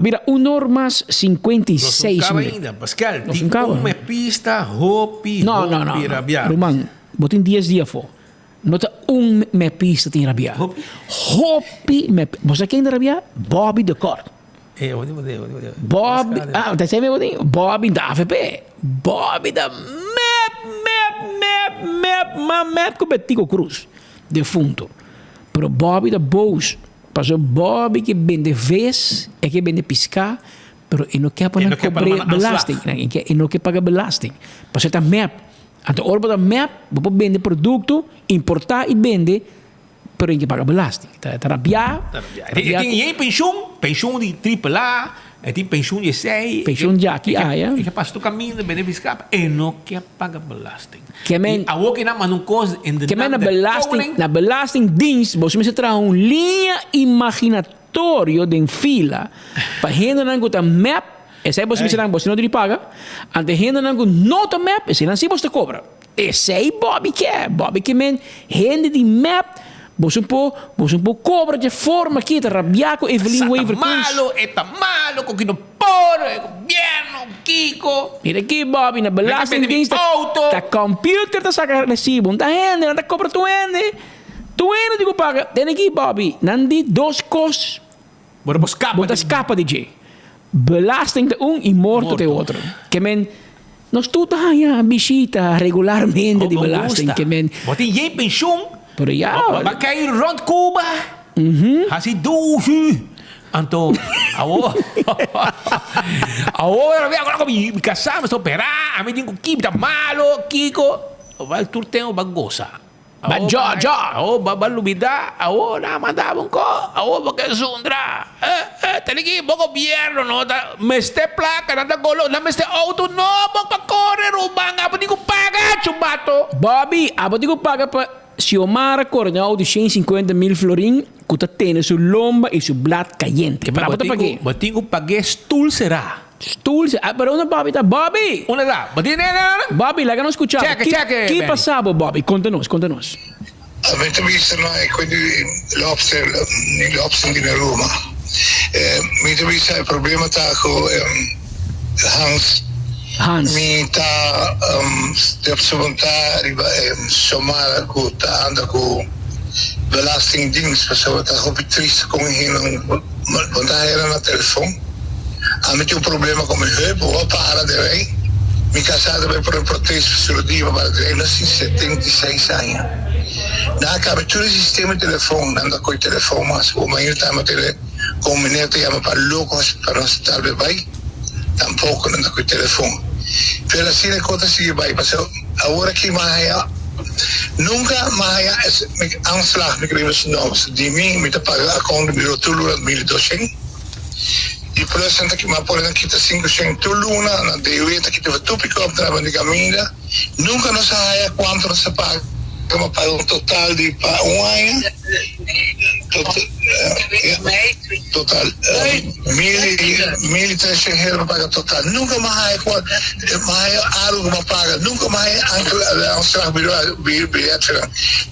S17: Mira, normas 56
S16: não ainda, Pascal, uma pista hopi
S17: não, Roman, botem 10 dias fora. Nota me pista tem rabiar hopi você quem rabiar? Bobby de Cor. Bob, tá sempre Bob da AFP, Bob da map com Betico Cruz, defunto. Pero Bob da Bous, passou Bob que vende vez, é que vende piscar, pero ele não quer pagar belasting, ele não quer pagar belasting. Passou tá map, então orba da map, você vende produto, importar e vende. Pero ele paga belasting. Tá rabiar.
S16: Tem pensão de AAA, tem pensão de 6.
S17: Pensão já aqui,
S16: E que passa o caminho de benefício e não quer pagar belasting. A outra não, mas não coisa em
S17: que na belasting dienst, você me traz linha imaginatória de fila para gente não gostar map. Esse aí você não paga. Ante gente não nota map, esse não se você cobra. Esse aí Bobby que men gente de map. Você não cobra de forma que está rabiaco Evelyn Waver
S16: está malo com que não pode governo Kiko
S17: mira aqui Bobby na belasting dienst tá computer tá saca recibo tá rende não tá cobra tu rende digo paga tem aqui Bobby nandi 2 costos bota escapa DJ belasting de e morto de outro que men nós tudo visita regularmente de belasting que men
S16: bota em pensão
S17: pero ya
S16: va a cair rond Cuba así dulce anto ahora agora me casar me operar a mim digo que tá malo Kiko vai tur tenho bagosa va lubida ahora mandavam co porque sundra te liguei bom governo no me este placa nada golo na me este auto no para correr o banga digo paga chubato
S17: Bobby digo paga para Xiomara Coronel de 150.000 florin que tem sua lomba e seu blad caliente.
S16: Para você pagar? Botinho paguei stool será.
S17: Stool será. Pero una Bobby tá Bobby.
S16: Una da.
S17: Bobby, lá que não escuchava. Que passava Bobby? Conta-nos.
S3: Avete visto noi quindi l'Obsen di Roma. Mi avete visto il problema con Hans. Mi ta de vontade somar com tá anda com belastingdienst pessoa tá muito triste com ele quando era na telefone a mim tinha problema com meu heup ou para de rei mi casado vai por protesto cirurgia para de rei 76 anos na acaba todo o sistema de telefone anda com o telefone mas o maior time tele com o menino te chama para loucos para hospital de vai tampouco anda com o telefone per assim a coisa se vai passar agora que mais nunca mais aanslag me kreeg novos die me te pagar a conta de Tulu 1200 e por isso que me por aqui tá 500 Tulu na deueta que teve tópico op trava de caminho nunca nos saia quanto nos paga como para um total de para um ano total 1.300 euros paga total nunca mais algo que paga nunca mais um straf bilhete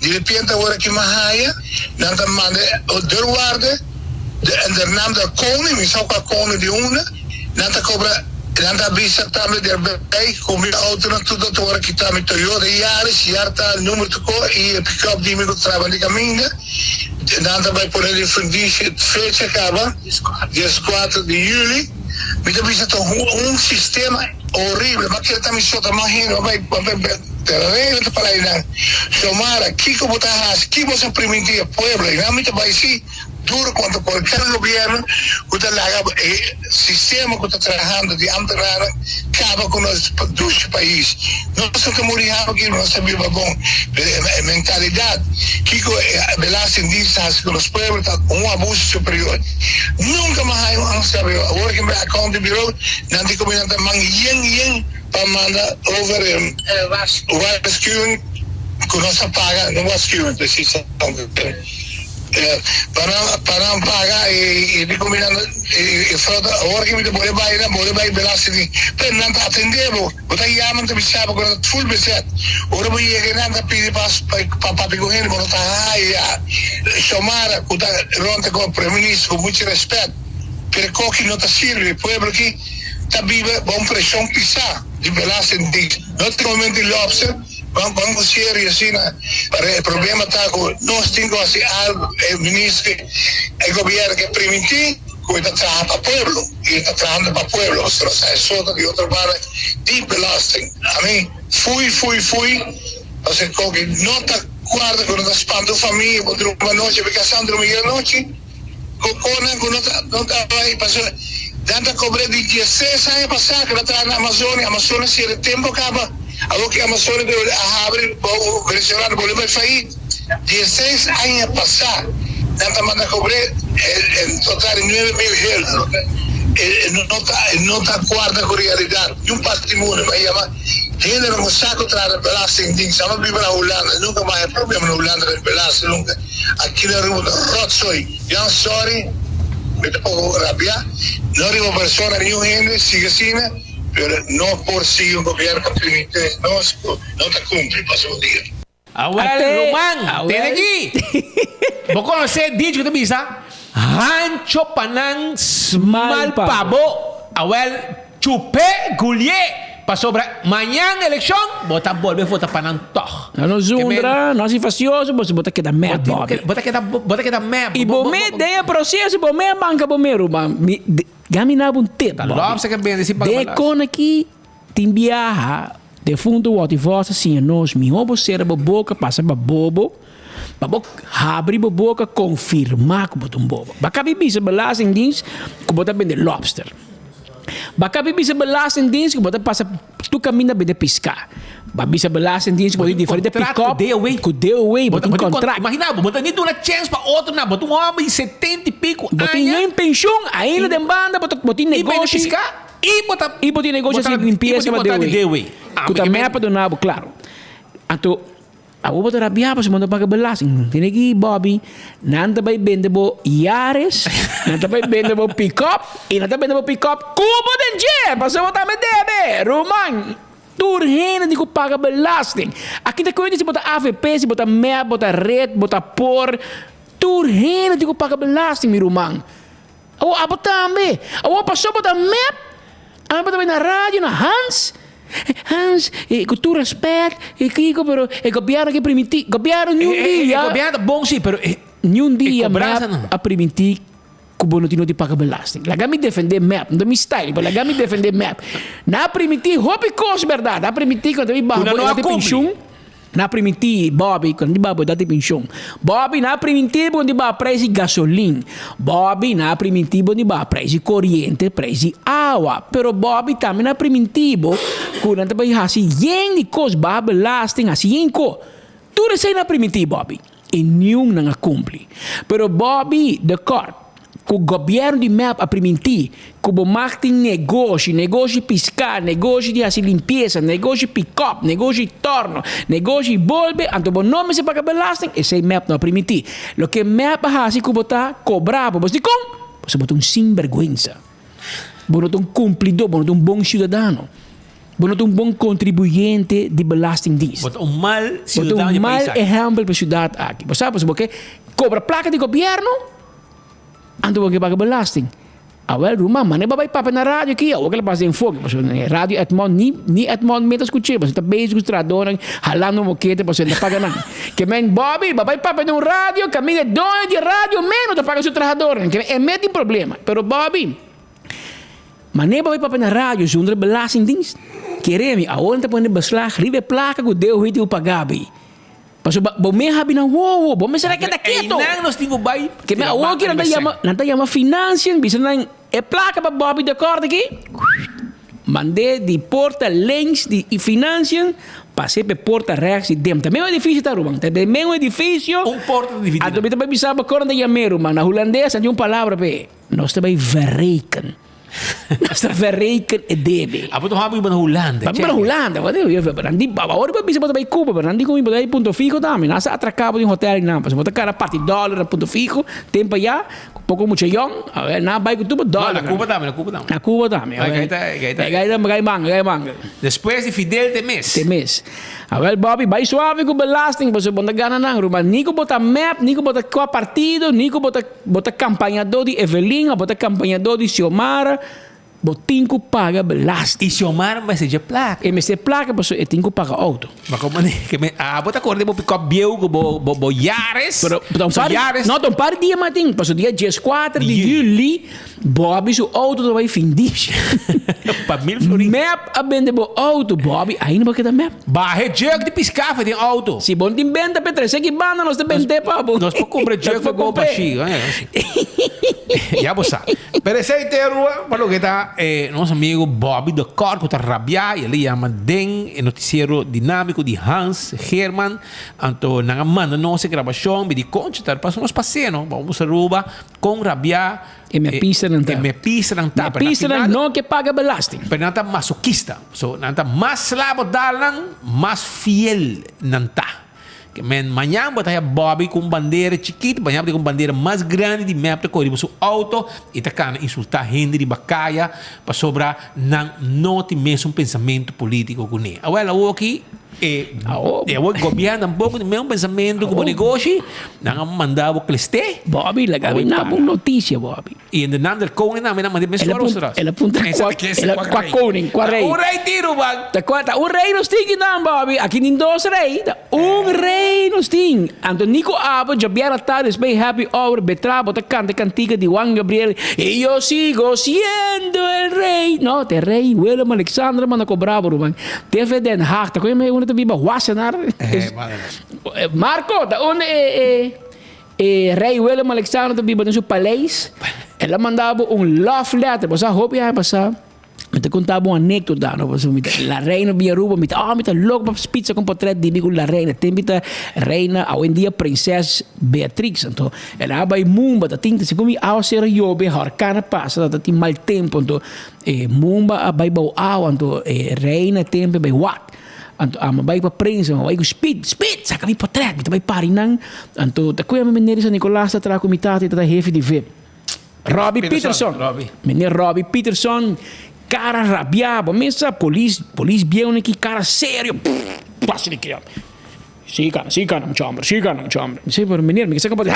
S3: de repente agora que mais não tá manda o doorwaarde en de naam de koning, wie zou qua koning die hoenen, dan te cobra Nanda bisa também de bem, com minha auto na tudo agora que tá me Toyota Yaris, Yarta número de cor e pick-up de meu trabalho de caminho. Nanda vai por ele fundisce fecha acaba dia 4 de julho. Me dá bisa sistema horrível, mas que também só tá morrendo, vai terreno para aí na Somara, Kiko Botarras, que você permitir a pueblo, e não me vai se duro quanto qualquer governo que está sistema que está trabalhando de Amtarana acaba com os dois países. Nós que morremos aqui, nós sabemos bom mentalidade que belasting indígenas com os pueblos abuso superior. Nunca mais vamos saber. Agora que me account bureau, não tem como não mang para mandar over rescue que nós paga no rescue precisamente. Para pagar e recomendando e frota agora que me pode vai belasting per não atendemos botar chamam também sabe agora full beset agora vou ir nada pedir para correr mas tá chamar que tá ronda com o primeiro-ministro com muito respeito per que não tá sirve pueblo que tá vive bom pressão pisar de belasting não tem momento de lobster. Vamos sério assim, o problema está com nós temos assim algo, o ministro, o governo que permitir, que está trabalhando para o povo, e está trabalhando para o povo, ou seja, é só de outra parte de belasting. A mim, fui, você que não está guarda quando está espantando a família, quando uma noite, porque a Sandro me noite, não está aí, passou. Danta cobrei de 16 anos passar, que ela está na Amazônia, se ele tempo acaba. Algo que a Amazônia deve abrir, o venezuelano vai sair 16 anos passar, tanta manda cobrir em total 9 mil euros. Não está quarta com realidade. E patrimônio vai chamar. Ele não sabe trazer belasting, tem que saber viver na Holanda. Nunca mais é problema na Holanda de belasting, nunca. Aqui na rua Rotsoi, I'm sorry, me da pouco rabiar. Não arriva persona, nenhum gente, siga assim, pero no por si un gobierno que permite no te cumple pasó un día.
S16: Román, tiene aquí. ¿Vos conocés dicho que te pisa? Rancho Panang Smal Pavo. Chupé Gulié. Pasó mañana eleição, bota volver votar Panang Toch.
S17: Não zundra, não se facioso, você bota que da merda.
S16: Bota que da merda.
S17: E bome dei processo, bome banca bome Román. Gaminava um tempo.
S16: Você quer bem desse
S17: bagulho. Decona aqui, tem viaja, de fundo o outro vossa assim, nós me roubo cérebro boca passa para bobo, para abrir a boca confirmar que botam bobo. Baka bibisa belasting dienst, que botar bem de lobster. Baka bibisa belasting dienst, que botar passa tu caminha bem de pescar. Babisa belasting dienst, que botar diferente pick-up, que deu away, botar contrato.
S16: Imagina, botar nem uma chance para outro, não, botar homem de 70 e pico,
S17: botar em pensão, ainda de banda, botar negócio. E botar negócio de limpeza, mas deu away. Que também é para donar, claro. Então, a botar a biapa, se manda pagar belasting. Tem aqui, Bobby, nada vai vender bo Yaris, nada vai vender bo pick-up, e nada vai vender bo pick-up, cubo de dinheiro, para você botar me debe, Román. Turhena de que paga belasting. Aqui da coisa se botar AVP, se botar MEP, botar red, botar por. Turhena de que paga belasting, meu irmão. A botar me. A passou botar MEP. A botar na rádio, na Hans, com tu respeito, Kiko, pero o governo que permitir, governo nenhum dia.
S16: O governo bom sim, pero
S17: nenhum dia a permitir que o bono de paga belasting. Laga me defender MEP, não me style, mas laga me defender MEP. Na permitir, hobby cost verdade, na permitir quando eu vou dar pensão, na permitir Bobby quando eu vou dar pensão. Bobby na permitir quando eu vou preço gasolina. Bobby na permitir quando eu vou preço corrente, preço água. Pero Bobby também na permitir quando eu vou assim yen de cost belasting assim yen co. Tudo isso na permitir Bobby. E nenhum não cumpre. Pero Bobby de cor que o governo de MEP a permitir que o marketing negócio piscar, negócio de assim limpeza, negócio pick-up, negócio torno, negócio volve, então o nome se paga belasting, esse MEP não a permitir. Lo que MEP faz é que botar cobrar, você botar um sinvergüenza, botar um cumpridor, botar um bom cidadão. Botar um bom contribuinte de belasting dienst.
S16: Botar um mal cidadão.
S17: Botar um mal exemplo para a cidade aqui. Você sabe porque cobra placa de governo, ando que paga belasting. Awel rumah mana babai papa na rádio aqui, o que ela passa em fogo, porque rádio Edmond ni Edmond metas escutar, porque tá bem escutador, halando moquete, porque não paga nada. Que men Bobby, babai papa no rádio, caminha dono de rádio, menos tá paga seu trabalhador, que é mete problema. Pero Bobby, mana babai papa na rádio, zonder belastingdienst, querem, aonde tá põe beslag, rive placa que deu hit o pagabi. Paso bo me habi na wow, bo me será que tá quieto.
S16: Nang nos tingo bay.
S17: Que me awo que nanta llama financian, bisa nang e placa para Bobby de corda aqui. Mandei de porta links de financian, passei pe porta rechts e dem. Também é edifício tá rubang. Também é edifício.
S16: Porta dividido.
S17: A tu bita bisa ba corda yameru, man. Na holandês tem palavra pe. Nós também verreken. Nós verreken e debe.
S16: Apa tu habi ba na Holanda?
S17: Ba na Holanda, wat eu berandi ba ora ba bisa ba Cuba, berandi com ba ponto fijo também. Nasa atracado de um hotel não, mas bota cara parte dólar ponto fijo, tempo já, pouco muito yong, a ver na vai com tudo dólar.
S16: Na Cuba também.
S17: Na Cuba também. Gaita manga.
S16: Depois de Fidel
S17: Temes. A ver Bobby, vai suave com belasting, você bota gana nang, mas nico bota map, nico bota qual partido, nico bota campanhador de Evelyn, bota campanhador de Xiomara. Botinco paga belasting.
S16: E Xiomara vai ser de placa.
S17: E me se placa, mas eu tenho que pagar auto.
S16: Mas como que me bota acorde bo pick up biel bo Yaris.
S17: Pero Yaris. Não, par dia matin, mas o dia 4 de julho, Bobby seu auto vai findir.
S16: Pa 1000 florin.
S17: Map a vende bo auto, Bobby, aí não vai dar map.
S16: Barre jug de piscar tem auto.
S17: Se bom tem venda Petre, se que banda nós te vende pa bo.
S16: Nós po comprar jug para go para Chico, Já você. Pero esse inteiro, para que tá nosso amigo Bobby de Corco tá rabiar, ele chama Den, noticiero dinâmico de Hans Herman, então na manda nossa gravação, de contar para nós passeios, vamos aruba com rabiar.
S17: E me pisa não tá.
S16: Me pisa
S17: não que paga belasting.
S16: Pero não tá masoquista, so não tá mais slabo dalan, mais fiel não tá. Amanhã botava Bobby com bandeira chiquita, amanhã com bandeira mais grande de map de corrimos o auto e tá cara insultar gente de bacaia para sobrar não tem mesmo pensamento político com ele. Agora o aqui o governo também tem mesmo pensamento como negócio, não mandava que este
S17: Bobby legal na boa notícia Bobby.
S16: E ainda não der koning não me mandei mesmo para
S17: ela apunta com a koning, com a rei.
S16: O rei tiro bag.
S17: Tá quanta o rei nos tem não Bobby, aqui nem dois rei, rei nos tem. Antonico Abo já viera tarde bem happy hour betrabo tá canta cantiga de Juan Gabriel e eu sigo sendo el rei. No, te rei Willem Alexander manda cobrava Ruben. TV Den Haag, tá como eu te viva Wassenaar. Marco, da onde rei Willem Alexander te viva no seu paleis. Ela mandava love letter, você hope ia passar. Me te contava uma anedota, no? La reina via Aruba, me te louco para pizza com portrait de com la reina. Tem a reina, hoje em dia princesa Beatrix. Então, ela vai Mumba, tá tinta, se como ao ser eu be harcana passa, tá tem mal tempo, então Mumba vai bau ao, então reina tempo vai what. Anto vai para prensa, vai com speed, saca mi portrait, vai parinang. Anto ta kuya menino sa Nicolas sa tra komitati ta jefe de VIP. Robbie Peterson. Meneer Robbie Peterson, cara rabiaba, mesa police bieu aqui, cara sério. Passa de criar. Siga não chambre. Sei por menino, me saca pode.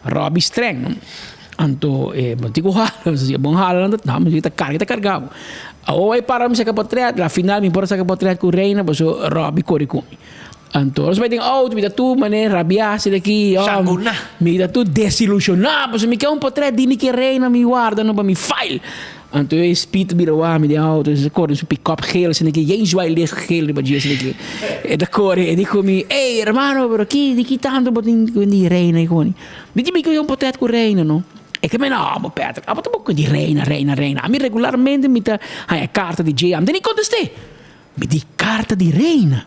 S17: Robbie streng, não? Anto digo bom hala, não, mas kita carregava. Aí para me sacar portrait, na final me importa sacar portrait com reina, mas Robbie corre comigo. Então, nós vai ter auto, me dá tu, mané, rabiar-se daqui, me dá tu desilusionar, mas me quer portrait de que reina me guarda, não para me file. Então, eu espírito me dá me dá auto, eu corro, eu pick-up gel, assim, que gente vai ler gel, mas eu sei que da cor, e digo me, ei, hermano, pero aqui tanto botin de reina, icone. Me diz que eu portrait com reina, não? E che me no, Patrick, ma tu di reina. A me regolarmente mi dà a carta di J. Am, non conteste. Mi di carta di reina.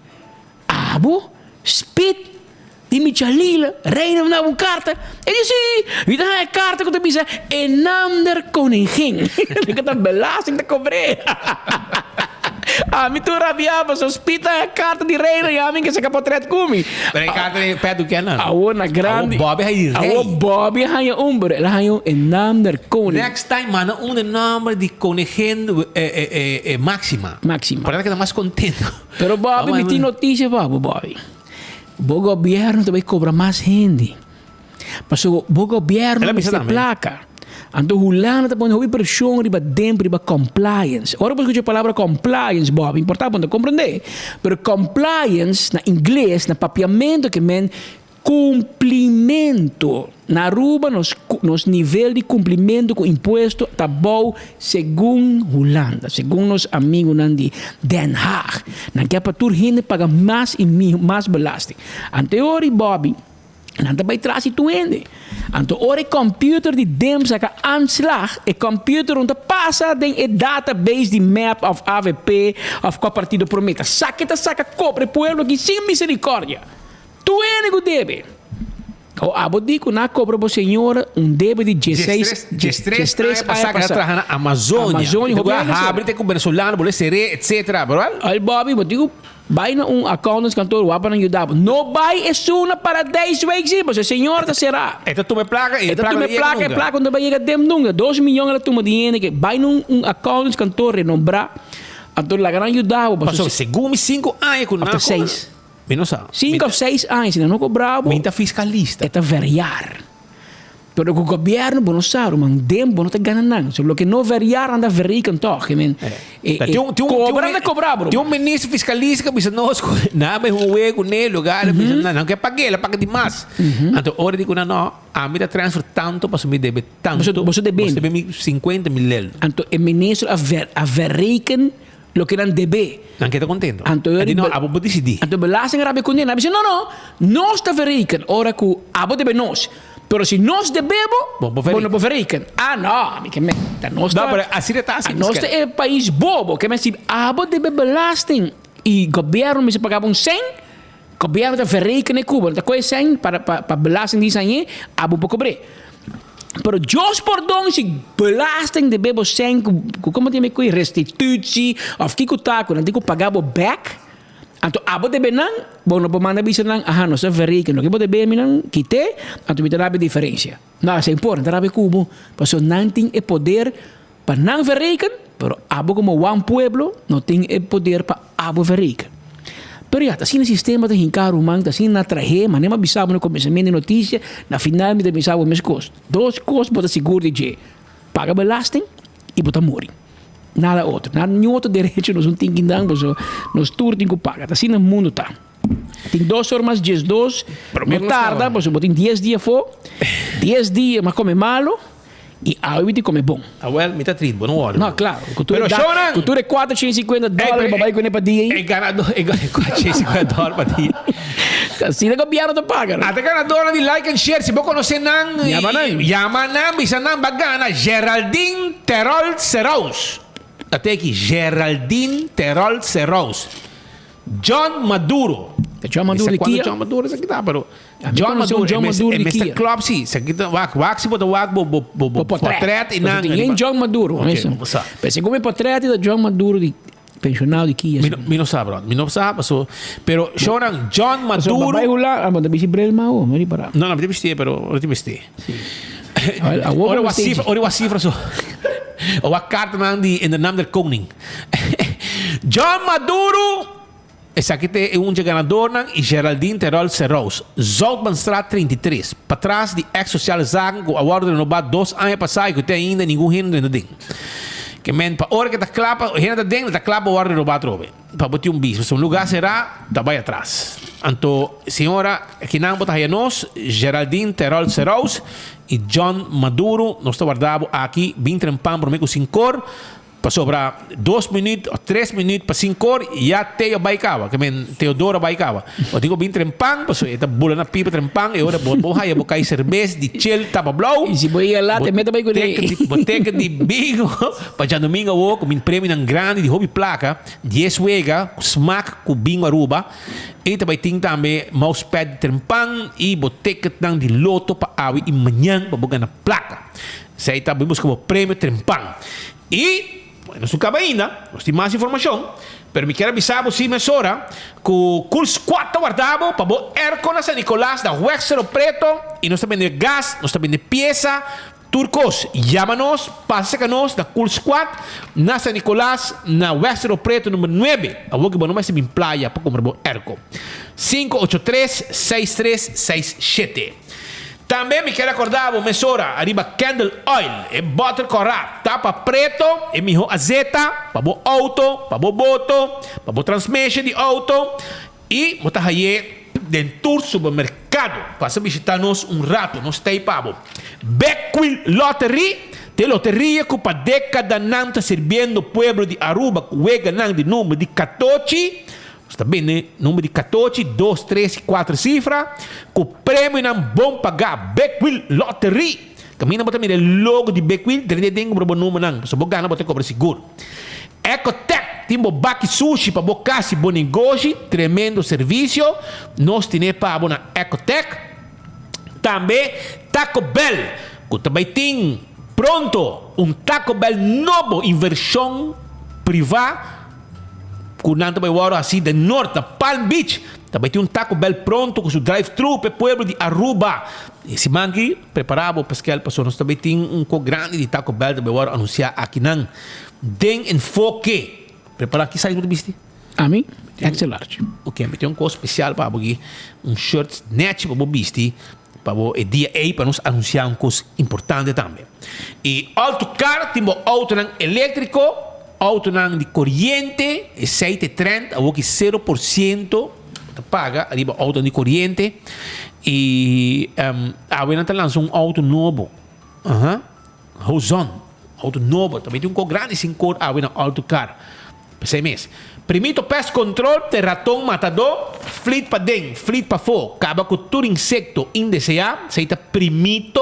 S17: Abo, spit, di Michalila, reina na un carta. E dice sì, mi dà a carta con te bisa e nander koningin. Che ta belasting da cobre. A mi tu rabiava, so spita a carta di reina e a mim que se capotret kumi.
S16: Pero a carta de pé do que não?
S17: A una grande.
S16: A Bobby hay rei.
S17: A Bobby hay umbre, la hay en naam der koning.
S16: Next time, mano, nombre de koningin máxima. Para que está más contento.
S17: Pero Bobby, me tiene noticia, Bobby. O governo também cobra mais gente. Mas o governo me placa. Então, Hulana está pondo pressão riba dentro, riba compliance. Ora, você escuta a palavra compliance, Bob, importante para compreender. Pero compliance, na inglês, na papiamento, que men cumprimento. Na Aruba, nos nível de cumprimento com imposto está bom, segundo Holanda, segundo os amigos de Den Haag. Na que a patur gente paga mais e mais belasting. Anteori, Bobby, Nanta bij trás tu ende. Anto ore computer die dem saka aanslag, e computer om te passa den e database die map of AVP of qual partido prometa. Saca cobre pueblo que sem misericórdia. Tu ende go debe. O abo dico na cobra bo senhora debe de 16
S16: passar na Amazônia. Abre tem com venezuelano, bole seré, etc.
S17: Al Bobby, bo digo vai na accountants cantor wapa nang yudabo. No vai é suna para 10 weeks, mas a senhora será.
S16: Esta tu me placa e
S17: placa quando vai chegar dem nunca. 2 milhões ela toma dinheiro que vai num accountants cantor renombrar. Antor la gran yudabo.
S16: Passou segundo 5 anos com
S17: nada. 6.
S16: 5
S17: ou 6 anos, não cobrava.
S16: Minta fiscalista.
S17: É variar. Pero o governo, não sabe, mas tempo não está ganhando. Só que não variar, anda verificando toch. Cobrava.
S16: Tem ministro fiscalista que pensa, nós, não é hueco nele, lugar, não quer pagar, ele paga demais. Então, hora de que não, a mim transfer tanto, para me deve tanto.
S17: Você deve
S16: 50 mil.
S17: Então, o ministro a verificar lo que não debe.
S16: Não queda contento.
S17: Então,
S16: abo decidir.
S17: Então, belasting arabe com ele. Não está verificando. Ora que abo debe nós. Pero se nós devemos, não verificam. Não, que meta. Nós é país bobo. Que se abo debe belasting e governo me se pagava 100, governo está verificando em Cuba. Então, coisa 100 para belasting disso aí, abo para cobrir. Pero Deus perdão se belasting de bebo sem como tem que restituição of que tá quando tem que pagar back então abo de benan bom não manda bisa nang não se verifica não que pode bem minan quite então me trabe diferença não é importante trabe cubo passo não tem o poder para não verificar pero abo como pueblo não tem o poder para abo verificar. Pero já, assim no sistema de hincar humano, assim na traje, mas nem avisava no começamento de notícia, na final me avisava o mesmo custo. 2 custos bota seguro de paga belasting e bota morrer. Nada outro. Nada nenhum outro direito nós não temos que dar, nós tudo temos que pagar. Assim no mundo tá. Tem 2 formas, 10 2, não tarda, você bota em 10 dias for, 10 dias, mas come malo. E a gente come bom.
S16: Me tá triste, não olha.
S17: Não, claro. Cultura é $450 babai com ele para dia.
S16: É ganador, é $450 para dia.
S17: Assim o governo te paga.
S16: Até ganadora de like and share. Se você conhecer não, Yamanã, bisa não bagana Geraldine Terol Serraus. Até aqui Geraldine Terol Serraus. John Maduro.
S17: John Maduro de Kia.
S16: John Maduro isso aqui tá, pero John Maduro de Kia. Mr. Club sim, isso aqui tá wak se bota wak portrait e não.
S17: Tem John Maduro, mas como é portrait da John Maduro de pensionado de Kia.
S16: Mi não sabe, mi não sabe, pero choran John Maduro.
S17: Vai rolar, mas deve ser brelmao, não para.
S16: Não, deve ser, pero não deve ser. Ora a cifra so. O a carta man in de naam der koning. John Maduro. Esse aqui é ganador e Geraldine Terol Serraus. Zoutmanstraat 33. Para trás de ex-sociale zaken, que a worden renovado 2 anos passados, que tem ainda nenhum hinder no ding. Que men, para hora que está clapa, hinder ding, está clapa a ordem renovado trobe. Para botar bis. Se lugar será, está bem atrás. Então, senhora, que não botar aí nós, Geraldine Terol Serraus e John Maduro, nós estamos guardando aqui, 20 pam por meio com 5 passou para 2 minutos ou 3 minutos para 5 horas e já Teo baicava, que men Teodoro baicava. Eu digo bem trempang, passou esta bula na pipa trempang e agora vou aí vou cair cerveja de chill tapa blow.
S17: E se vou ir lá te meta bem com ele.
S16: Boteca de bingo, para já domingo eu com meu prêmio nang grande de hobby placa, 10 wega, smack com bingo Aruba. E também tem também mousepad de trempang e boteca nang de loto para awi e manhã para botar na placa. Sei também busca o prêmio trempang. E não se acaba ainda, nós temos mais informação, mas me quero avisar você, mesora, que o curso 4 guardado para o Erco na San Nicolás da Huexero Preto e nós estamos vendendo gás, nós estamos vendendo peça, turcos, chama-nos, passa com nós da curso 4 na San Nicolás, na Huexero Preto, número 9. A boca não vai ser em praia para comprar o Erco. 583-6367. Também me quero acordar, mesora, arriba candle oil, e butter corrado, tapa preto, e mijo azeta, para o auto, para o boto, para o transmission de auto, e botar aí dentro do supermercado, para visitar-nos rato, nos tem pavo. Beckwil Lottery, de loteria que para década não está servindo o pueblo de Aruba, que juega de número de 14, está bem, né? Número de 14, 2, 3 e 4 cifras. Com o prêmio não bom pagar. Beckwil Lottery. Caminha para mim o logo de Beckwil. Tem um bom número não. Se você ganhar, você cobra seguro. Ecotec. Tem baki sushi para bocasi bom negócio. Tremendo serviço. Nós temos para na Ecotec. Também Taco Bell. Que também tem pronto Taco Bell novo em versão privada. Kunanta by Waro assim de norte, Palm Beach. Também tem Taco Bell pronto com o drive-thru para o pueblo de Aruba. Esse mangue preparado para as pessoas. Também tem grande de Taco Bell de Waro anunciar aqui não. Den enfoque. Preparar aqui sai do bisti.
S17: A mim? Extra large.
S16: Ok, tem coisa especial para aqui. Shirt net para o bisti. Para o dia aí para nos anunciar coisa importante também. E autocar, tem auto elétrico. Auto de corriente, aceite 30, ou que 0% paga, arriba auto de corriente. E a Venanta lançou auto novo. Hozon, auto novo. Também tem grande 5 a Venanta Autocar. 6 meses. Primeiro pest control de ratão matador, flit para dentro, flit para fora, acaba com todo insecto indesejado, seita primito,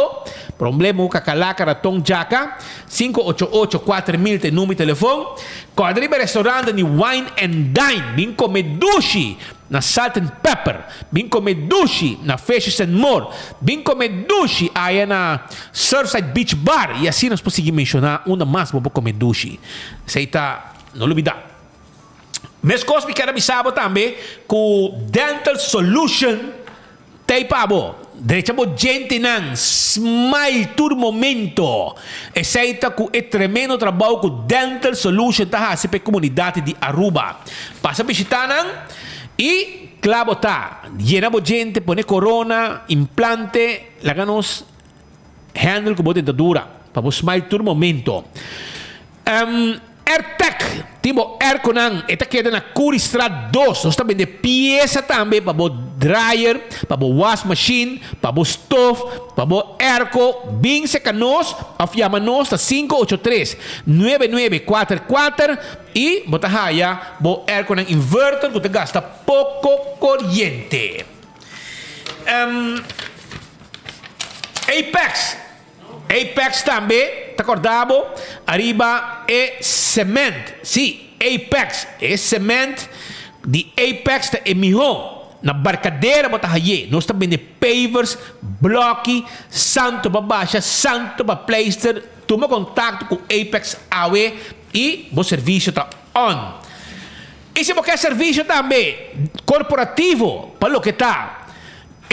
S16: problema com calaca, ratão jaca, 588-4000 tem número de telefone, quadriba restaurante de Wine and Dine, vim comer dushi na Salt and Pepper, vim comer dushi na Fishes and More, vim comer dushi aí na Surfside Beach Bar, e assim nós podemos mencionar uma mais para comer dushi, seita, não olvidar. Mas coisa que quero avisar também com Dental Solution tem para direita gente não smile todo momento aceita com o tremendo trabalho com Dental Solution tá a comunidade de Aruba passa visitar não e claro tá llena gente põe corona implante laganos handle com dentadura para smile todo momento AirTech, tipo Airconan, esta queda na Curistrat 2. Nós também de peça também para o dryer, para o wash machine, para o stove, para o airco. Bem seca nós, afiama nós, 583-9944 e bota raia, o Airconan inverter, que gasta pouco corrente. Apex também, tá acordado? Arriba é cement. Sim, Apex é cement. De Apex é melhor. Na barcadeira bota aí. Nós também de pavers, bloque, santo para baixa, santo para plaster. Toma contato com Apex AWE e o serviço está on. E se você quer serviço também corporativo, para o que está?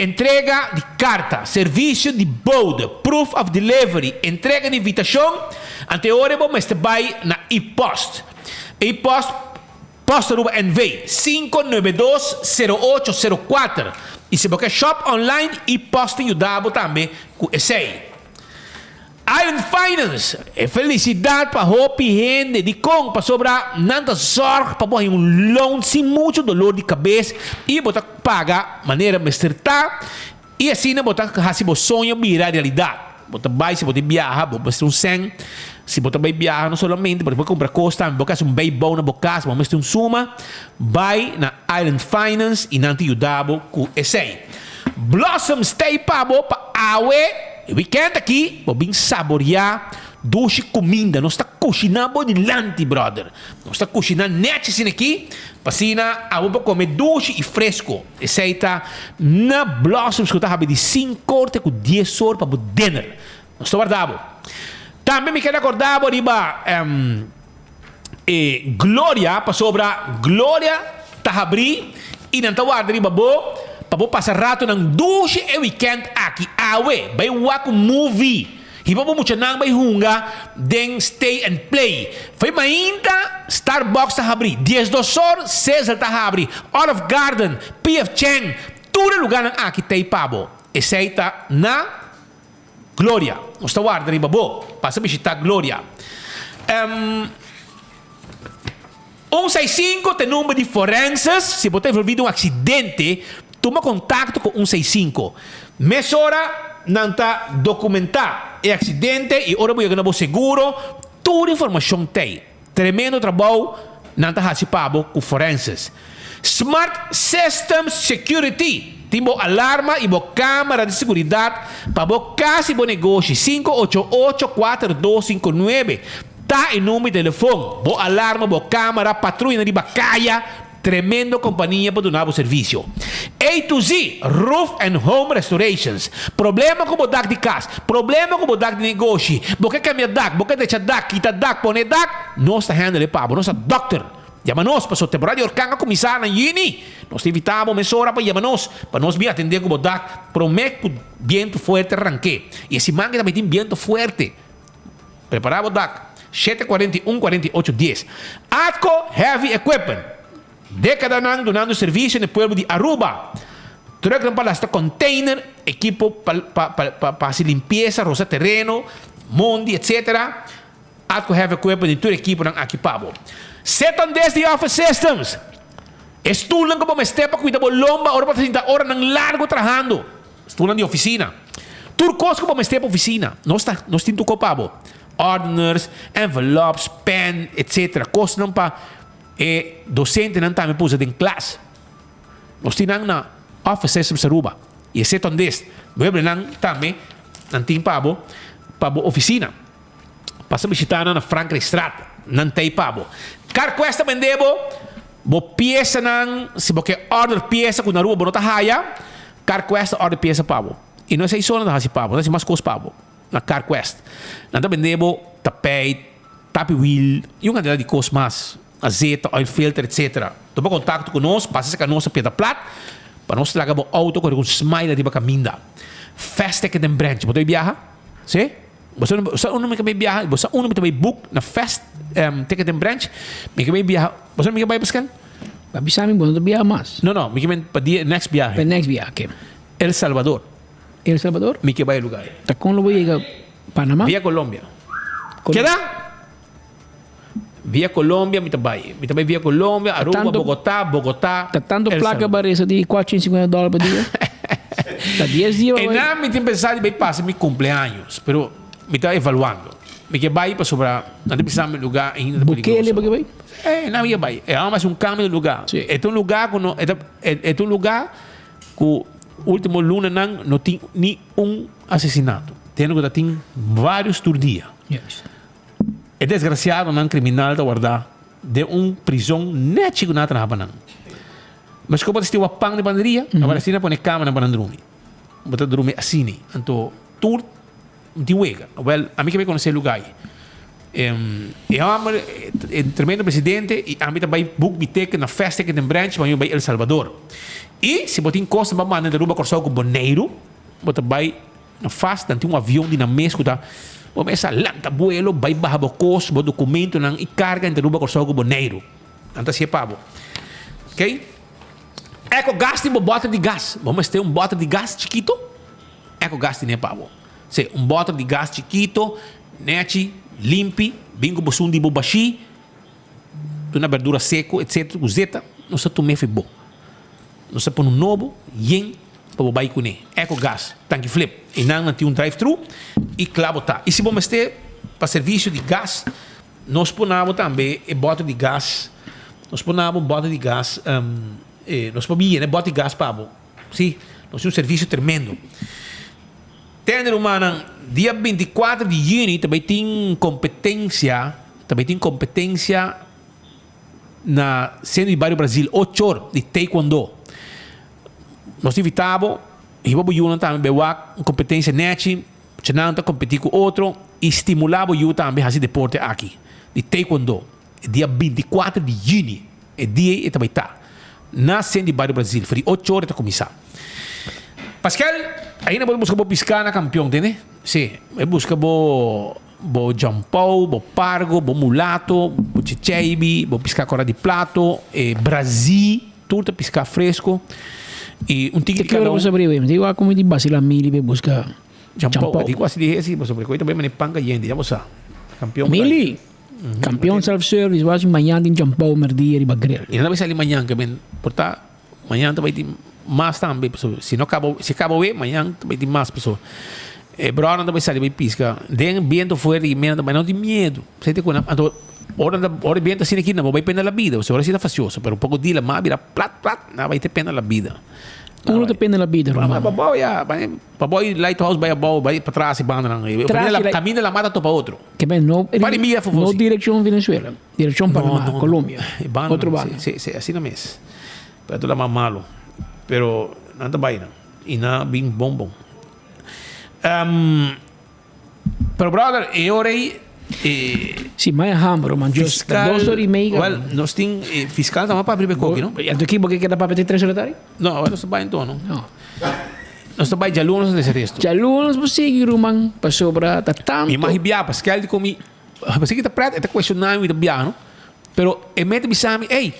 S16: Entrega de carta, serviço de board, proof of delivery, entrega de invitação. Anteriormente, você vai na e-post. E-post, posta Aruba NV 592-0804. E se você quer shop online, e-post ajudava também com esse aí. Island Finance é felicidade para roupa e renda de com para sobrar nada sorte para pôr loan sem muito dolor de cabeça e botar pagar maneira mestertar e assim não botar se você sonha virar realidade botar vai se você viajar botar um sen se botar vai viajar não somente para comprar costa botar um bem bom na boca mas tem suma vai na Island Finance e não te ajudava com esse Blossom Stay para AWE. Weekend aqui, vou vir saborear doce comida. Nós estamos cozinhando adiante, brother. Nós estamos cozinhando net aqui. Passina, a vou comer doce e fresco. Esse aí está na Blossoms, que eu estava de 5 cortes com 10 horas para o dinner. Nós estamos guardando. Também me quero acordar, riba, Glória, para sobra Glória, está abrir e não está guardando, riba, boa. Para passar rato nang dushi e weekend aqui awe vai waku movie hiba mo mucha nang bay hunga den stay and play foi mainta Starbucks ta habri 10 dosor Cesar ta habri Olive Garden PF Chang tudo lugar nang aqui tay pabo e sei tá na Glória. Nós está guardando em Babo. Passa a visitar Glória. 165 tem número de forenses. Se você envolvido em um acidente, toma contato com 165. Mesora não está documentar o acidente e ora você ganhar seguro. Toda a informação tem. Tremendo trabalho não está participando com forenses. Smart Systems Security. Tem alarma e câmera de segurança para casa e negócio 588-4259. Tá em número de telefone. Alarma, câmera, patrulha de bacaia. Tremendo companhia para donar o serviço. A to Z, Roof and Home Restorations. Problema com o DAC de casa. Problema com o DAC de negócio. Porque cambia DAC, porque deixa DAC, quita DAC, põe DAC. Nós está handle para nós doctor. Chama-nos para a temporada de orcanga começar na Yini. Nós evitamos mesora para chamar-nos. Para nós vir atender com o DAC. Promete que o vento forte arranque. E esse mangue também tem vento forte. Preparar o DAC. 741-4810. Atco Heavy Equipment. Década nang donando serviço no pueblo de Aruba. Truck para esta container, equipo para se limpeza, roça terreno, mondi, etc. Atco Heavy Equipment de todo equipo nang equipado. Seton desde Office Systems. Estulan como estepa cuida bolomba, ora para 30 horas nang largo trabajando. Estulan de oficina. Turcos como estepa oficina. Nós temos copabo. Ordiners, envelopes, pen, etc. Costam para docente não também pôs em classe. Nós temos na Office Systems Aruba. E esse é deste. Nós também não temos para oficina. Passamos a visitar na Franklin Street. Não tem para. Carquesta vendebo. Bo peça não. Se você order peça com na rua, não está raia. Carquesta order peça para. E não é só na raça para. Não é mais coisa para. Na Carquest. Não está vendebo tapete, tapi wheel. E uma de coisas mais. Azeite, oil filter, etc. Toma contato conosco, passa a nossa pedra plat, para nós tragar o auto com um smile de caminda. Fast Ticket and Branch. Você viaja? Sim? Você não me viaja, você não me book na Fast Ticket and Branch. Me viaja. Você não me vai buscar?
S17: Para avisar me quando viaja mais.
S16: Não, me para dia next viaje.
S17: Para next viaje, ok.
S16: El Salvador.
S17: El Salvador?
S16: Me que vai lugar.
S17: Tá com lo voy a Panamá?
S16: Via Colômbia. Queda? Via Colômbia, me também via Colômbia, Aruba, Bogotá.
S17: Tá tanto placa para isso de $450 por dia. Tá 10 dias.
S16: E não me tem pensado de passar meu cumpleaños, pero me está evaluando. Me que vai para sobrar, não tem pensado em lugar ainda.
S17: Bukele, porque vai?
S16: Não me vai. É mais cambio de lugar. É um lugar que é um lugar que o último lunes não tem nenhum assassinato. Tem que ter vários por dia.
S17: Yes.
S16: É desgraciado não criminal da guardar de prisão net que não trabalha. Mas como você tem uma pang de banderia, agora assim põe câmera para dormir. Você dorme assim, então tudo de uega. Well, a mim que me conhece lugar. Tremendo presidente e a mim também book bitec na festa que tem branch para El Salvador. E se você tem costa para mandar de Aruba Corsal com Boneiro, você vai na festa tem avião de na mesa tá. Começa lanta vuelo, vai barra bocos, bo documento nang ikarga entre Aruba Corsal com Boneiro. Anta se pabo. Ok? Eco gasto bo bota de gás. Vamos ter bota de gás chiquito. Eco gasto nem pabo. Se bota de gás chiquito, neti limpi, bingo bosum de bobashi, tuna verdura seco, etc. Guzeta, não se tome bom. Não se põe novo, yen, para o bairro né. Eco gás, tanque flip, e não tem drive-thru e clavo tá. E se vamos ter para serviço de gás, nós ponemos também bota de gás, nós ponemos bota de gás, nós pomos bota de gás para sim, nós temos serviço tremendo. Tendo humana, dia 24 de junho também tem competência na Centro de Bairro Brasil, 8 horas de taekwondo. Nós evitamos, e vamos também bewak competência net, chenanta competir com outro, e estimulamos eu também a fazer deporte aqui, de taekwondo. Dia 24 de junho, é dia e também tá. Na Centro de Bairro Brasil, foi 8 horas para começar. Pascal, ainda vou buscar piscar na campeão, entende? Sim, eu busco bo jampau, bo pargo, bo mulato, bo chicheibi, bo piscar cora de plato, Brasil, tudo piscar fresco. E um tigre
S17: que hora você abriu? Digo, como de Basila Mili para buscar
S16: Jampau. Digo, assim, dije assim, sobre coisa também me panca gente, já você. Campeão.
S17: Mili. Campeão self-service, vai amanhã em Jampau, merdia e bagrel.
S16: E não vai sair amanhã, que bem, portar, amanhã vai ter mais também, pessoal. Se acabou bem, amanhã vai ter mais pessoas. Brother não vai sair, vai piscar. Den viento fora e menos, mas não tem medo. Você tem coisa, ora viento assim aqui, não vai pena a vida. Você ora se dá facioso, mas um pouco de lá, mas vira plat, não vai ter pena a vida.
S17: Uno depende da vida,
S16: Romano. Paboy lighthouse vai para trás e banda não. Caminha la mata para outro.
S17: Que bem, não direção Venezuela, direção Panamá, Colômbia. Outro bando.
S16: Assim não é. Para tudo mais malo. Pero nada vai não. E na bem bom. Pero brother, eu orei
S17: Sim, mas é hambre, man.
S16: Fiscal,
S17: 2 horas e meia.
S16: Well, nós temos fiscal também para abrir coque, não?
S17: E a tua equipe que quer para ter 3 horas?
S16: Não, nós estamos então, não? Nós estamos já alunos desse resto.
S17: Já alunos você seguir, man, para sobrar, tá tanto.
S16: E mais biá, para que ele comi, para que está preto, está questionando e biá, não? Pero e mete bisami, ei,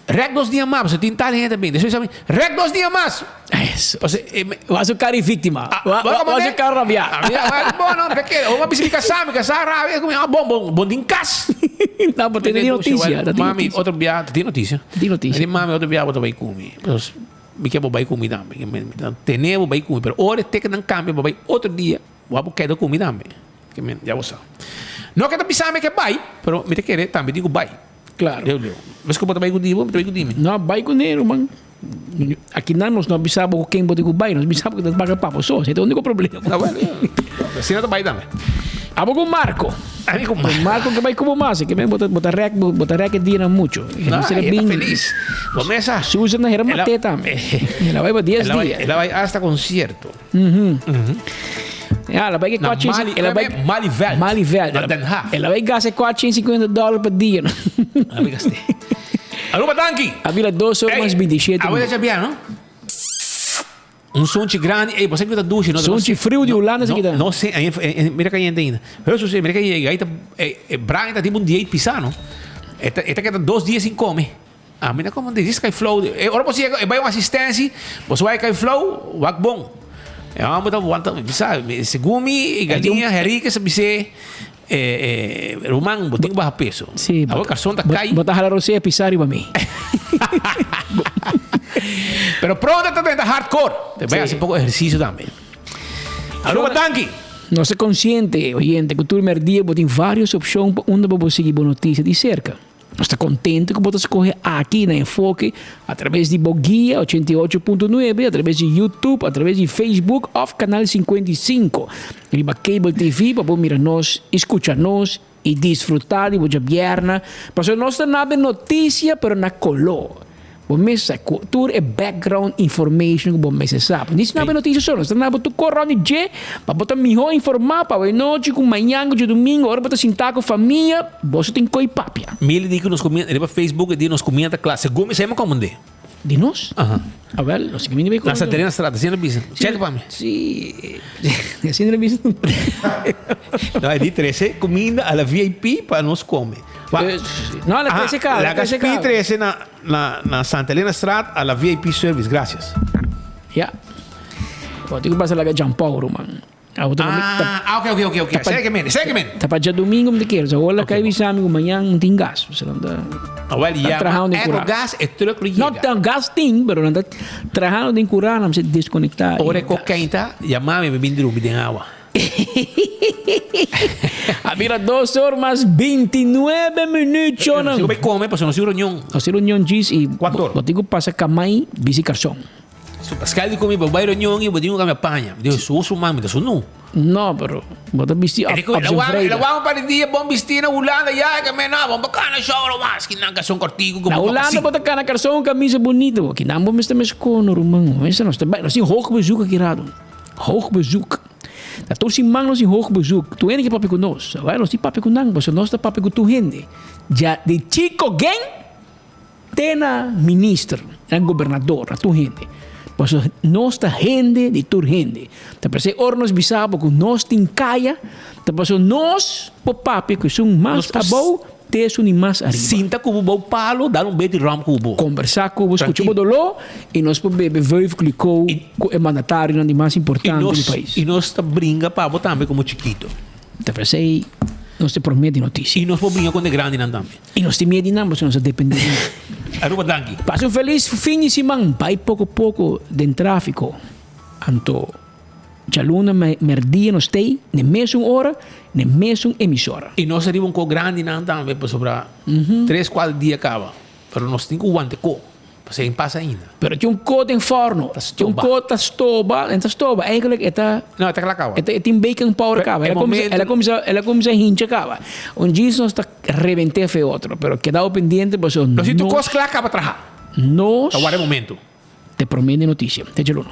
S16: rec 2 dias mais, você tem tal gente também. Deixa eu saber, rec 2 dias mais.
S17: Isso. Vai ficar vítima. Vai ficar rabiar.
S16: Bom, não, porque uma pessoa casar rabia, bom de casa.
S17: Não, porque tem notícia.
S16: Mami, outro biá, tem notícia.
S17: Tem notícia.
S16: Mami, outro biá, vai comer. Me quer vai comer também. Tenemos vai comer, pero hora tem que não cambia, vai outro dia, vou querer comer também. Já você. Não que tá pensando que vai, pero me te querer também digo vai.
S17: Claro.
S16: Mas que eu vai com digo, me vai com dime.
S17: Não, vai com ele, man. Aqui não nós não avisamos quem pode ir vai, nós avisamos que nós paga papo só, esse é o único problema.
S16: Tá bom. Assim não vai também.
S17: Vamos com o Marco.
S16: Amigo
S17: Marco que vai como mais, que vem botar rec dia muito.
S16: Não, ele está feliz. Começa.
S17: Susan na era mate também. Ela vai para 10 dias.
S16: Ela vai hasta concierto.
S17: Ela vai que
S16: ela vai
S17: Malivel. Ela vai gastar $450 por dia.
S16: Ela vai gastar. Aruba tanque.
S17: Havia 2 horas mais 27.
S16: Agora já viu, não? Sonte grande, você que está ducha, não?
S17: Sonte frio de Holanda, você que dá.
S16: Não sei, mira que ainda. Eu só sei, mira que aí tá, branca tá tipo um dia pisando. Esta que tá 2 dias sem comer. Mira como diz que flow. Ora você vai uma assistência, você vai cair flow, vai bom. Vamos botar, sabe, segumi, galinha, herica, sabe se Romano, botinho barra peso.
S17: Sim.
S16: Agora carção tá cai.
S17: Botar a roceia pisar para mim.
S16: Pero pronto também tá hardcore. Vai fazer um pouco de exercício também. Aruba tanque.
S17: Não se consciente, oyente, que o turno dia tem várias opções onde você seguir boa notícia de cerca. Nós está contente que você escolhe aqui na Enfoque, através de Boguia 88.9, através de YouTube, através de Facebook, off canal 55. Riba Cable TV, para mirar nós, escuchar nós e desfrutar de boa vierna. Porque nós não temos notícia, pero na color. Você sabe, cultura é background information que você sabe. Não é notícia só, nós temos que correr de dia, para botar melhor informar, para ver noite, com manhã, com domingo, agora para sentar com a família, você tem que ir papia.
S16: Mil diz que nos comenta, ele vai Facebook e diz nos comenta classe. Como você me comandei?
S17: De nós? A ver, nós que me bem com.
S16: Na Santarena Estrada, assim na bisa. Checa para mim.
S17: Sim. Assim na bisa.
S16: Não, é de 13 comida a la VIP para nós comer.
S17: Não, la 13 cara.
S16: La Gaspi 13 na Santa Helena Estrada a la VIP service, gracias.
S17: Ya. Pô, tem que passar lá que Jampau, mano.
S16: Ok. Segue, men.
S17: Tá para dia domingo, me quer. Se olha que aí visame amanhã não tem gás. Você não dá.
S16: Gás é troco de
S17: não tem gás tem, pero não está trabajando em curar, não se desconectar.
S16: Ora cocaína, chamame me vim de água.
S17: Havia 2 horas mais 29 minutos.
S16: Não vai comer, porque não se reunião.
S17: Não se reunião diz e
S16: 4 horas.
S17: Botigo passa camai, bisi carção.
S16: Pascal de comigo, vai reunião e botigo que me apanha. Digo, sou mami, isso não.
S17: Não, pero bota vestir.
S16: Ela vamos para o dia, bom vestir na Holanda, já que me não, vamos para na show, mas que não são cortigo.
S17: Na Holanda bota cana carção, camisa bonita, que não vamos estar mais com o rumano. Isso não está bem, nós temos hoogbezoek aqui rado. Hoogbezoek. Dat todos sin manos sin hoogbezoek. Tu ene que papi conosco. Nós temos papi conosco, mas nós está papi com tu gente. Já de chico gang, tena ministro, é governador, a tu gente. Mas nós está gente de tu gente. Tá parece ornos bisabo com nós tem caia. Tá parece nós po papi que são mais abou teso ni mais arriba.
S16: Sinta cubo bom palo, dá um beijo de ram cubo.
S17: Conversar com o escuchamos do lo e nós podemos verificar com o mandatário não mais importante do país.
S16: E nós brinca para também como chiquito.
S17: Então, pensei, nós te promete notícia.
S16: E nós brinca com o grande também.
S17: E nós te medo não, porque nós dependemos.
S16: Aruba danki.
S17: Passa um feliz fim de semana. Vai pouco a pouco de tráfico. Anto, já luna merdia nós tem, na mesma hora, na mesma emissora.
S16: E nós saímos com grande também para sobrar 3-4 dias acaba. Mas nós temos que aguentar. Você passa ainda.
S17: Pero tinha coto em forno. Tinha coto estoba. Essa estoba, eigenlijk está...
S16: Não, está claro.
S17: Tem bacon powder acaba. Ela começa a hincha acaba. Um dia nós está reventar foi outro. Pero quedava pendente, pues no...
S16: Mas se tu coisa claro acaba atrás.
S17: Nós...
S16: Agora é momento.
S17: Te prometo notícia. Te geluno.